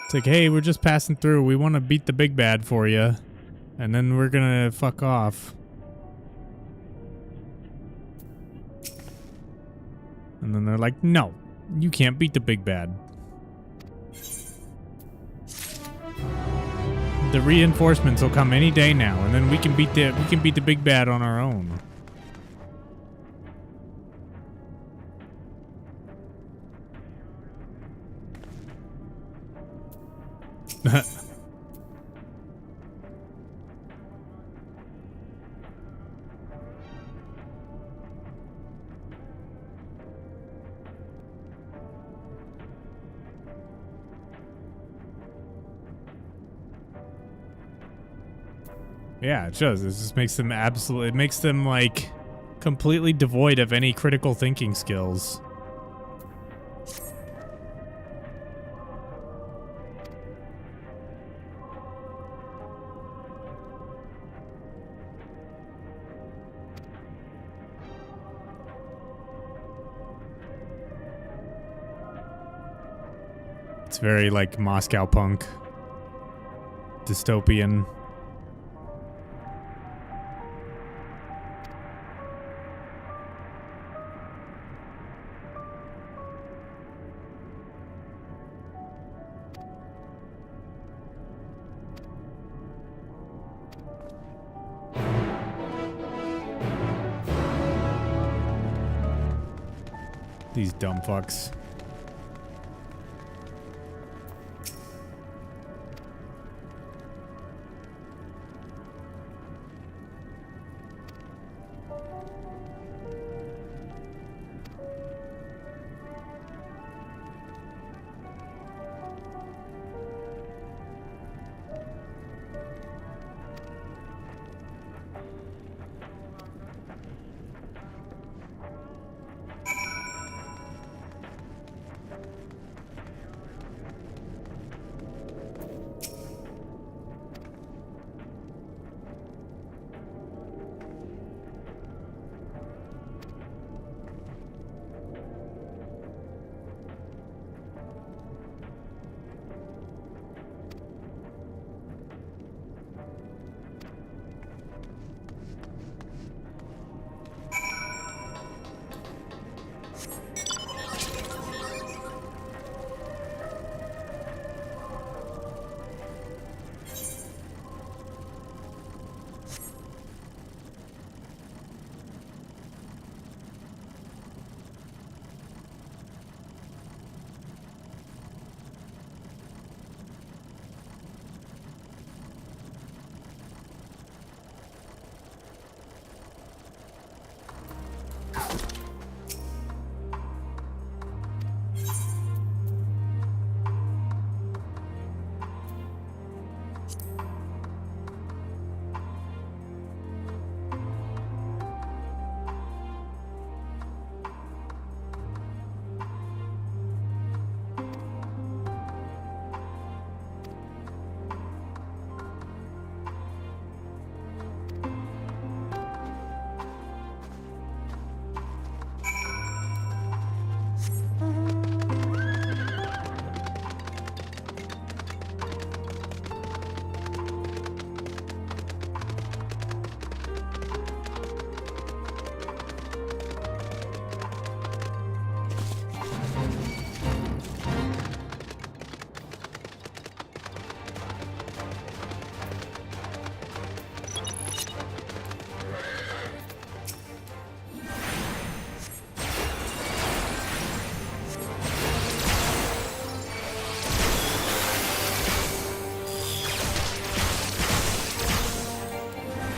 It's like, hey, we're just passing through. We want to beat the big bad for you. And then we're gonna fuck off. And then they're like, no, you can't beat the big bad. The reinforcements will come any day now, and then we can beat the big bad on our own. Yeah, it does. It just makes them it makes them like completely devoid of any critical thinking skills. It's very like Moscow punk, dystopian. These dumb fucks.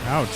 Ouch.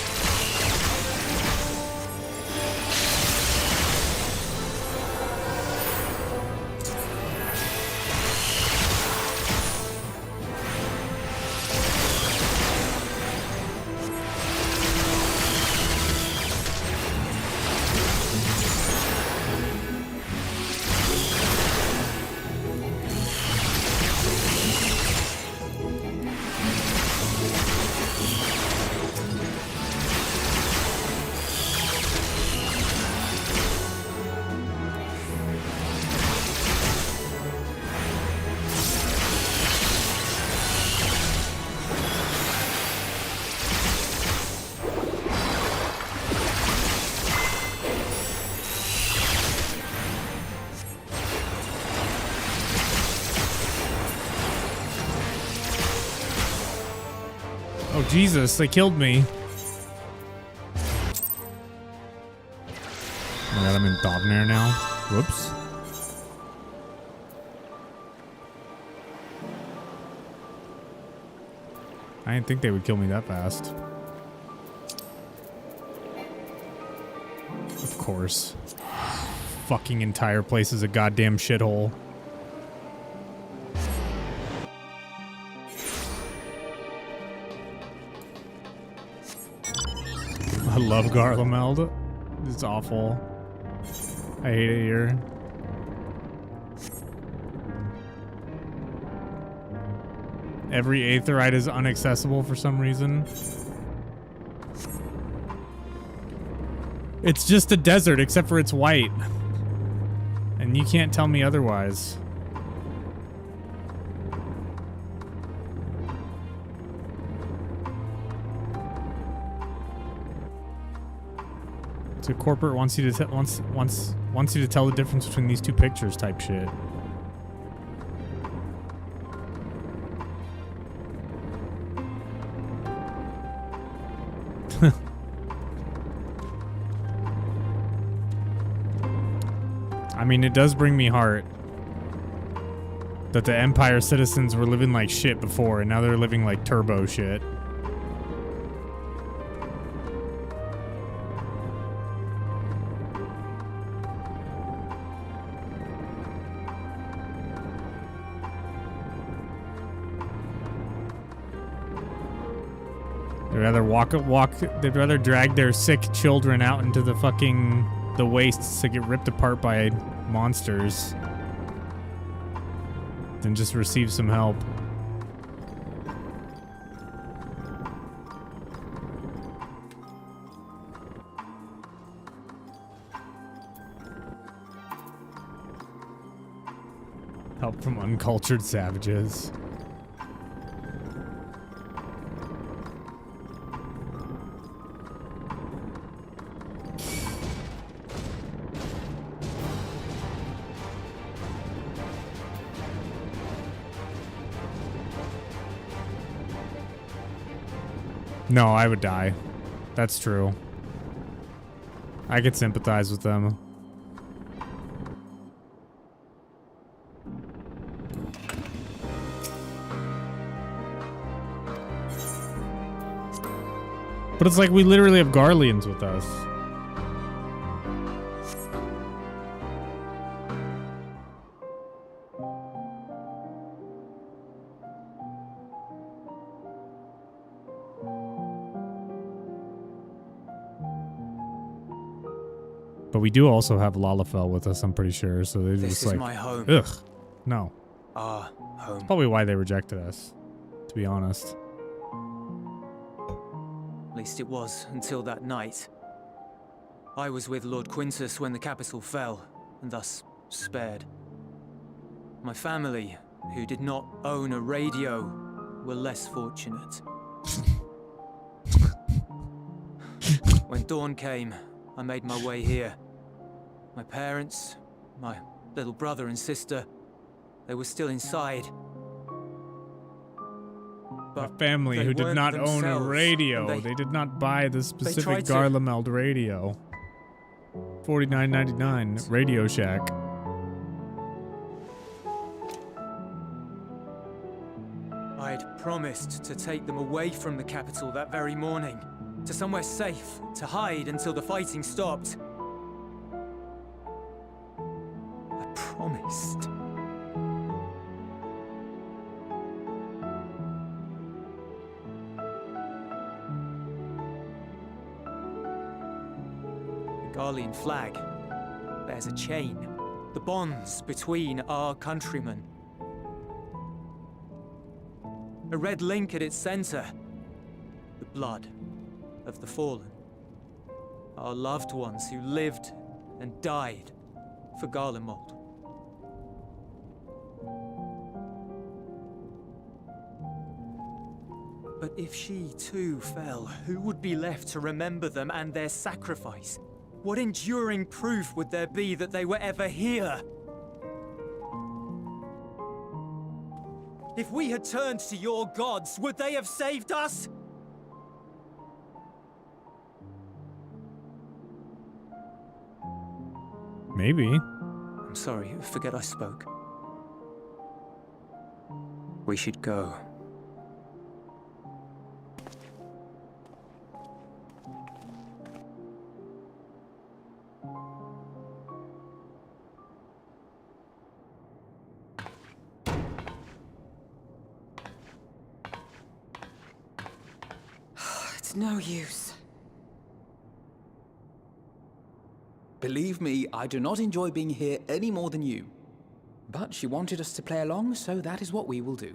Jesus, they killed me. Oh my god, I'm in Dovnair now. Whoops. I didn't think they would kill me that fast. Of course. Fucking entire place is a goddamn shithole. I love Garlemald. It's awful. I hate it here. Every Aetheryte is inaccessible for some reason. It's just a desert, except for it's white. And you can't tell me otherwise. So corporate wants you to wants you to tell the difference between these two pictures type shit. I mean, it does bring me heart that the Empire citizens were living like shit before, and now they're living like turbo shit. They'd rather drag their sick children out into the wastes to get ripped apart by monsters than just receive some help. Help from uncultured savages. No, I would die. That's true. I could sympathize with them. But it's like we literally have Garleans with us. But we do also have Lalafell with us, I'm pretty sure. So they're This just is like, my home. Ugh, no. Our home. Probably why they rejected us, to be honest. At least it was until that night. I was with Lord Quintus when the capital fell, and thus spared. My family, who did not own a radio, were less fortunate. When dawn came, I made my way here. My parents, my little brother and sister, they were still inside. A family who did not own a radio. They did not buy the specific Garlemald radio. $49.99 Radio Shack. I'd promised to take them away from the capital that very morning, to somewhere safe, to hide until the fighting stopped. I promised. The Garlean flag bears a chain, the bonds between our countrymen. A red link at its center, the blood of the fallen. Our loved ones who lived and died for Garlemald. But if she too fell, who would be left to remember them and their sacrifice? What enduring proof would there be that they were ever here? If we had turned to your gods, would they have saved us? Maybe. I'm sorry, forget I spoke. We should go. It's no use. Believe me, I do not enjoy being here any more than you. But she wanted us to play along, so that is what we will do.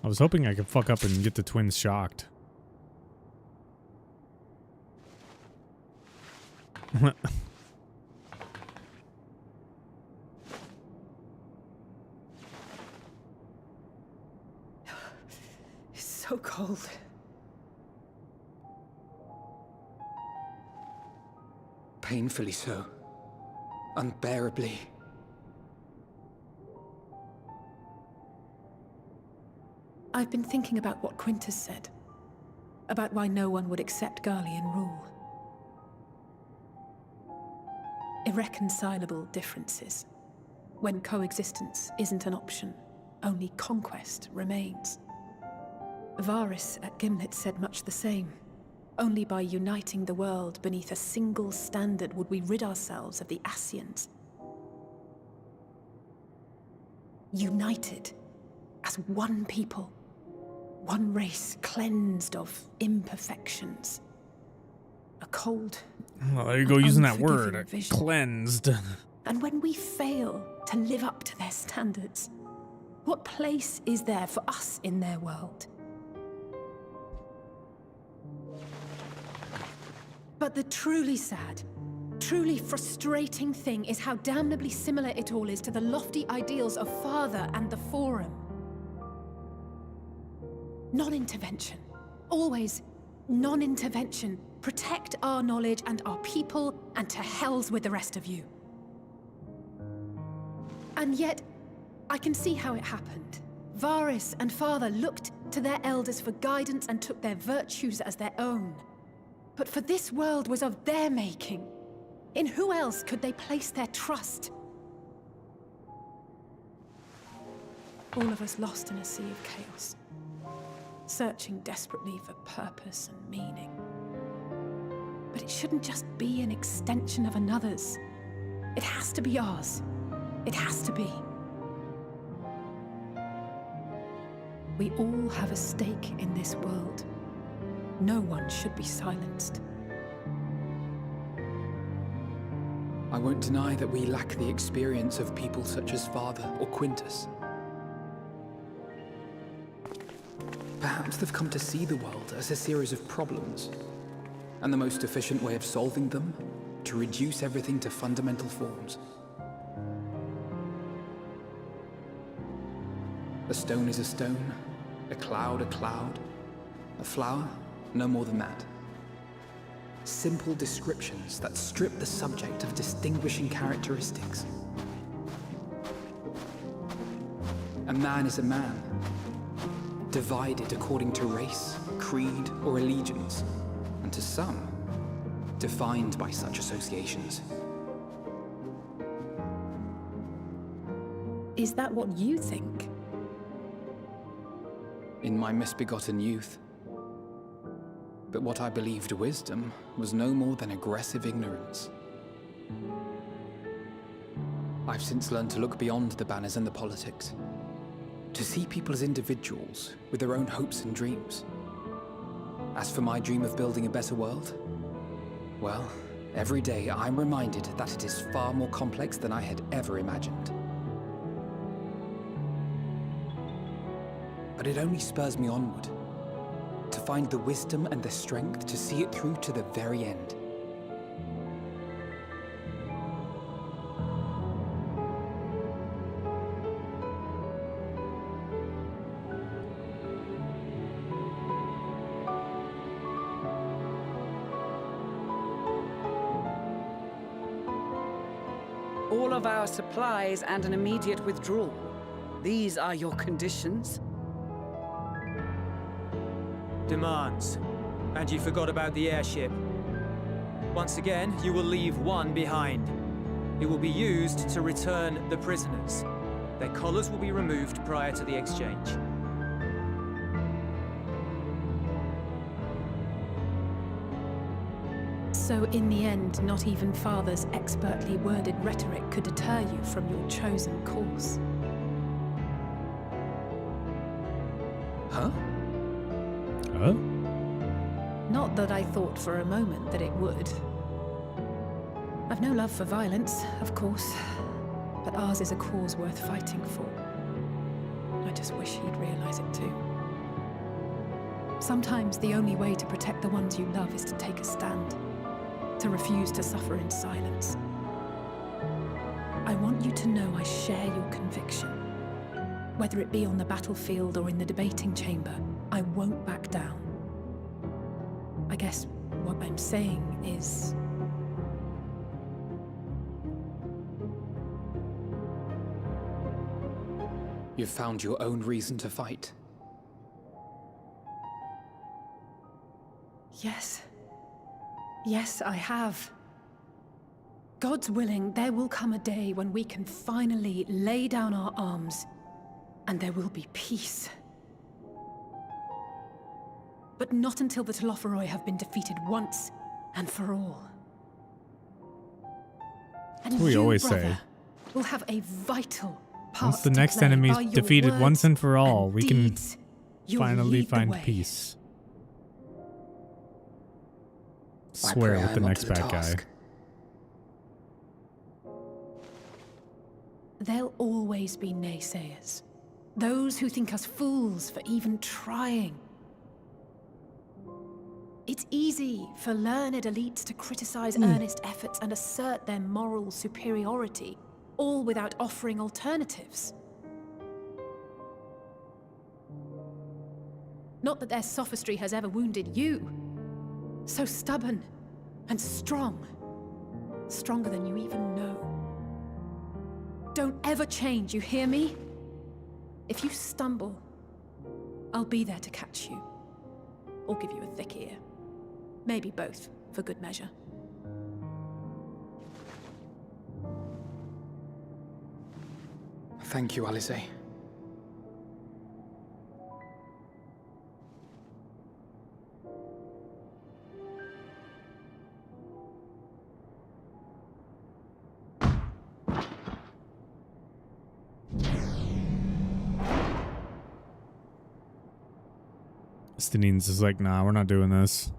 I was hoping I could fuck up and get the twins shocked. It's so cold. Painfully so. Unbearably. I've been thinking about what Quintus said. About why no one would accept Garlean rule. Irreconcilable differences. When coexistence isn't an option, only conquest remains. Varys at Gimlet said much the same. Only by uniting the world beneath a single standard would we rid ourselves of the Ascians. United as one people. One race cleansed of imperfections. A cold, well, there you go, using that word, vision. cleansed. And when we fail to live up to their standards, what place is there for us in their world? But the truly sad, truly frustrating thing is how damnably similar it all is to the lofty ideals of Father and the Forum. Non-intervention. Always non-intervention. Protect our knowledge and our people, and to hells with the rest of you. And yet, I can see how it happened. Varys and Father looked to their elders for guidance and took their virtues as their own. But for this world was of their making. In who else could they place their trust? All of us lost in a sea of chaos. Searching desperately for purpose and meaning. But it shouldn't just be an extension of another's. It has to be ours. It has to be. We all have a stake in this world. No one should be silenced. I won't deny that we lack the experience of people such as Father or Quintus. Perhaps they've come to see the world as a series of problems, and the most efficient way of solving them, to reduce everything to fundamental forms. A stone is a stone, a cloud, a flower, no more than that. Simple descriptions that strip the subject of distinguishing characteristics. A man is a man, divided according to race, creed, or allegiance, and to some, defined by such associations. Is that what you think? In my misbegotten youth. But what I believed wisdom was no more than aggressive ignorance. I've since learned to look beyond the banners and the politics, to see people as individuals with their own hopes and dreams. As for my dream of building a better world, well, every day I'm reminded that it is far more complex than I had ever imagined. But it only spurs me onward, to find the wisdom and the strength to see it through to the very end. all of our supplies and an immediate withdrawal. These are your conditions? Demands. And you forgot about the airship. Once again, you will leave one behind. It will be used to return the prisoners. Their collars will be removed prior to the exchange. So in the end, not even Father's expertly worded rhetoric could deter you from your chosen course. Huh? Huh? Not that I thought for a moment that it would. I've no love for violence, of course, but ours is a cause worth fighting for. I just wish he'd realize it too. Sometimes the only way to protect the ones you love is to take a stand, to refuse to suffer in silence. I want you to know I share your conviction. Whether it be on the battlefield or in the debating chamber, I won't back down. I guess what I'm saying is... You've found your own reason to fight. Yes. Yes, I have. God's willing, there will come a day when we can finally lay down our arms, and there will be peace. But not until the Telophoroi have been defeated once and for all. And we you, always brother, say. will have a vital part Once the to next play enemy's by your defeated once and for all, words we and can deeds. You'll finally lead the find way. peace. I Swear pray with I the am up next to the bad guy. task. There'll always be naysayers. Those who think us fools for even trying. It's easy for learned elites to criticize earnest efforts and assert their moral superiority, all without offering alternatives. Not that their sophistry has ever wounded you. So stubborn and strong. Stronger than you even know. Don't ever change, you hear me? If you stumble, I'll be there to catch you. Or give you a thick ear. Maybe both, for good measure. Thank you, Alice. Stanines is like, nah, we're not doing this.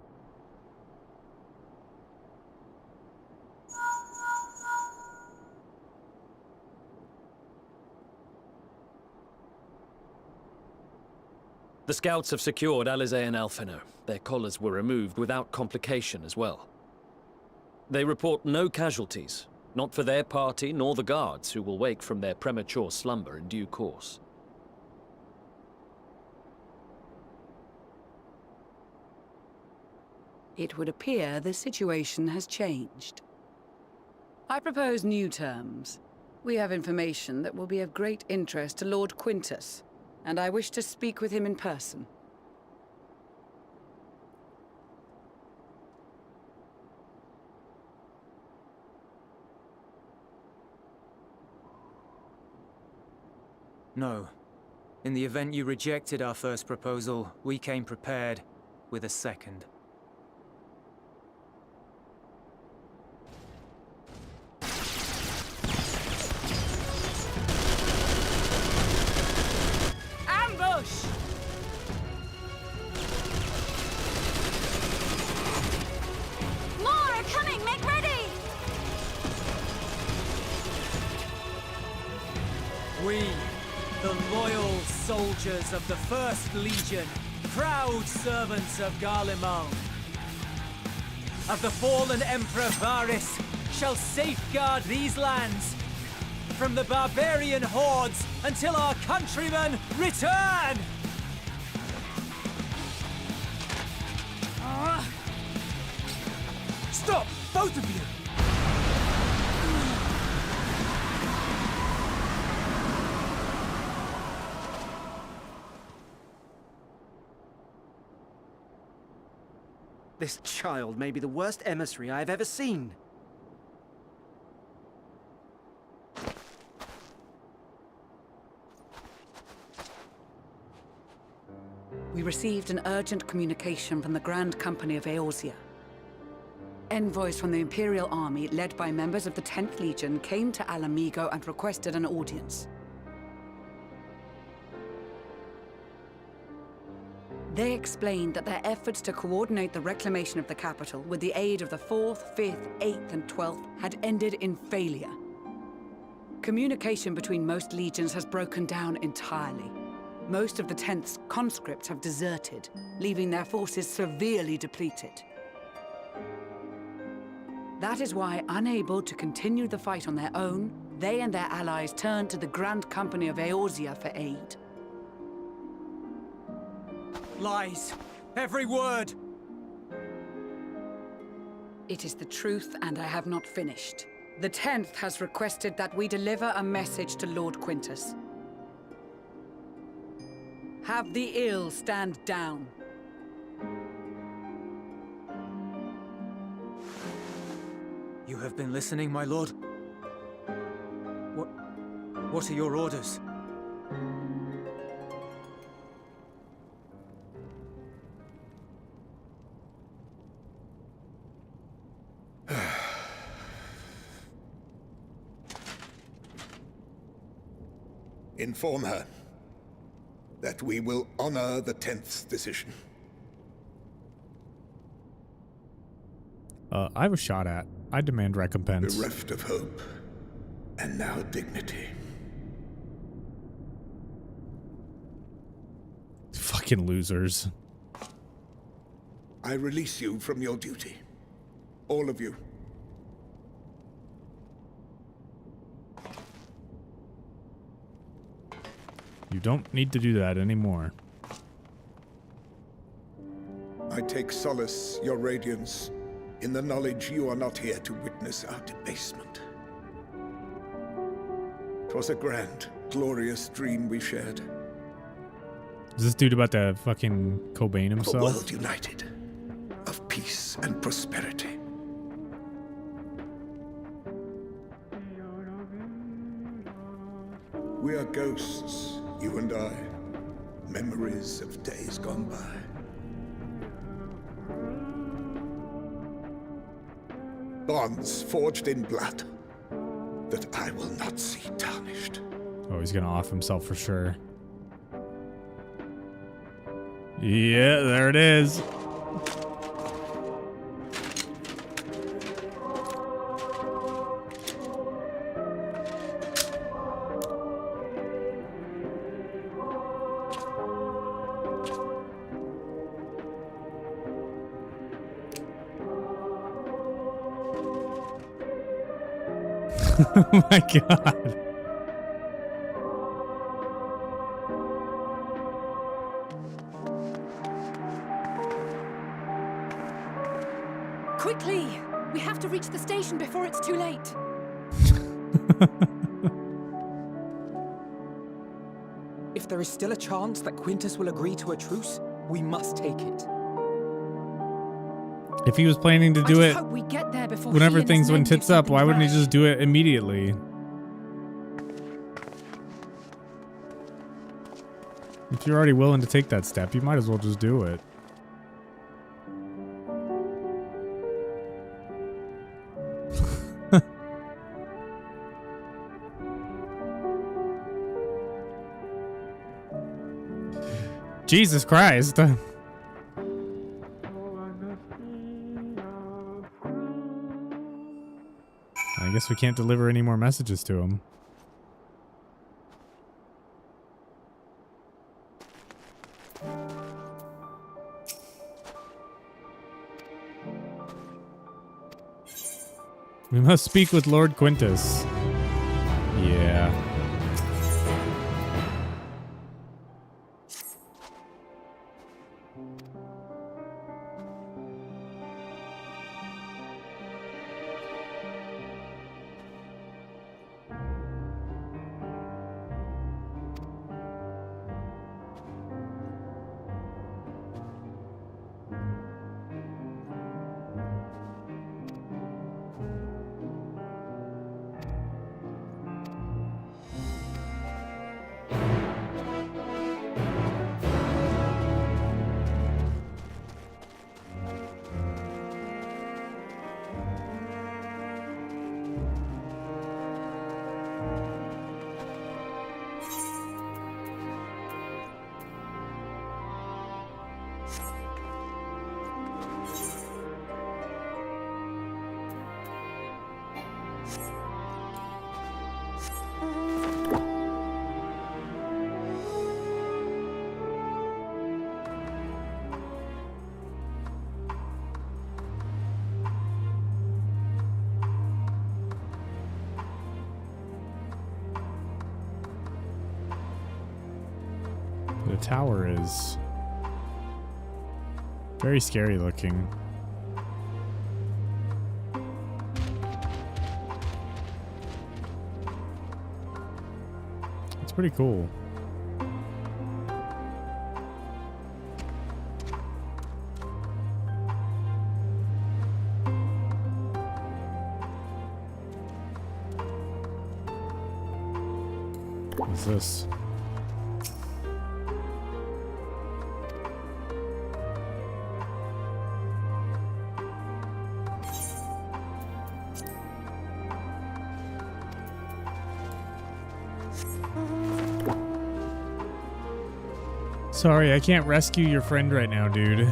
The scouts have secured Alize and Alphino. Their collars were removed without complication as well. They report no casualties, not for their party nor the guards, who will wake from their premature slumber in due course. It would appear the situation has changed. I propose new terms. We have information that will be of great interest to Lord Quintus, and I wish to speak with him in person. No. In the event you rejected our first proposal, we came prepared with a second. Ambush! More are coming! Make ready! We, the loyal soldiers of the 1st Legion, proud servants of Garlemald, of the fallen Emperor Varys, shall safeguard these lands from the barbarian hordes until our countrymen return! Stop, both of you! This child may be the worst emissary I have ever seen. We received an urgent communication from the Grand Company of Eorzea. Envoys from the Imperial Army, led by members of the 10th Legion, came to Alamigo and requested an audience. They explained that their efforts to coordinate the reclamation of the capital with the aid of the 4th, 5th, 8th, and 12th had ended in failure. Communication between most legions has broken down entirely. Most of the 10th's conscripts have deserted, leaving their forces severely depleted. That is why, unable to continue the fight on their own, they and their allies turned to the Grand Company of Eorzea for aid. Lies! Every word! It is the truth, and I have not finished. The 10th has requested that we deliver a message to Lord Quintus. Have the ill stand down. You have been listening, my lord? What are your orders? Inform her that we will honor the 10th's decision. I was shot at. I demand recompense. Bereft of hope, and now dignity. Fucking losers. I release you from your duty. All of you. You don't need to do that anymore. I take solace, your radiance, in the knowledge you are not here to witness our debasement. 'Twas a grand, glorious dream we shared. Is this dude about to fucking Cobain Of a himself? world united, of peace and prosperity. We are ghosts, you and I, memories of days gone by. Bonds forged in blood that I will not see tarnished. Oh, he's gonna off himself for sure. Yeah, there it is. Oh my god. Quickly! We have to reach the station before it's too late. If there is still a chance that Quintus will agree to a truce, we must take it. If he was planning to do I it just hope we get there before whenever he and his things men went do tits up, why something wouldn't he rash. just do it immediately? If you're already willing to take that step, you might as well just do it. Jesus Christ. I guess we can't deliver any more messages to him. We must speak with Lord Quintus. Yeah. the tower is. Very scary looking. It's pretty cool. What's this? Sorry, I can't rescue your friend right now, dude.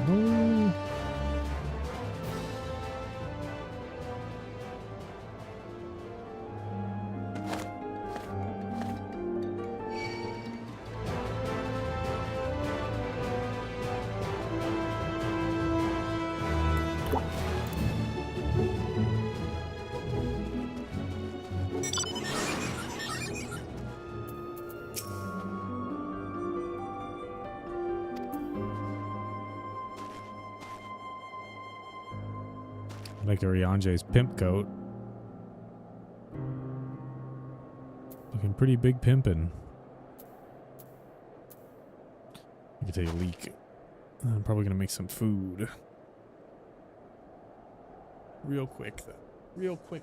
No. Like Arianje's pimp coat. Looking pretty big pimpin'. I can take a leak. I'm probably gonna make some food. Real quick though. Real quick.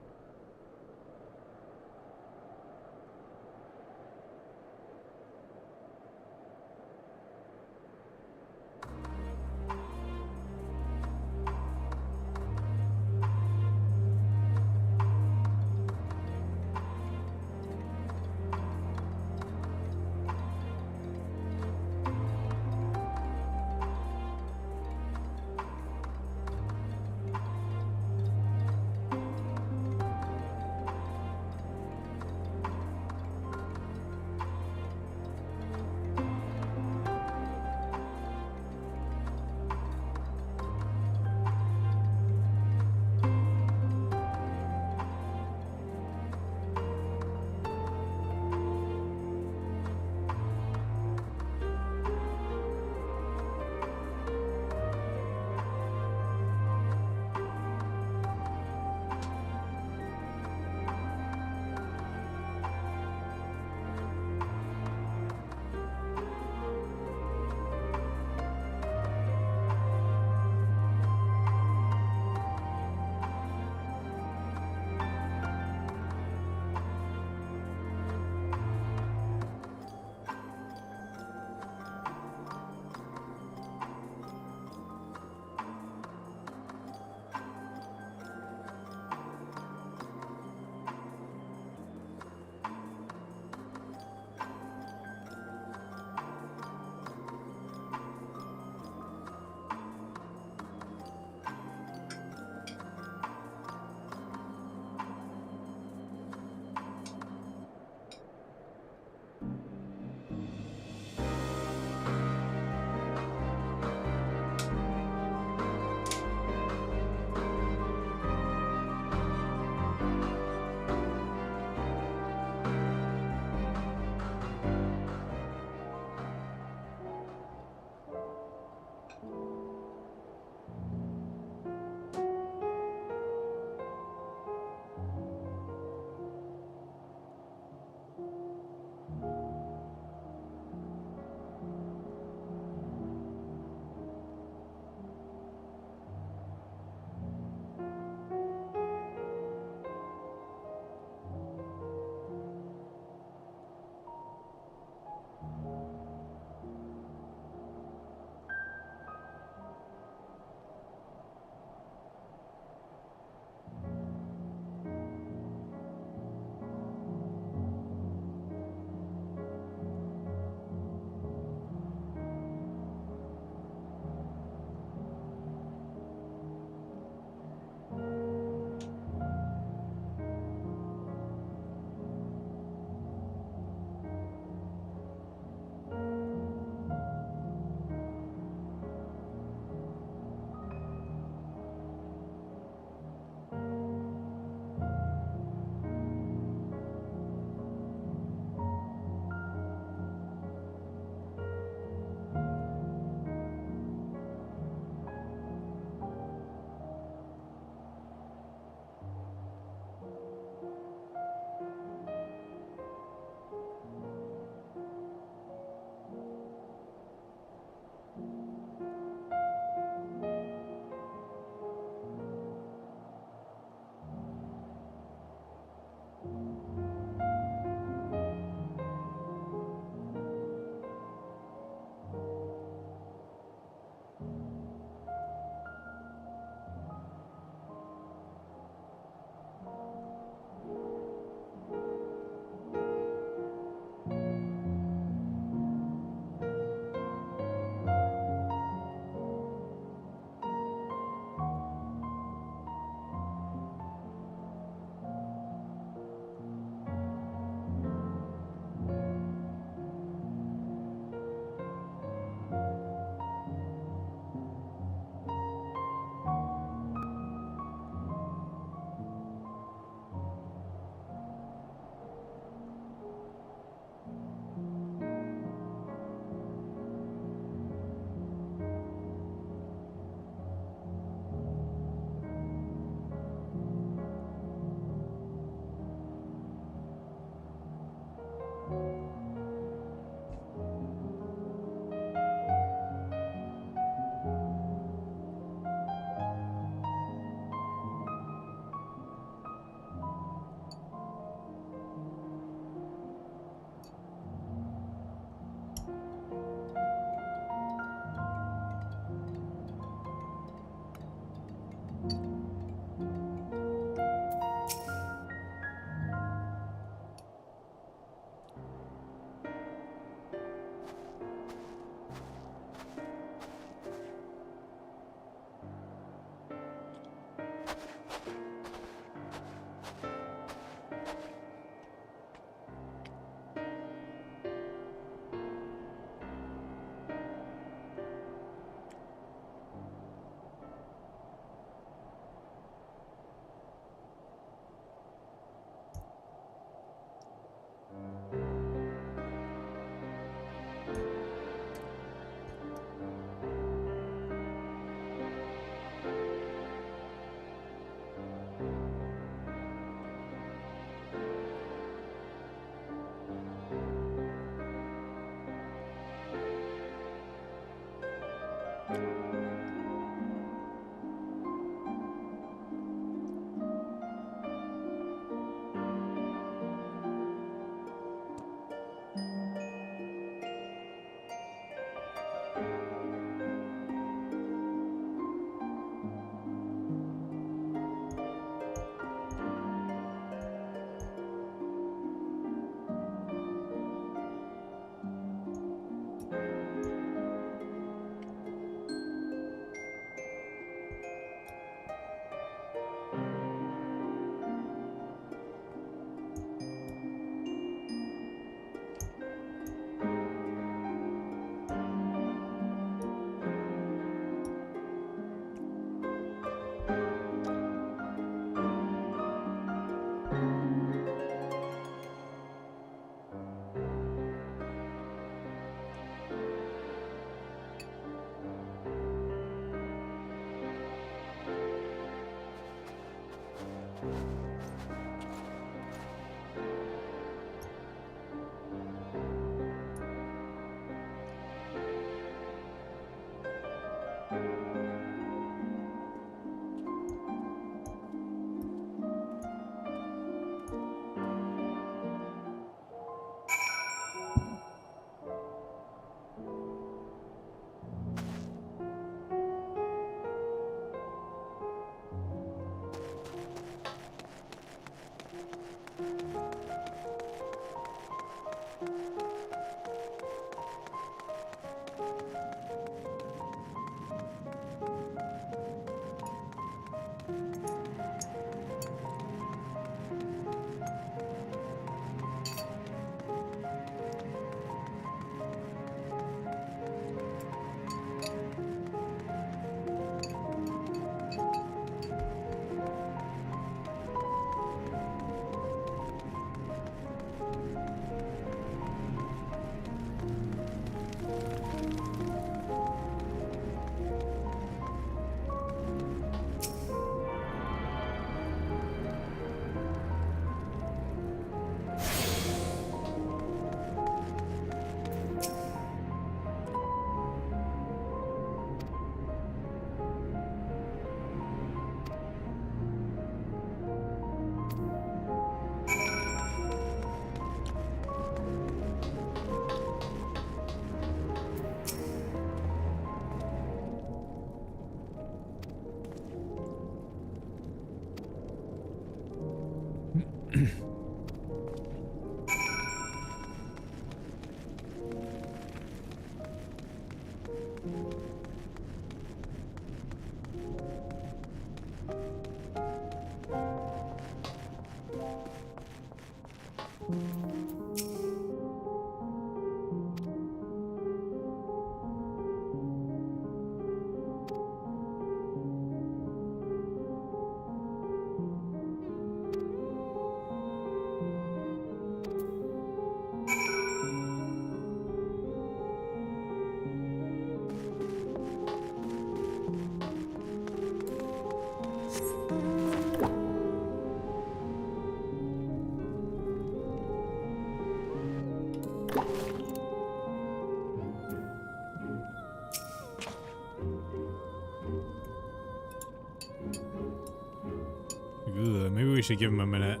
Ugh, maybe we should give him a minute.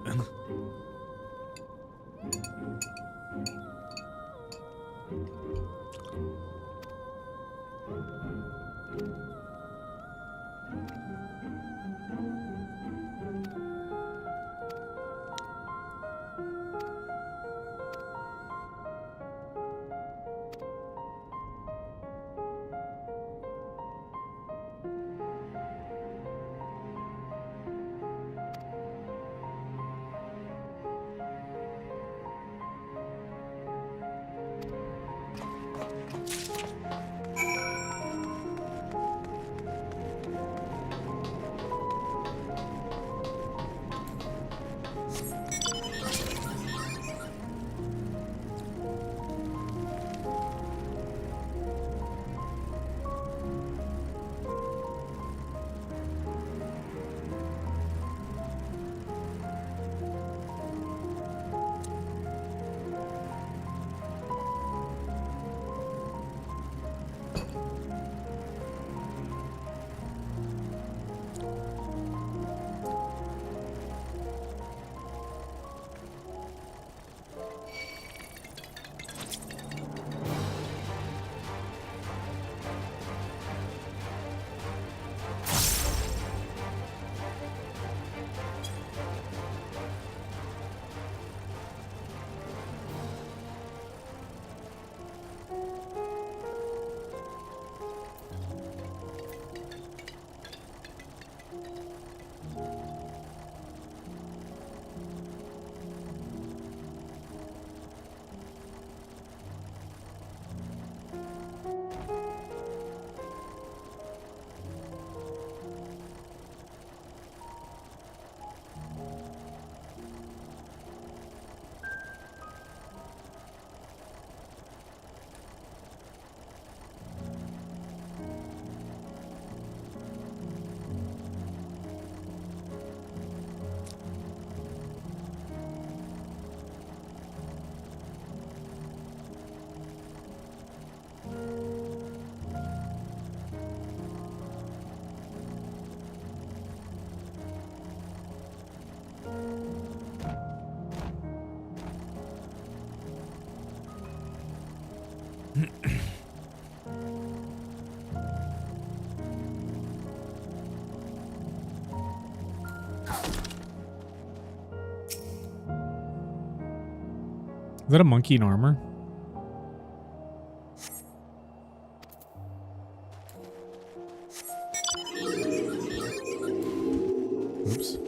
Is that a monkey in armor? Oops.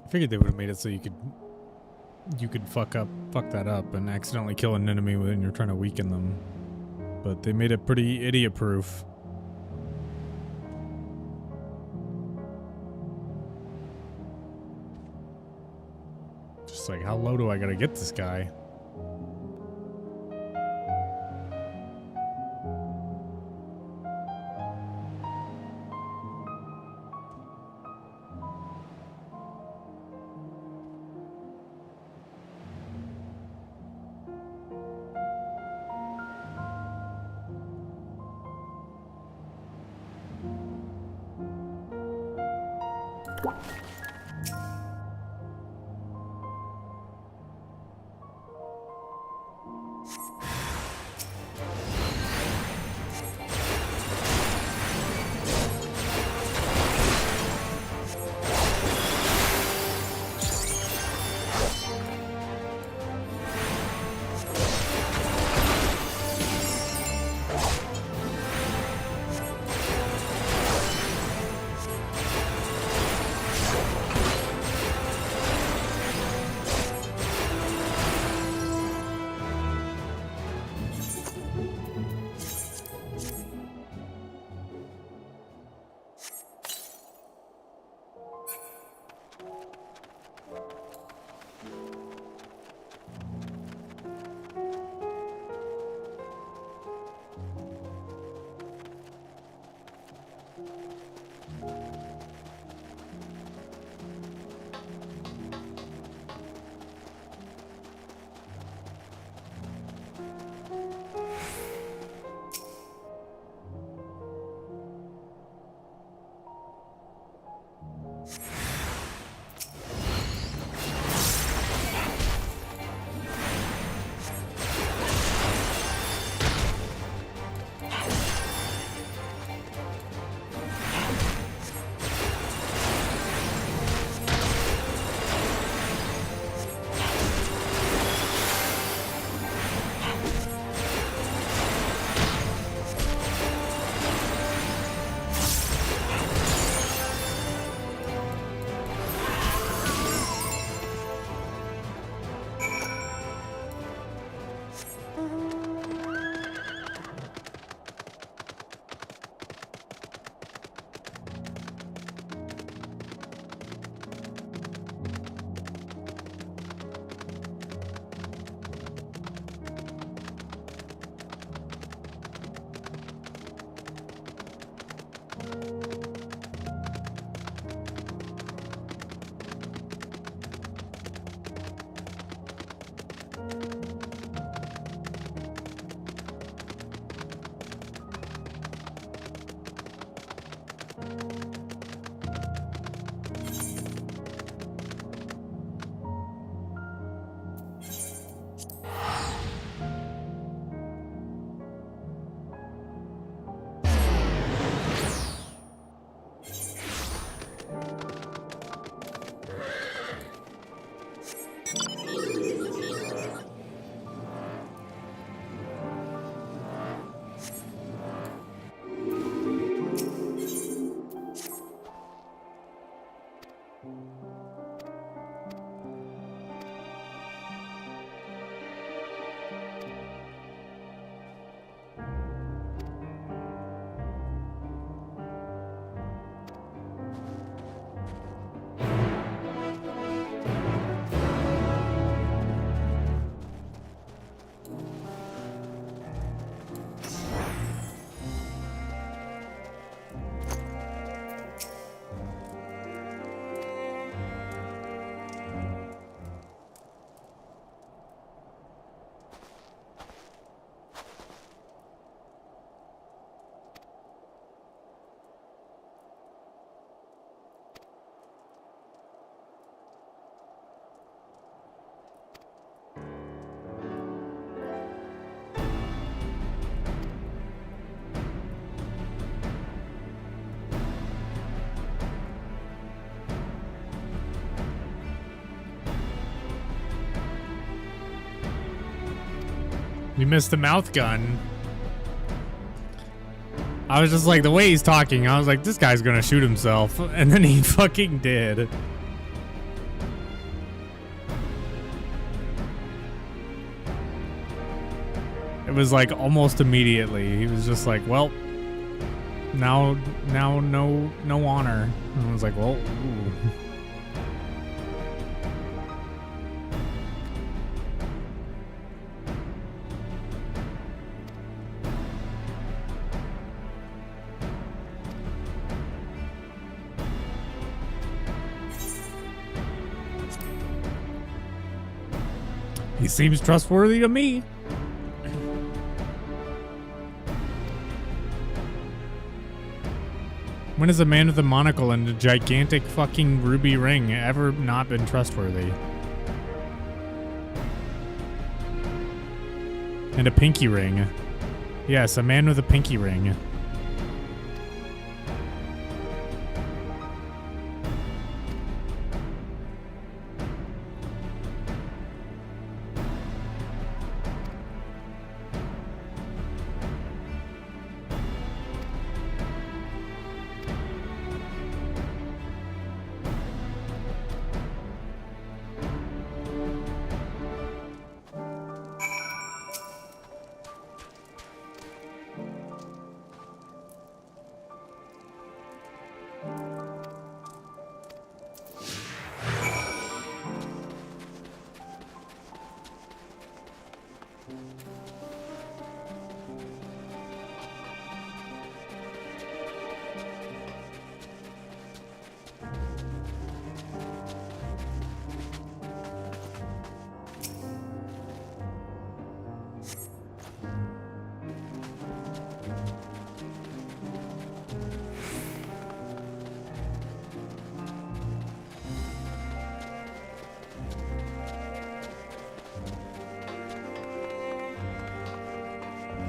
I figured they would have made it so you could fuck that up and accidentally kill an enemy when you're trying to weaken them. But they made it pretty idiot proof. Just like, how low do I gotta get this guy? You missed the mouth gun. I was just like, the way he's talking, I was like, this guy's gonna shoot himself. And then he fucking did. It was like almost immediately. He was just like, well, now no honor. And I was like, well, ooh. He seems trustworthy to me. When has a man with a monocle and a gigantic fucking ruby ring ever not been trustworthy? And a pinky ring. Yes, a man with a pinky ring.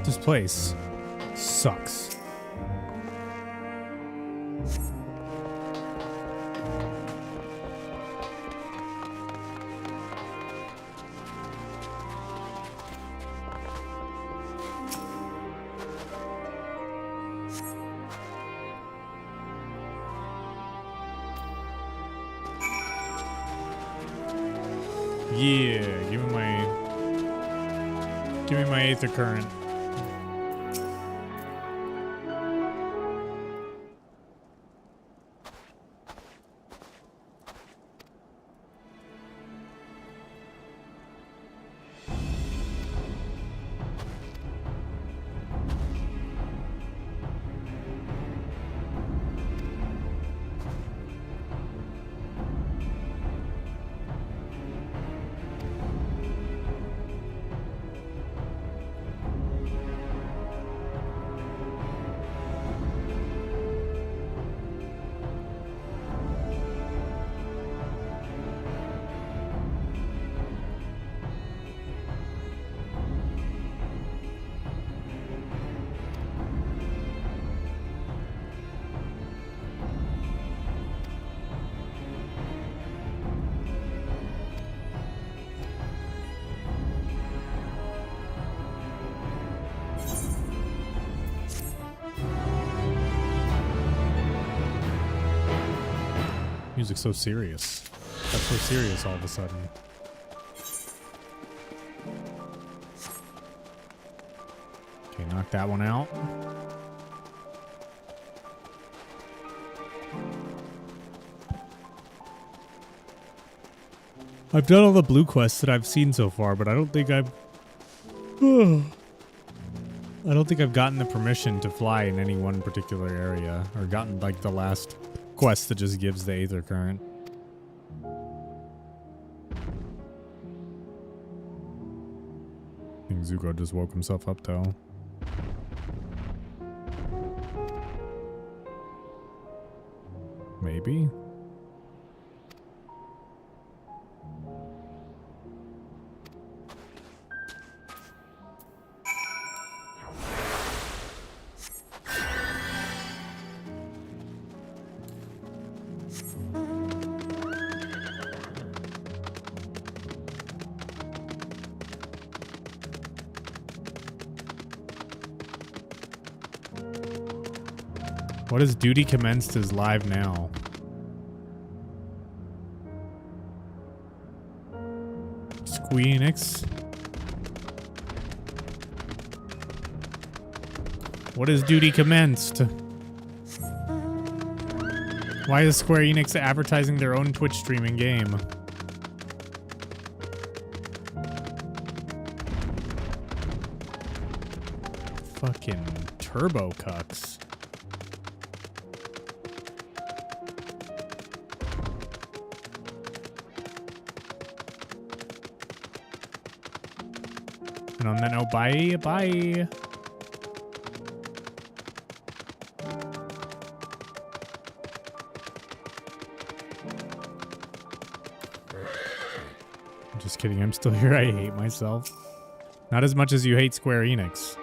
This place sucks. Yeah, give me my aether current. Music's so serious. That's so serious all of a sudden. Okay, knock that one out. I've done all the blue quests that I've seen so far, but I don't think I've gotten the permission to fly in any one particular area, or gotten like the last quest that just gives the aether current. I think Zuko just woke himself up though. Maybe? What is duty commenced is live now? Squeenix. What is duty commenced? Why is Square Enix advertising their own Twitch streaming game? Fucking turbo cucks. And on that note, bye, bye. I'm just kidding, I'm still here. I hate myself. Not as much as you hate Square Enix.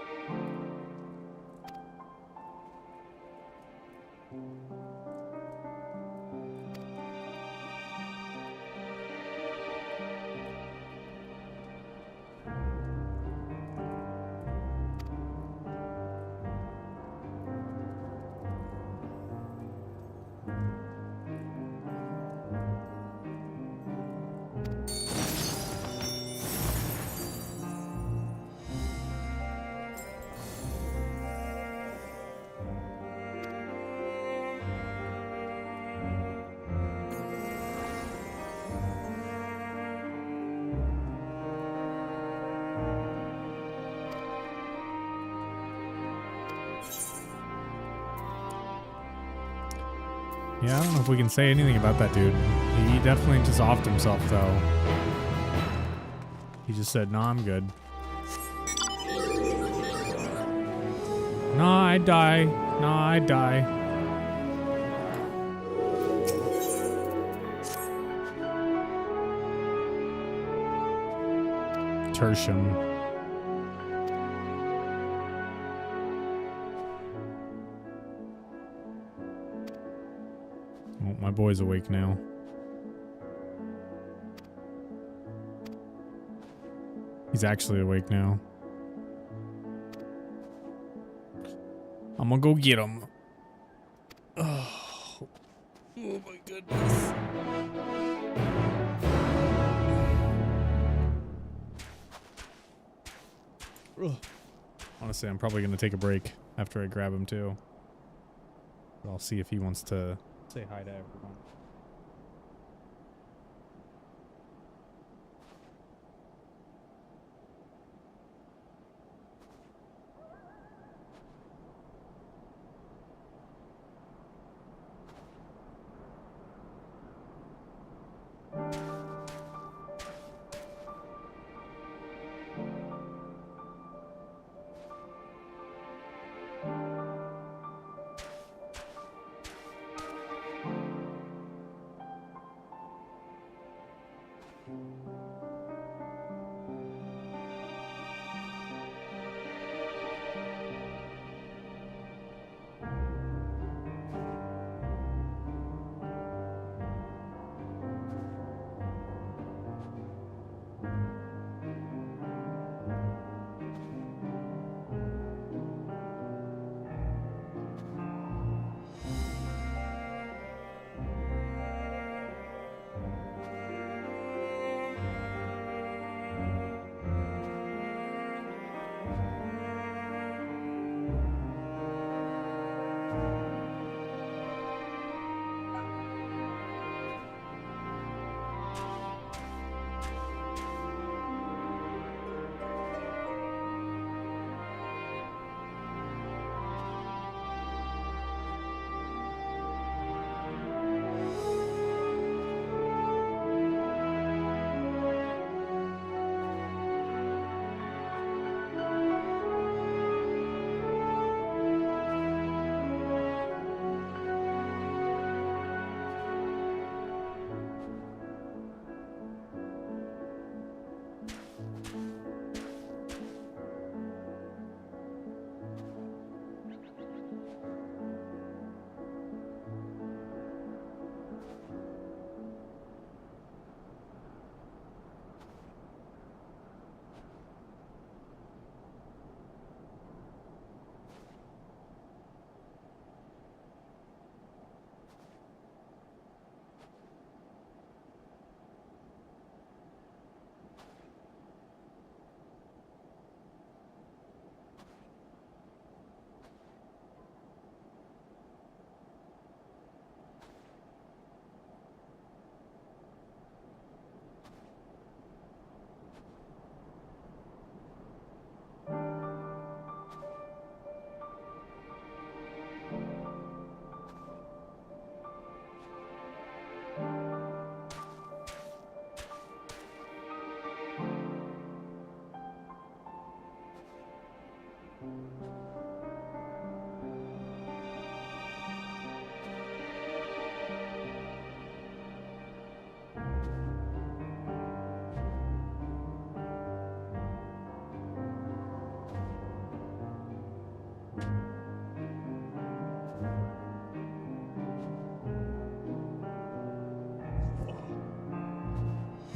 Yeah, I don't know if we can say anything about that dude. He definitely just offed himself, though. He just said, "No, I'm good." No, I die. No, I die. Tertium. Oh, my boy's awake now. He's actually awake now. I'm gonna go get him. Oh my goodness. Ugh. Honestly, I'm probably gonna take a break after I grab him too. I'll see if he wants to say hi to everyone.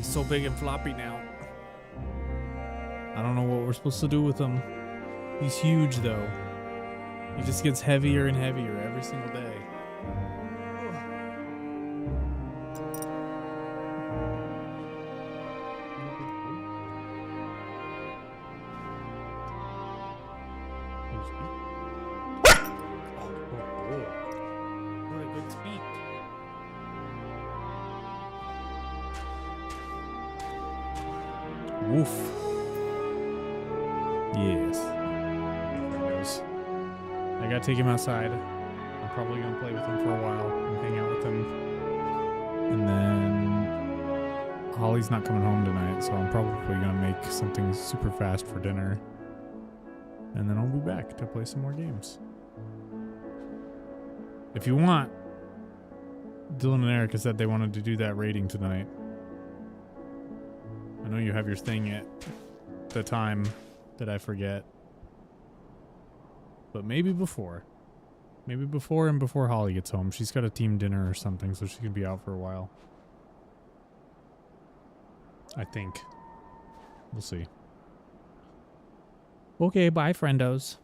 He's so big and floppy now. I don't know what we're supposed to do with him. He's huge, though. He just gets heavier and heavier every single day. What a good speak. Woof. Yes. I gotta take him outside. I'm probably gonna play with him for a while and hang out with him. And then Holly's not coming home tonight, so I'm probably gonna make something super fast for dinner. And then I'll be back to play some more games. If you want, Dylan and Erica said they wanted to do that raiding tonight. I know you have your thing at the time that I forget. But maybe before. Maybe before and before Holly gets home. She's got a team dinner or something, so she can be out for a while. I think. We'll see. Okay, bye, friendos.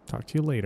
Talk to you later.